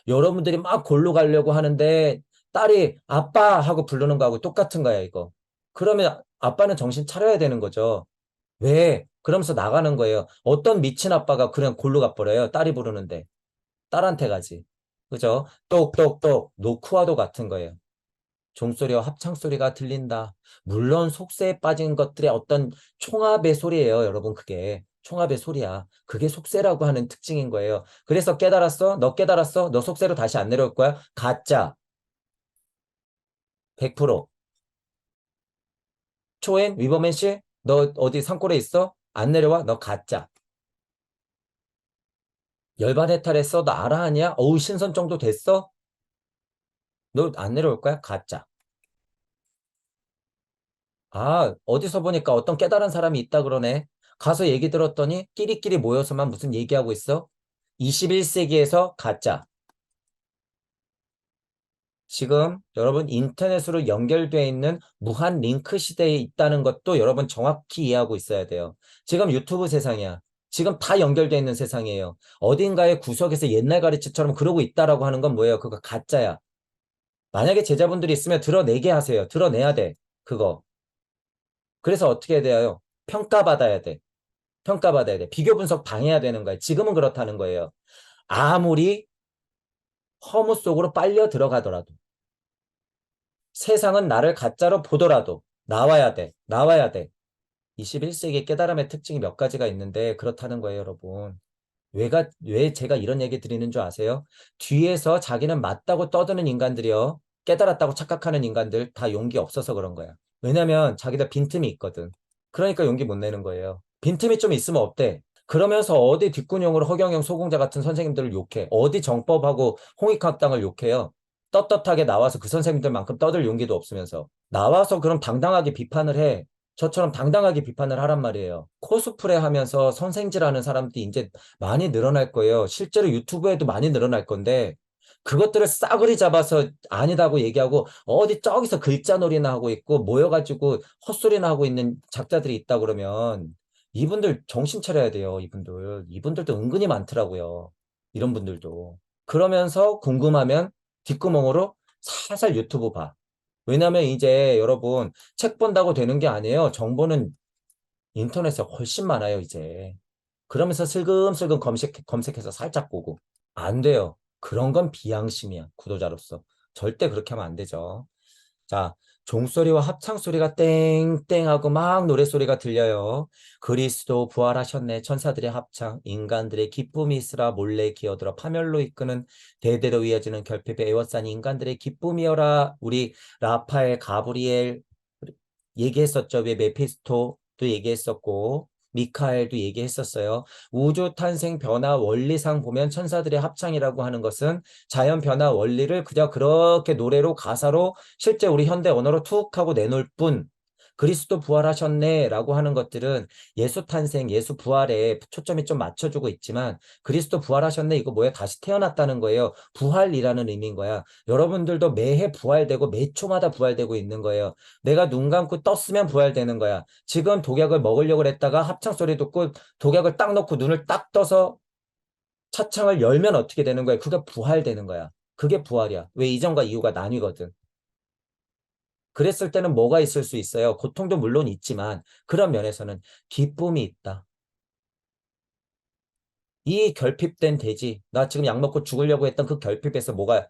S1: 여러분들이 막 골로 가려고 하는데 딸이 아빠 하고 부르는 거하고 똑같은 거야, 이거. 그러면 아빠는 정신 차려야 되는 거죠. 왜? 그러면서 나가는 거예요. 어떤 미친 아빠가 그냥 골로 가버려요. 딸이 부르는데. 딸한테 가지. 그죠? 똑똑똑 노크와도 같은 거예요. 종소리와 합창소리가 들린다. 물론 속세에 빠진 것들의 어떤 총합의 소리예요, 여러분. 그게 총합의 소리야. 그게 속세라고 하는 특징인 거예요. 그래서 깨달았어? 너 깨달았어? 너 속세로 다시 안 내려올 거야? 가짜. 100%. 초엔 위버맨 씨? 너 어디 산골에 있어? 안 내려와? 너 가짜. 열반 해탈했어? 너 알아 하냐? 어우 신선 정도 됐어? 너 안 내려올 거야? 가짜. 아, 어디서 보니까 어떤 깨달은 사람이 있다 그러네. 가서 얘기 들었더니 끼리끼리 모여서만 무슨 얘기하고 있어? 21세기에서 가짜. 지금 여러분 인터넷으로 연결되어 있는 무한 링크 시대에 있다는 것도 여러분 정확히 이해하고 있어야 돼요. 지금 유튜브 세상이야. 지금 다 연결되어 있는 세상이에요. 어딘가의 구석에서 옛날 가르치처럼 그러고 있다라고 하는 건 뭐예요? 그거 가짜야. 만약에 제자분들이 있으면 드러내게 하세요. 드러내야 돼. 그거. 그래서 어떻게 해야 돼요? 평가받아야 돼. 평가받아야 돼. 비교 분석 당해야 되는 거예요. 지금은 그렇다는 거예요. 아무리 허무 속으로 빨려 들어가더라도 세상은 나를 가짜로 보더라도 나와야 돼. 나와야 돼. 21세기 깨달음의 특징이 몇 가지가 있는데 그렇다는 거예요, 여러분. 왜 제가 이런 얘기 드리는 줄 아세요? 뒤에서 자기는 맞다고 떠드는 인간들이요. 깨달았다고 착각하는 인간들 다 용기 없어서 그런 거야. 왜냐면 자기들 빈틈이 있거든. 그러니까 용기 못 내는 거예요. 빈틈이 좀 있으면 어때? 그러면서 어디 뒷구녕으로 허경영 소공자 같은 선생님들을 욕해. 어디 정법하고 홍익학당을 욕해요. 떳떳하게 나와서 그 선생님들만큼 떠들 용기도 없으면서. 나와서 그럼 당당하게 비판을 해. 저처럼 당당하게 비판을 하란 말이에요. 코스프레 하면서 선생질하는 사람들이 이제 많이 늘어날 거예요. 실제로 유튜브에도 많이 늘어날 건데 그것들을 싸그리 잡아서 아니다고 얘기하고 어디 저기서 글자놀이나 하고 있고 모여가지고 헛소리나 하고 있는 작자들이 있다 그러면 이분들 정신 차려야 돼요. 이분들도 은근히 많더라고요. 이런 분들도. 그러면서 궁금하면 뒷구멍으로 살살 유튜브 봐. 왜냐면 이제 여러분 책 본다고 되는 게 아니에요. 정보는 인터넷에 훨씬 많아요, 이제. 그러면서 슬금슬금 검색해서 살짝 보고. 안 돼요. 그런 건 비양심이야, 구도자로서. 절대 그렇게 하면 안 되죠. 자, 종소리와 합창소리가 땡땡하고 막 노랫소리가 들려요. 그리스도 부활하셨네. 천사들의 합창, 인간들의 기쁨이 있으라 몰래 기어들어 파멸로 이끄는 대대로 이어지는 결핍에 에워싼 인간들의 기쁨이여라. 우리 라파엘, 가브리엘 얘기했었죠. 왜 메피스토도 얘기했었고 미카엘도 얘기했었어요. 우주 탄생 변화 원리상 보면 천사들의 합창이라고 하는 것은 자연 변화 원리를 그저 그렇게 노래로 가사로 실제 우리 현대 언어로 툭 하고 내놓을 뿐 그리스도 부활하셨네 라고 하는 것들은 예수 탄생, 예수 부활에 초점이 좀 맞춰주고 있지만 그리스도 부활하셨네 이거 뭐야? 다시 태어났다는 거예요. 부활이라는 의미인 거야. 여러분들도 매해 부활되고 매 초마다 부활되고 있는 거예요. 내가 눈 감고 떴으면 부활되는 거야. 지금 독약을 먹으려고 했다가 합창 소리 듣고 독약을 딱 넣고 눈을 딱 떠서 차창을 열면 어떻게 되는 거야? 그게 부활되는 거야. 그게 부활이야. 왜 이전과 이후가 나뉘거든. 그랬을 때는 뭐가 있을 수 있어요? 고통도 물론 있지만 그런 면에서는 기쁨이 있다. 이 결핍된 돼지, 나 지금 약 먹고 죽으려고 했던 그 결핍에서 뭐가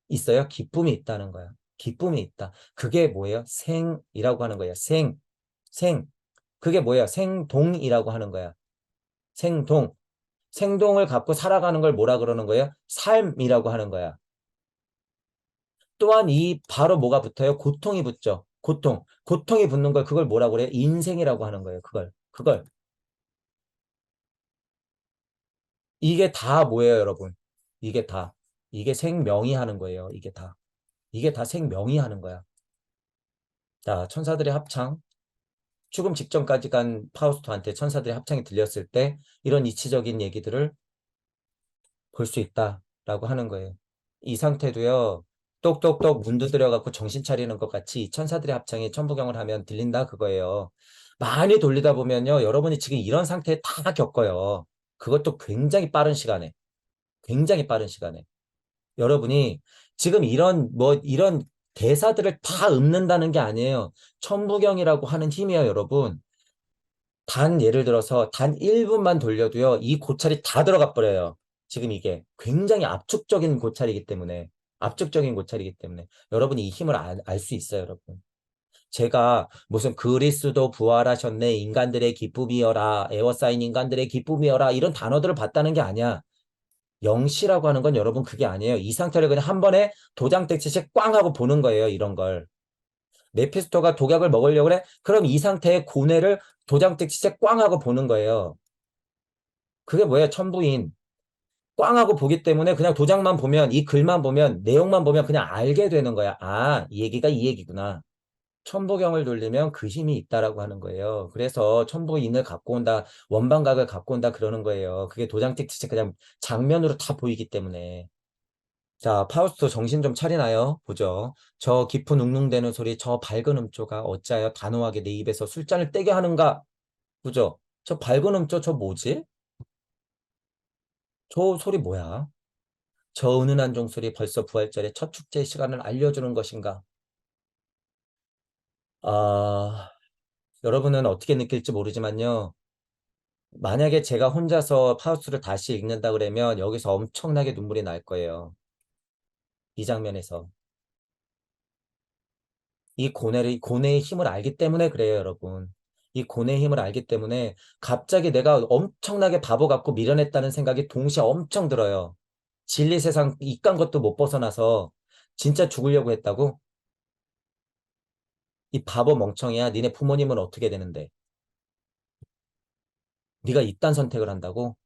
S1: 있어요? 기쁨이 있다는 거야. 기쁨이 있다. 그게 뭐예요? 생이라고 하는 거예요. 생. 그게 뭐예요? 생동이라고 하는 거야. 생동. 생동을 갖고 살아가는 걸 뭐라 그러는 거예요? 삶이라고 하는 거야. 또한 이 바로 뭐가 붙어요? 고통이 붙죠. 고통. 고통이 붙는 걸 그걸 뭐라고 그래요? 인생이라고 하는 거예요. 그걸. 이게 다 뭐예요, 여러분? 이게 다. 이게 생명이 하는 거예요. 이게 다. 이게 다 생명이 하는 거야. 자, 천사들의 합창. 죽음 직전까지 간 파우스토한테 천사들의 합창이 들렸을 때 이런 이치적인 얘기들을 볼 수 있다라고 하는 거예요. 이 상태도요. 똑똑똑 문 두드려갖고 정신 차리는 것 같이 천사들의 합창이 천부경을 하면 들린다 그거예요. 많이 돌리다 보면요. 여러분이 지금 이런 상태에 다 겪어요. 그것도 굉장히 빠른 시간에. 굉장히 빠른 시간에. 여러분이 지금 이런 대사들을 다 읊는다는 게 아니에요. 천부경이라고 하는 힘이요, 여러분. 예를 들어서 단 1분만 돌려도요, 이 고찰이 다 들어가 버려요. 지금 이게 굉장히 압축적인 고찰이기 때문에, 압축적인 고찰이기 때문에, 여러분이 이 힘을 알 수 있어요, 여러분. 제가 무슨 그리스도 부활하셨네, 인간들의 기쁨이여라, 에워싸인 인간들의 기쁨이여라, 이런 단어들을 봤다는 게 아니야. 영시라고 하는 건 여러분 그게 아니에요. 이 상태를 그냥 한 번에 도장 떼치시 꽝 하고 보는 거예요, 이런 걸. 메피스토가 독약을 먹으려고 그래? 그럼 이 상태의 고뇌를 도장찍 진짜 꽝 하고 보는 거예요. 그게 뭐예요? 천부인. 꽝 하고 보기 때문에 그냥 도장만 보면, 이 글만 보면, 내용만 보면 그냥 알게 되는 거야. 아, 이 얘기가 이 얘기구나. 천부경을 돌리면 그 힘이 있다라고 하는 거예요. 그래서 천부인을 갖고 온다, 원방각을 갖고 온다 그러는 거예요. 그게 도장찍 진짜 그냥 장면으로 다 보이기 때문에. 자, 파우스트 정신 좀 차리나요? 보죠. 저 깊은 웅웅대는 소리, 저 밝은 음조가 어찌하여 단호하게 내 입에서 술잔을 떼게 하는가? 그죠? 저 밝은 음조 저 뭐지? 저 소리 뭐야? 저 은은한 종소리 벌써 부활절의 첫 축제 시간을 알려주는 것인가? 아, 여러분은 어떻게 느낄지 모르지만요. 만약에 제가 혼자서 파우스트를 다시 읽는다 그러면 여기서 엄청나게 눈물이 날 거예요. 이 장면에서. 이 고뇌의 힘을 알기 때문에 그래요, 여러분. 이 고뇌의 힘을 알기 때문에 갑자기 내가 엄청나게 바보 같고 미련했다는 생각이 동시에 엄청 들어요. 진리 세상 이깟 것도 못 벗어나서 진짜 죽으려고 했다고? 이 바보 멍청이야. 니네 부모님은 어떻게 되는데? 네가 이딴 선택을 한다고?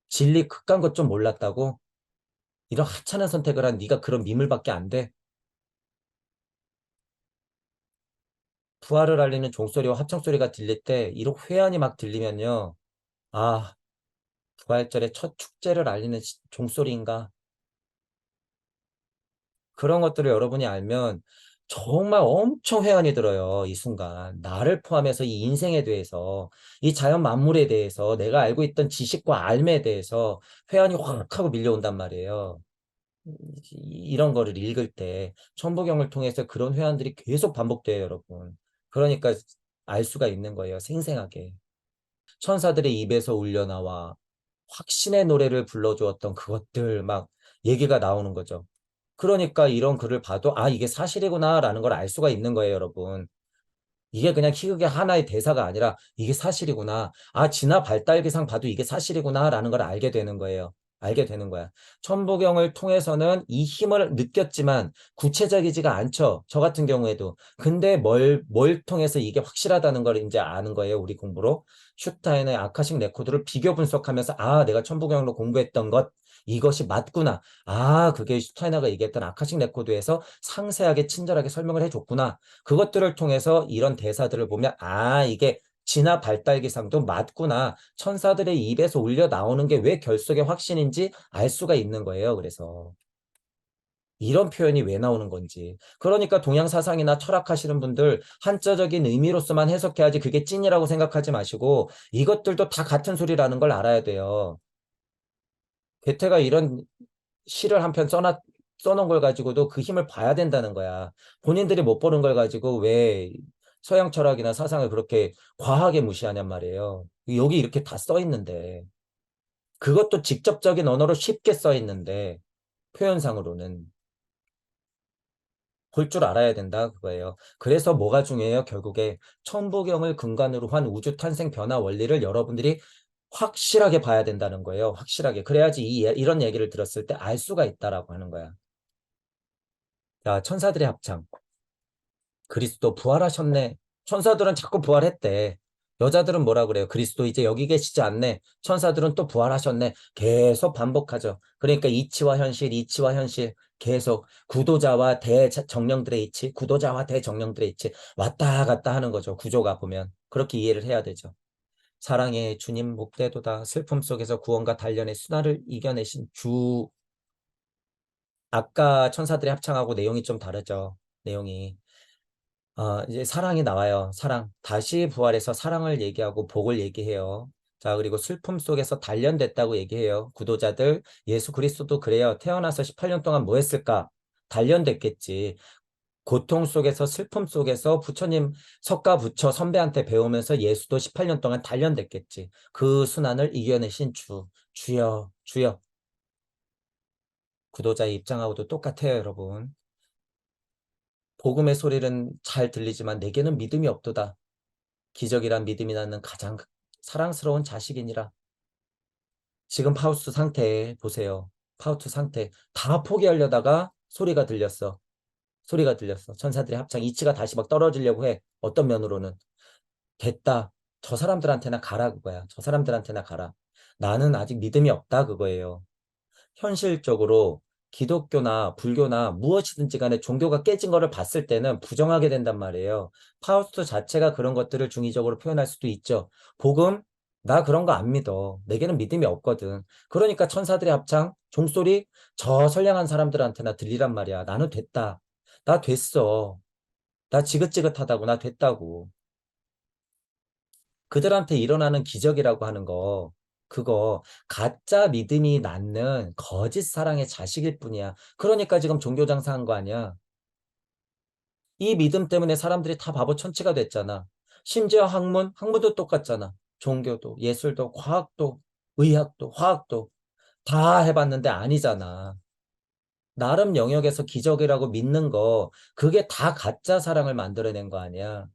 S1: 진리 그깟 것 좀 몰랐다고? 이런 하찮은 선택을 한 네가 그런 미물밖에 안 돼? 부활을 알리는 종소리와 합창소리가 들릴 때 이런 회한이 막 들리면요. 아, 부활절의 첫 축제를 알리는 종소리인가? 그런 것들을 여러분이 알면 정말 엄청 회한이 들어요. 이 순간. 나를 포함해서 이 인생에 대해서, 이 자연 만물에 대해서, 내가 알고 있던 지식과 알매에 대해서 회한이 확 하고 밀려온단 말이에요. 이런 거를 읽을 때 천부경을 통해서 그런 회한들이 계속 반복돼요, 여러분. 그러니까 알 수가 있는 거예요. 생생하게. 천사들의 입에서 울려나와 확신의 노래를 불러주었던 그것들 막 얘기가 나오는 거죠. 그러니까 이런 글을 봐도 아, 이게 사실이구나라는 걸 알 수가 있는 거예요, 여러분. 이게 그냥 희극의 하나의 대사가 아니라 이게 사실이구나. 아, 진화 발달기상 봐도 이게 사실이구나라는 걸 알게 되는 거예요. 알게 되는 거야. 천부경을 통해서는 이 힘을 느꼈지만 구체적이지가 않죠. 저 같은 경우에도. 근데 뭘 통해서 이게 확실하다는 걸 이제 아는 거예요. 우리 공부로. 슈타인의 아카식 레코드를 비교 분석하면서 아, 내가 천부경으로 공부했던 것 이것이 맞구나. 아, 그게 슈타이너가 얘기했던 아카식 레코드에서 상세하게 친절하게 설명을 해줬구나. 그것들을 통해서 이런 대사들을 보면 아 이게 진화 발달기상도 맞구나. 천사들의 입에서 울려 나오는 게 왜 결속의 확신인지 알 수가 있는 거예요. 그래서 이런 표현이 왜 나오는 건지. 그러니까 동양 사상이나 철학하시는 분들 한자적인 의미로서만 해석해야지 그게 찐이라고 생각하지 마시고 이것들도 다 같은 소리라는 걸 알아야 돼요. 괴테가 이런 시를 한 편 써놓은 걸 가지고도 그 힘을 봐야 된다는 거야. 본인들이 못 보는 걸 가지고 왜 서양 철학이나 사상을 그렇게 과하게 무시하냔 말이에요. 여기 이렇게 다 써 있는데. 그것도 직접적인 언어로 쉽게 써 있는데, 표현상으로는. 볼 줄 알아야 된다 그거예요. 그래서 뭐가 중요해요? 결국에 천부경을 근간으로 한 우주 탄생 변화 원리를 여러분들이 확실하게 봐야 된다는 거예요. 확실하게. 그래야지 이런 얘기를 들었을 때 알 수가 있다라고 하는 거야. 야, 천사들의 합창. 그리스도 부활하셨네. 천사들은 자꾸 부활했대. 여자들은 뭐라 그래요? 그리스도 이제 여기 계시지 않네. 천사들은 또 부활하셨네. 계속 반복하죠. 그러니까 이치와 현실, 이치와 현실. 계속 구도자와 대정령들의 이치, 구도자와 대정령들의 이치 왔다 갔다 하는 거죠. 구조가 보면. 그렇게 이해를 해야 되죠. 사랑의 주님 목대도다. 슬픔 속에서 구원과 단련의 순환을 이겨내신 주. 아까 천사들이 합창하고 내용이 좀 다르죠. 내용이. 이제 사랑이 나와요. 사랑. 다시 부활해서 사랑을 얘기하고 복을 얘기해요. 자, 그리고 슬픔 속에서 단련됐다고 얘기해요. 구도자들, 예수 그리스도도 그래요. 태어나서 18년 동안 뭐 했을까? 단련됐겠지. 고통 속에서 슬픔 속에서 부처님 석가 부처 선배한테 배우면서 예수도 18년 동안 단련됐겠지. 그 순환을 이겨내신 주. 주여, 주여. 구도자의 입장하고도 똑같아요, 여러분. 복음의 소리는 잘 들리지만 내게는 믿음이 없도다. 기적이란 믿음이 낳는 가장 사랑스러운 자식이니라. 지금 파우스트 상태 보세요. 파우스트 상태. 다 포기하려다가 소리가 들렸어. 소리가 들렸어. 천사들의 합창. 이치가 다시 막 떨어지려고 해. 어떤 면으로는. 됐다. 저 사람들한테나 가라 그거야. 저 사람들한테나 가라. 나는 아직 믿음이 없다 그거예요. 현실적으로 기독교나 불교나 무엇이든지 간에 종교가 깨진 거를 봤을 때는 부정하게 된단 말이에요. 파우스트 자체가 그런 것들을 중의적으로 표현할 수도 있죠. 복음, 나 그런 거 안 믿어. 내게는 믿음이 없거든. 그러니까 천사들의 합창, 종소리, 저 선량한 사람들한테나 들리란 말이야. 나는 됐다. 나 됐어. 나 지긋지긋하다고. 나 됐다고. 그들한테 일어나는 기적이라고 하는 거, 그거 가짜 믿음이 낳는 거짓 사랑의 자식일 뿐이야. 그러니까 지금 종교 장사한 거 아니야. 이 믿음 때문에 사람들이 다 바보 천치가 됐잖아. 심지어 학문도 똑같잖아. 종교도, 예술도, 과학도, 의학도, 화학도 다 해봤는데 아니잖아. 나름 영역에서 기적이라고 믿는 거, 그게 다 가짜 사랑을 만들어낸 거 아니야.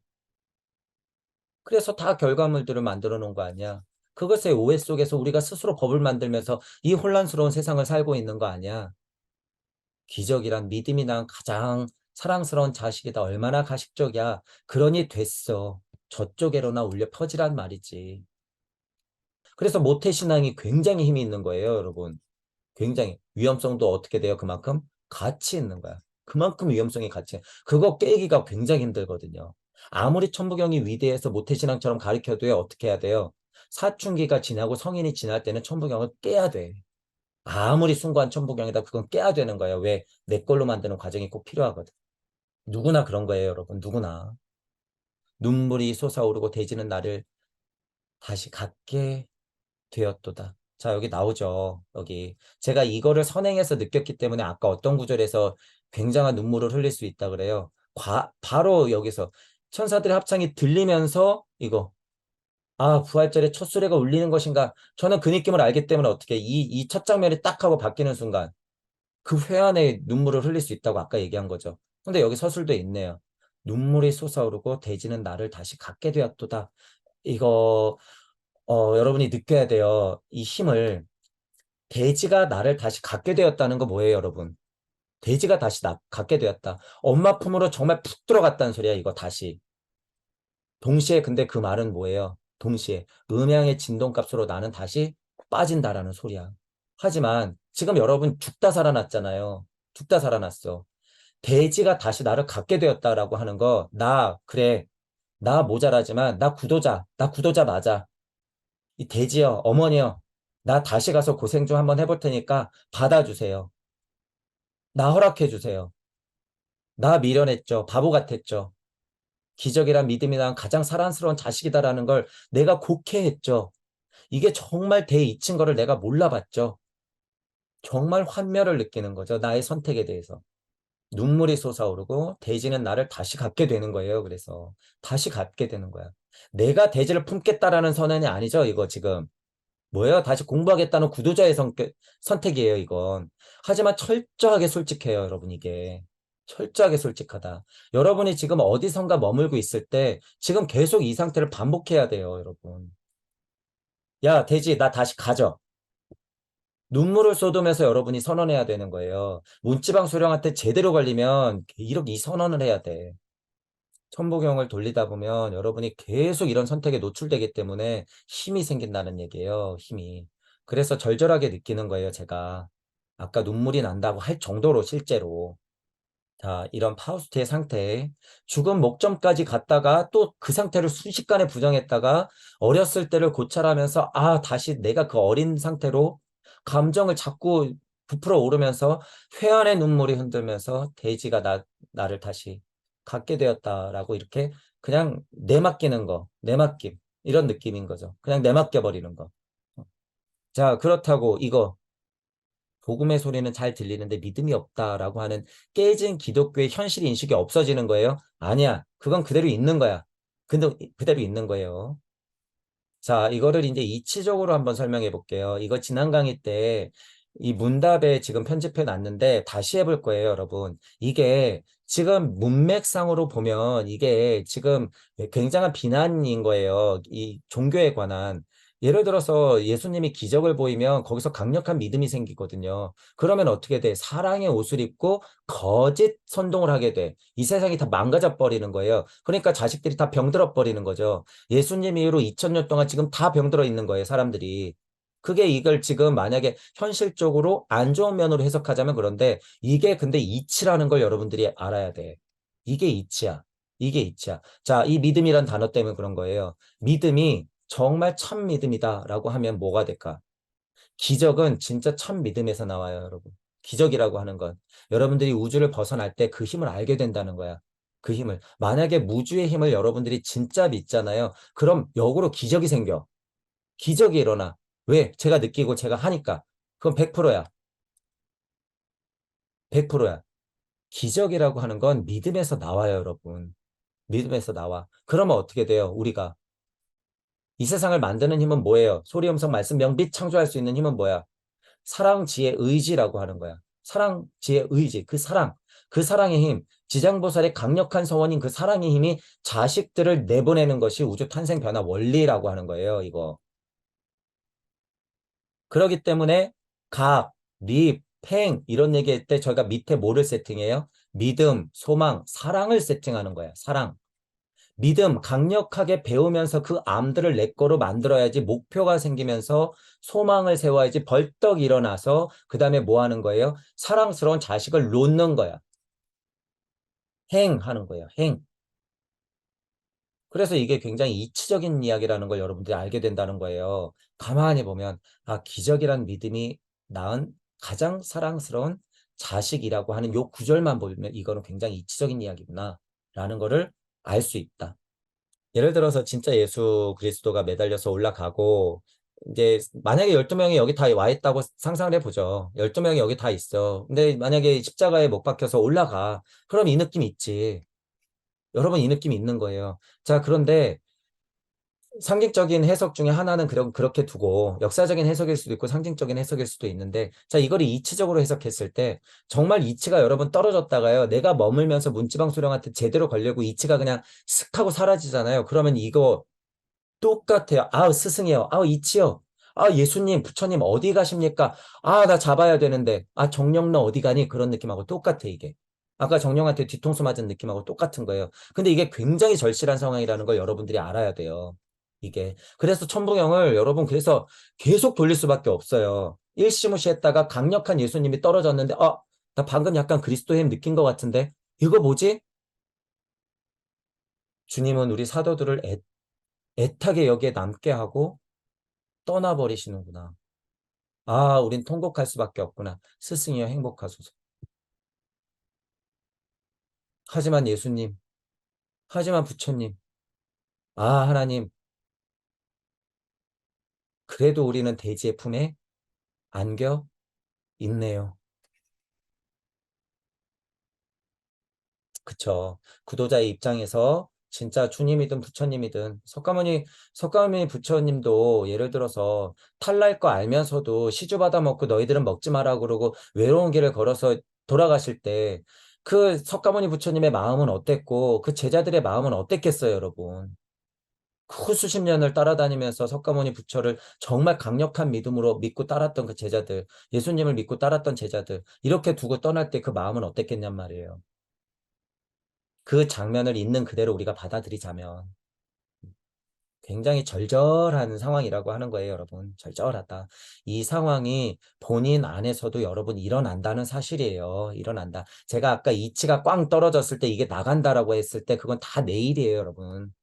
S1: 그래서 다 결과물들을 만들어 놓은 거 아니야. 그것의 오해 속에서 우리가 스스로 법을 만들면서 이 혼란스러운 세상을 살고 있는 거 아니야. 기적이란 믿음이 난 가장 사랑스러운 자식이다. 얼마나 가식적이야. 그러니 됐어. 저쪽에로나 울려 퍼지란 말이지. 그래서 모태신앙이 굉장히 힘이 있는 거예요, 여러분. 굉장히. 위험성도 어떻게 돼요? 그만큼 가치 있는 거야. 그만큼 위험성이 가치. 그거 깨기가 굉장히 힘들거든요. 아무리 천부경이 위대해서 모태신앙처럼 가르쳐도요, 어떻게 해야 돼요? 사춘기가 지나고 성인이 지날 때는 천부경을 깨야 돼. 아무리 숭고한 천부경이다, 그건 깨야 되는 거예요. 왜? 내 걸로 만드는 과정이 꼭 필요하거든. 누구나 그런 거예요, 여러분. 누구나. 눈물이 솟아오르고 대지는 나를 다시 갖게 되었도다. 자, 여기 나오죠. 여기. 제가 이거를 선행해서 느꼈기 때문에 아까 어떤 구절에서 굉장한 눈물을 흘릴 수 있다 그래요. 바로 여기서 천사들의 합창이 들리면서 이거. 아, 부활절에 첫 수레가 울리는 것인가. 저는 그 느낌을 알기 때문에 어떻게 이 첫 장면이 딱 하고 바뀌는 순간 그 회한의 눈물을 흘릴 수 있다고 아까 얘기한 거죠. 근데 여기 서술도 있네요. 눈물이 솟아오르고 대지는 나를 다시 갖게 되었도다. 이거 여러분이 느껴야 돼요. 이 힘을. 돼지가 나를 다시 갖게 되었다는 거 뭐예요, 여러분? 돼지가 다시 갖게 되었다. 엄마 품으로 정말 푹 들어갔다는 소리야, 이거 다시. 동시에 근데 그 말은 뭐예요? 동시에 음양의 진동값으로 나는 다시 빠진다라는 소리야. 하지만 지금 여러분 죽다 살아났잖아요. 죽다 살아났어. 돼지가 다시 나를 갖게 되었다라고 하는 거, 그래. 나 모자라지만 나 구도자 맞아. 이 돼지요, 어머니요. 나 다시 가서 고생 좀 한번 해볼 테니까 받아주세요. 나 허락해 주세요. 나 미련했죠. 바보 같았죠. 기적이란 믿음이 난 가장 사랑스러운 자식이다라는 걸 내가 곡해했죠. 이게 정말 대이친 거를 내가 몰라봤죠. 정말 환멸을 느끼는 거죠. 나의 선택에 대해서. 눈물이 솟아오르고 돼지는 나를 다시 갖게 되는 거예요. 그래서 다시 갖게 되는 거야. 내가 돼지를 품겠다라는 선언이 아니죠. 이거 지금. 뭐예요? 다시 공부하겠다는 구도자의 선택이에요, 이건. 하지만 철저하게 솔직해요, 여러분, 이게. 철저하게 솔직하다. 여러분이 지금 어디선가 머물고 있을 때 지금 계속 이 상태를 반복해야 돼요, 여러분. 야, 돼지, 나 다시 가져. 눈물을 쏟으면서 여러분이 선언해야 되는 거예요. 문지방 수령한테 제대로 걸리면 이렇게 이 선언을 해야 돼. 천부경을 돌리다 보면 여러분이 계속 이런 선택에 노출되기 때문에 힘이 생긴다는 얘기예요. 힘이. 그래서 절절하게 느끼는 거예요, 제가. 아까 눈물이 난다고 할 정도로 실제로. 자, 이런 파우스트의 상태, 죽음 목점까지 갔다가 또 그 상태를 순식간에 부정했다가 어렸을 때를 고찰하면서 아, 다시 내가 그 어린 상태로 감정을 자꾸 부풀어 오르면서 회한의 눈물이 흔들면서 돼지가 나를 다시 갖게 되었다라고 이렇게 그냥 내맡기는 거, 내맡김. 이런 느낌인 거죠. 그냥 내맡겨 버리는 거. 자, 그렇다고 이거 복음의 소리는 잘 들리는데 믿음이 없다라고 하는 깨진 기독교의 현실 인식이 없어지는 거예요? 아니야. 그건 그대로 있는 거야. 근데 그대로 있는 거예요. 자, 이거를 이제 이치적으로 한번 설명해 볼게요. 이거 지난 강의 때 이 문답에 지금 편집해 놨는데 다시 해볼 거예요, 여러분. 이게 지금 문맥상으로 보면 이게 지금 굉장한 비난인 거예요. 이 종교에 관한. 예를 들어서 예수님이 기적을 보이면 거기서 강력한 믿음이 생기거든요. 그러면 어떻게 돼? 사랑의 옷을 입고 거짓 선동을 하게 돼. 이 세상이 다 망가져 버리는 거예요. 그러니까 자식들이 다 병들어 버리는 거죠. 예수님 이후로 2000년 동안 지금 다 병들어 있는 거예요, 사람들이. 그게 이걸 지금 만약에 현실적으로 안 좋은 면으로 해석하자면 그런데 이게 근데 이치라는 걸 여러분들이 알아야 돼. 이게 이치야. 이게 이치야. 자, 이 믿음이란 단어 때문에 그런 거예요. 믿음이 정말 참 믿음이다라고 하면 뭐가 될까? 기적은 진짜 참 믿음에서 나와요, 여러분. 기적이라고 하는 건 여러분들이 우주를 벗어날 때 그 힘을 알게 된다는 거야. 그 힘을. 만약에 무주의 힘을 여러분들이 진짜 믿잖아요. 그럼 역으로 기적이 생겨. 기적이 일어나. 왜? 제가 느끼고 제가 하니까. 그럼 100%야. 100%야. 기적이라고 하는 건 믿음에서 나와요, 여러분. 믿음에서 나와. 그러면 어떻게 돼요? 우리가. 이 세상을 만드는 힘은 뭐예요? 소리, 음성, 말씀, 명빛 창조할 수 있는 힘은 뭐야? 사랑, 지혜, 의지라고 하는 거야. 사랑, 지혜, 의지. 그 사랑. 그 사랑의 힘. 지장보살의 강력한 서원인 그 사랑의 힘이 자식들을 내보내는 것이 우주 탄생 변화 원리라고 하는 거예요, 이거. 그렇기 때문에 각, 립, 팽 이런 얘기할 때 저희가 밑에 뭐를 세팅해요? 믿음, 소망, 사랑을 세팅하는 거야. 사랑. 믿음 강력하게 배우면서 그 암들을 내 거로 만들어야지 목표가 생기면서 소망을 세워야지 벌떡 일어나서 그 다음에 뭐 하는 거예요? 사랑스러운 자식을 놓는 거야. 행하는 거예요. 행. 그래서 이게 굉장히 이치적인 이야기라는 걸 여러분들이 알게 된다는 거예요. 가만히 보면 아 기적이란 믿음이 낳은 가장 사랑스러운 자식이라고 하는 요 구절만 보면 이거는 굉장히 이치적인 이야기구나 라는 거를 알 수 있다. 예를 들어서 진짜 예수 그리스도가 매달려서 올라가고 이제 만약에 12명이 여기 다 와 있다고 상상을 해보죠. 12명이 여기 다 있어. 근데 만약에 십자가에 못 박혀서 올라가. 그럼 이 느낌 있지. 여러분 이 느낌이 있는 거예요. 자, 그런데 상징적인 해석 중에 하나는 그렇게 두고 역사적인 해석일 수도 있고 상징적인 해석일 수도 있는데 자, 이거를 이치적으로 해석했을 때 정말 이치가 여러분 떨어졌다가요. 내가 머물면서 문지방 수령한테 제대로 걸려고 이치가 그냥 슥 하고 사라지잖아요. 그러면 이거 똑같아요. 아, 스승이요. 아, 이치요. 아, 예수님, 부처님 어디 가십니까? 아, 나 잡아야 되는데. 아, 정령 너 어디 가니? 그런 느낌하고 똑같아, 이게. 아까 정령한테 뒤통수 맞은 느낌하고 똑같은 거예요. 근데 이게 굉장히 절실한 상황이라는 걸 여러분들이 알아야 돼요. 이게. 그래서 천부경을 여러분 그래서 계속 돌릴 수밖에 없어요. 일시무시했다가 강력한 예수님이 떨어졌는데, 나 방금 약간 그리스도의 힘 느낀 것 같은데? 이거 뭐지? 주님은 우리 사도들을 애타게 여기에 남게 하고 떠나버리시는구나. 아, 우린 통곡할 수밖에 없구나. 스승이여 행복하소서. 하지만 예수님, 하지만 부처님, 아, 하나님, 그래도 우리는 대지의 품에 안겨 있네요. 그쵸. 구도자의 입장에서 진짜 주님이든 부처님이든 석가모니 부처님도 예를 들어서 탈날 거 알면서도 시주 받아먹고 너희들은 먹지 마라 그러고 외로운 길을 걸어서 돌아가실 때 그 석가모니 부처님의 마음은 어땠고 그 제자들의 마음은 어땠겠어요, 여러분. 그 수십 년을 따라다니면서 석가모니 부처를 정말 강력한 믿음으로 믿고 따랐던 그 제자들, 예수님을 믿고 따랐던 제자들, 이렇게 두고 떠날 때 그 마음은 어땠겠냔 말이에요. 그 장면을 있는 그대로 우리가 받아들이자면 굉장히 절절한 상황이라고 하는 거예요, 여러분. 절절하다. 이 상황이 본인 안에서도 여러분 일어난다는 사실이에요. 일어난다. 제가 아까 이치가 꽝 떨어졌을 때 이게 나간다라고 했을 때 그건 다 내 일이에요, 여러분.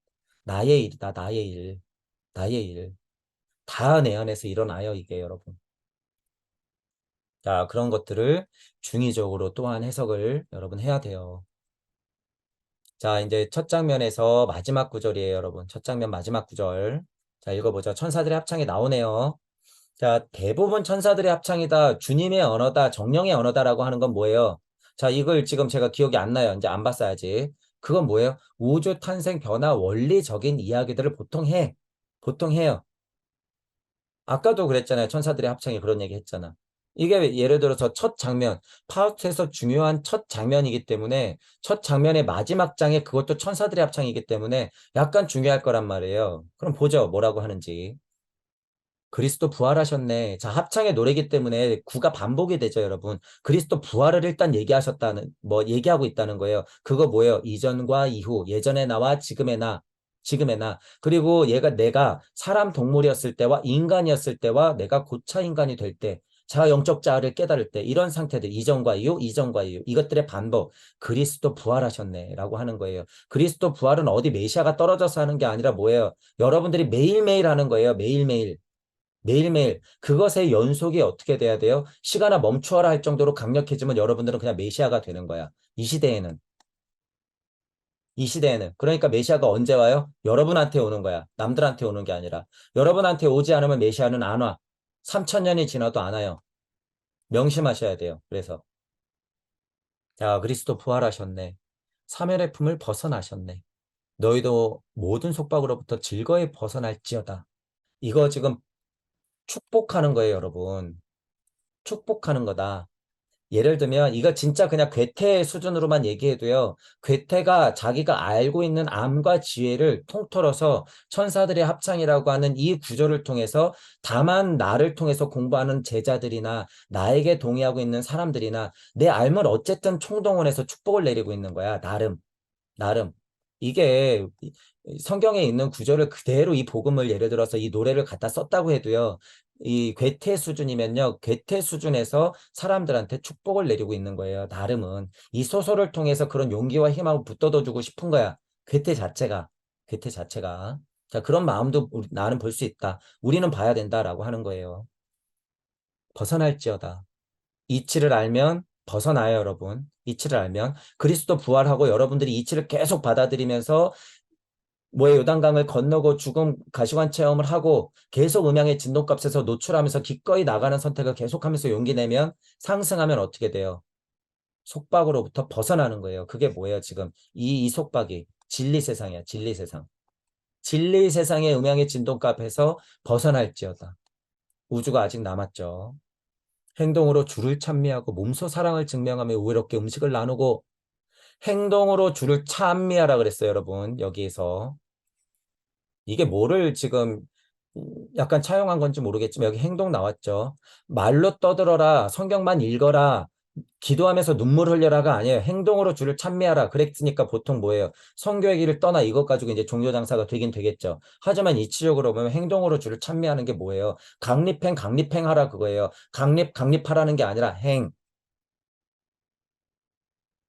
S1: 나의 일이다, 나의 일. 나의 일. 다 내 안에서 일어나요, 이게 여러분. 자, 그런 것들을 중의적으로 또한 해석을 여러분 해야 돼요. 자, 이제 첫 장면에서 마지막 구절이에요, 여러분. 첫 장면 마지막 구절. 자, 읽어보죠. 천사들의 합창이 나오네요. 자, 대부분 천사들의 합창이다, 주님의 언어다, 정령의 언어다라고 하는 건 뭐예요? 자, 이걸 지금 제가 기억이 안 나요. 이제 안 봤어야지. 그건 뭐예요? 우주 탄생 변화 원리적인 이야기들을 보통 해. 보통 해요. 아까도 그랬잖아요. 천사들의 합창이 그런 얘기 했잖아. 이게 예를 들어서 첫 장면, 파우스트에서 중요한 첫 장면이기 때문에 첫 장면의 마지막 장에 그것도 천사들의 합창이기 때문에 약간 중요할 거란 말이에요. 그럼 보죠. 뭐라고 하는지. 그리스도 부활하셨네. 자, 합창의 노래이기 때문에 구가 반복이 되죠, 여러분. 그리스도 부활을 일단 얘기하셨다는, 얘기하고 있다는 거예요. 그거 뭐예요? 이전과 이후, 예전의 나와 지금의 나, 지금의 나. 그리고 내가 사람 동물이었을 때와 인간이었을 때와 내가 고차 인간이 될 때, 자아 영적 자아를 깨달을 때, 이런 상태들, 이전과 이후, 이전과 이후, 이것들의 반복, 그리스도 부활하셨네. 라고 하는 거예요. 그리스도 부활은 어디 메시아가 떨어져서 하는 게 아니라 뭐예요? 여러분들이 매일매일 하는 거예요. 매일매일. 매일매일 그것의 연속이 어떻게 돼야 돼요? 시간아 멈추어라 할 정도로 강력해지면 여러분들은 그냥 메시아가 되는 거야. 이 시대에는. 이 시대에는. 그러니까 메시아가 언제 와요? 여러분한테 오는 거야. 남들한테 오는 게 아니라. 여러분한테 오지 않으면 메시아는 안 와. 3,000년이 지나도 안 와요. 명심하셔야 돼요. 그래서. 자, 그리스도 부활하셨네. 사면의 품을 벗어나셨네. 너희도 모든 속박으로부터 즐거이 벗어날지어다. 이거 지금 축복하는 거예요, 여러분. 축복하는 거다. 예를 들면 이거 진짜 그냥 괴테 수준으로만 얘기해도요. 괴테가 자기가 알고 있는 암과 지혜를 통틀어서 천사들의 합창이라고 하는 이 구조를 통해서 다만 나를 통해서 공부하는 제자들이나 나에게 동의하고 있는 사람들이나 내 알면 어쨌든 총동원해서 축복을 내리고 있는 거야. 나름. 나름. 이게 성경에 있는 구절을 그대로 이 복음을 예를 들어서 이 노래를 갖다 썼다고 해도요. 이 괴테 수준이면요. 괴테 수준에서 사람들한테 축복을 내리고 있는 거예요. 나름은. 이 소설을 통해서 그런 용기와 힘을 붙돋아주고 싶은 거야. 괴테 자체가. 괴테 자체가. 자, 그런 마음도 나는 볼 수 있다. 우리는 봐야 된다라고 하는 거예요. 벗어날지어다. 이치를 알면 벗어나요, 여러분. 이치를 알면. 그리스도 부활하고 여러분들이 이치를 계속 받아들이면서 요단강을 건너고 죽음 가시관 체험을 하고 계속 음양의 진동값에서 노출하면서 기꺼이 나가는 선택을 계속하면서 용기 내면 상승하면 어떻게 돼요? 속박으로부터 벗어나는 거예요. 그게 뭐예요, 지금? 이 속박이. 진리 세상이야, 진리 세상. 진리 세상의 음양의 진동값에서 벗어날지어다. 우주가 아직 남았죠. 행동으로 주를 찬미하고 몸소 사랑을 증명하며 우애롭게 음식을 나누고 행동으로 주를 찬미하라 그랬어요, 여러분. 여기에서. 이게 뭐를 지금 약간 차용한 건지 모르겠지만 여기 행동 나왔죠. 말로 떠들어라, 성경만 읽어라, 기도하면서 눈물 흘려라가 아니에요. 행동으로 주를 찬미하라. 그랬으니까 보통 뭐예요? 성교의 길을 떠나 이것 가지고 이제 종교 장사가 되긴 되겠죠. 하지만 이치적으로 보면 행동으로 주를 찬미하는 게 뭐예요? 강립행, 강립행하라 그거예요. 강립하라는 게 아니라 행.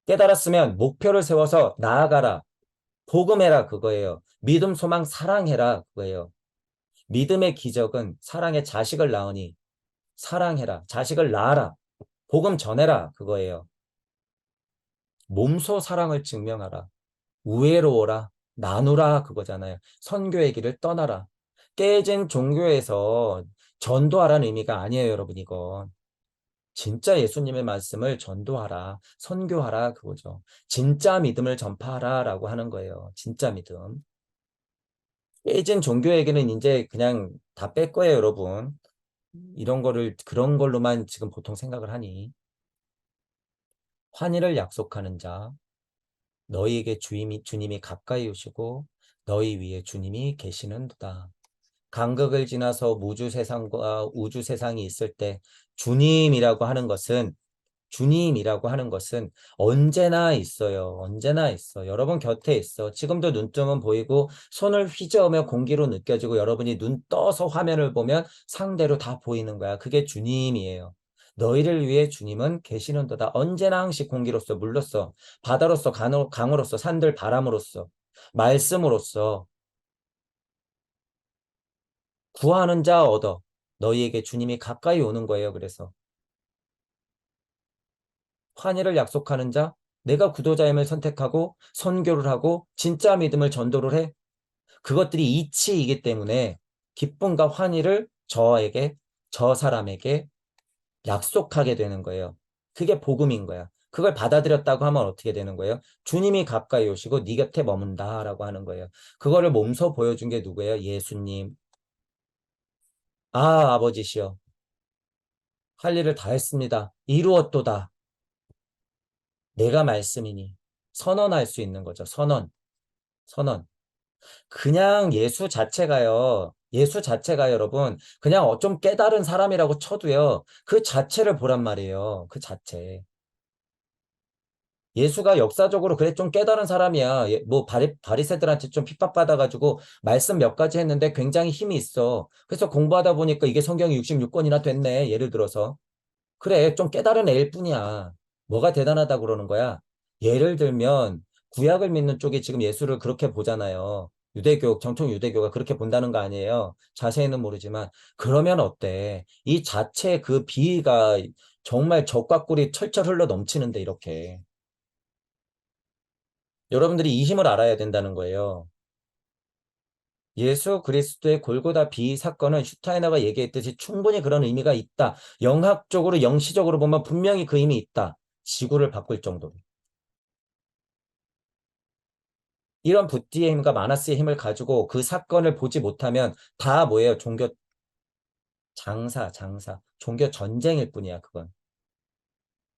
S1: 깨달았으면 목표를 세워서 나아가라. 복음해라 그거예요. 믿음, 소망, 사랑해라 그거예요. 믿음의 기적은 사랑의 자식을 낳으니 사랑해라. 자식을 낳아라. 복음 전해라 그거예요. 몸소 사랑을 증명하라. 우애로워라. 나누라 그거잖아요. 선교의 길을 떠나라. 깨진 종교에서 전도하라는 의미가 아니에요, 여러분 이건. 진짜 예수님의 말씀을 전도하라, 선교하라 그거죠. 진짜 믿음을 전파하라라고 하는 거예요. 진짜 믿음. 깨진 종교에게는 이제 그냥 다 뺄 거예요, 여러분. 이런 거를 그런 걸로만 지금 보통 생각을 하니 환희를 약속하는 자, 너희에게 주님이 가까이 오시고 너희 위에 주님이 계시는도다. 간극을 지나서 우주 세상과 우주 세상이 있을 때 주님이라고 하는 것은 주님이라고 하는 것은 언제나 있어요. 언제나 있어. 여러분 곁에 있어. 지금도 눈뜨면 보이고 손을 휘저으며 공기로 느껴지고 여러분이 눈 떠서 화면을 보면 상대로 다 보이는 거야. 그게 주님이에요. 너희를 위해 주님은 계시는도다. 언제나 항시 공기로서 물로서 바다로서 강으로서 산들 바람으로서 말씀으로서 구하는 자 얻어. 너희에게 주님이 가까이 오는 거예요. 그래서 환희를 약속하는 자, 내가 구도자임을 선택하고 선교를 하고 진짜 믿음을 전도를 해. 그것들이 이치이기 때문에 기쁨과 환희를 저 사람에게 약속하게 되는 거예요. 그게 복음인 거야. 그걸 받아들였다고 하면 어떻게 되는 거예요? 주님이 가까이 오시고 네 곁에 머문다라고 하는 거예요. 그거를 몸소 보여준 게 누구예요? 예수님. 아, 아버지시여. 할 일을 다 했습니다. 이루었도다. 내가 말씀이니. 선언할 수 있는 거죠. 선언. 선언. 그냥 예수 자체가 여러분, 그냥 좀 깨달은 사람이라고 쳐도요, 그 자체를 보란 말이에요. 그 자체. 예수가 역사적으로 그래 좀 깨달은 사람이야. 뭐 바리새들한테 좀 핍박받아가지고 말씀 몇 가지 했는데 굉장히 힘이 있어. 그래서 공부하다 보니까 이게 성경이 66권이나 됐네. 예를 들어서. 그래, 좀 깨달은 애일 뿐이야. 뭐가 대단하다고 그러는 거야? 예를 들면, 구약을 믿는 쪽이 지금 예수를 그렇게 보잖아요. 정통 유대교가 그렇게 본다는 거 아니에요. 자세히는 모르지만. 그러면 어때? 이 자체 그 비위가 정말 적과 꿀이 철철 흘러 넘치는데, 이렇게. 여러분들이 이 힘을 알아야 된다는 거예요. 예수 그리스도의 골고다 비 사건은 슈타이너가 얘기했듯이 충분히 그런 의미가 있다. 영학적으로, 영시적으로 보면 분명히 그 힘이 있다. 지구를 바꿀 정도로. 이런 붓디의 힘과 마나스의 힘을 가지고 그 사건을 보지 못하면 다 뭐예요? 장사. 종교 전쟁일 뿐이야, 그건.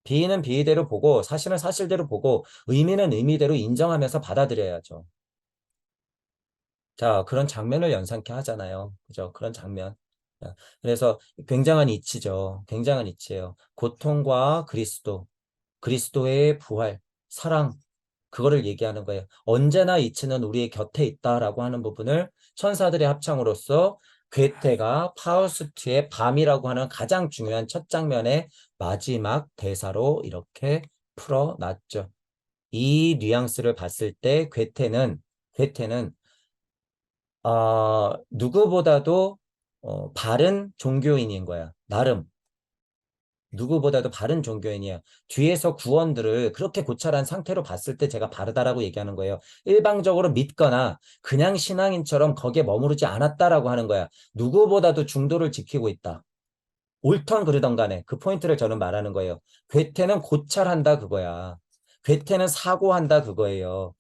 S1: 비위는 비위대로 보고, 사실은 사실대로 보고, 의미는 의미대로 인정하면서 받아들여야죠. 자, 그런 장면을 연상케 하잖아요. 그죠? 그런 장면. 자, 그래서 굉장한 이치죠. 굉장한 이치예요. 고통과 그리스도의 부활, 사랑, 그거를 얘기하는 거예요. 언제나 이치는 우리의 곁에 있다라고 하는 부분을 천사들의 합창으로서 괴테가 파우스트의 밤이라고 하는 가장 중요한 첫 장면의 마지막 대사로 이렇게 풀어놨죠. 이 뉘앙스를 봤을 때 괴테는 누구보다도 바른 종교인인 거야. 나름. 누구보다도 바른 종교인이야. 뒤에서 구원들을 그렇게 고찰한 상태로 봤을 때 제가 바르다라고 얘기하는 거예요. 일방적으로 믿거나 그냥 신앙인처럼 거기에 머무르지 않았다라고 하는 거야. 누구보다도 중도를 지키고 있다. 옳던 그르던 간에 그 포인트를 저는 말하는 거예요. 괴테는 고찰한다 그거야. 괴테는 사고한다 그거예요.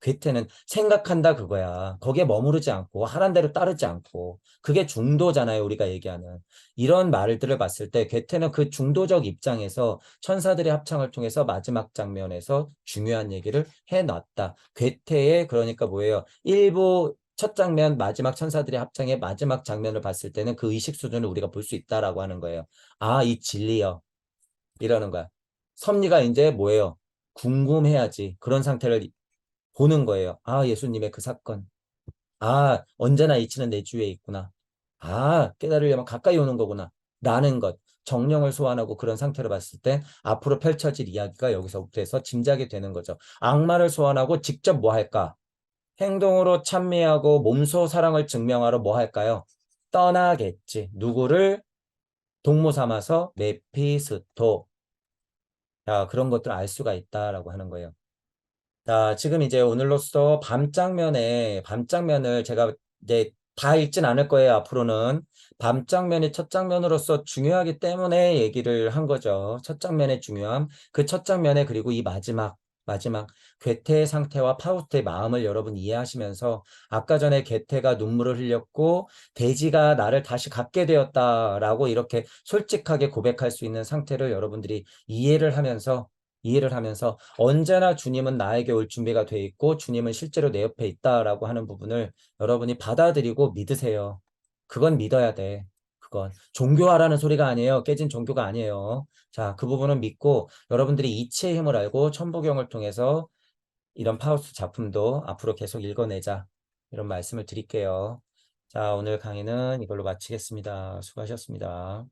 S1: 괴테는 생각한다 그거야. 거기에 머무르지 않고 하란 대로 따르지 않고 그게 중도잖아요. 우리가 얘기하는 이런 말들을 봤을 때 괴테는 그 중도적 입장에서 천사들의 합창을 통해서 마지막 장면에서 중요한 얘기를 해놨다. 괴테의 그러니까 뭐예요? 일부 첫 장면 마지막 천사들의 합창의 마지막 장면을 봤을 때는 그 의식 수준을 우리가 볼 수 있다라고 하는 거예요. 아, 이 진리여 이러는 거야. 섭리가 이제 뭐예요? 궁금해야지. 그런 상태를 보는 거예요. 아, 예수님의 그 사건. 아, 언제나 이치는 내 주위에 있구나. 아, 깨달으려면 가까이 오는 거구나. 라는 것. 정령을 소환하고 그런 상태로 봤을 때 앞으로 펼쳐질 이야기가 여기서부터 해서 짐작이 되는 거죠. 악마를 소환하고 직접 뭐 할까? 행동으로 찬미하고 몸소 사랑을 증명하러 뭐 할까요? 떠나겠지. 누구를 동무 삼아서 메피스토. 자, 그런 것들 알 수가 있다라고 하는 거예요. 자, 지금 이제 오늘로써 밤장면을 제가 이제 다 읽진 않을 거예요, 앞으로는. 밤장면이 첫 장면으로서 중요하기 때문에 얘기를 한 거죠. 첫 장면의 중요함. 그 첫 장면에 그리고 이 마지막, 괴테의 상태와 파우스트의 마음을 여러분 이해하시면서 아까 전에 괴테가 눈물을 흘렸고 돼지가 나를 다시 갖게 되었다라고 이렇게 솔직하게 고백할 수 있는 상태를 여러분들이 이해를 하면서 이해를 하면서 언제나 주님은 나에게 올 준비가 돼 있고 주님은 실제로 내 옆에 있다라고 하는 부분을 여러분이 받아들이고 믿으세요. 그건 믿어야 돼. 그건 종교화라는 소리가 아니에요. 깨진 종교가 아니에요. 자, 그 부분은 믿고 여러분들이 이치의 힘을 알고 천부경을 통해서 이런 파우스트 작품도 앞으로 계속 읽어내자. 이런 말씀을 드릴게요. 자, 오늘 강의는 이걸로 마치겠습니다. 수고하셨습니다.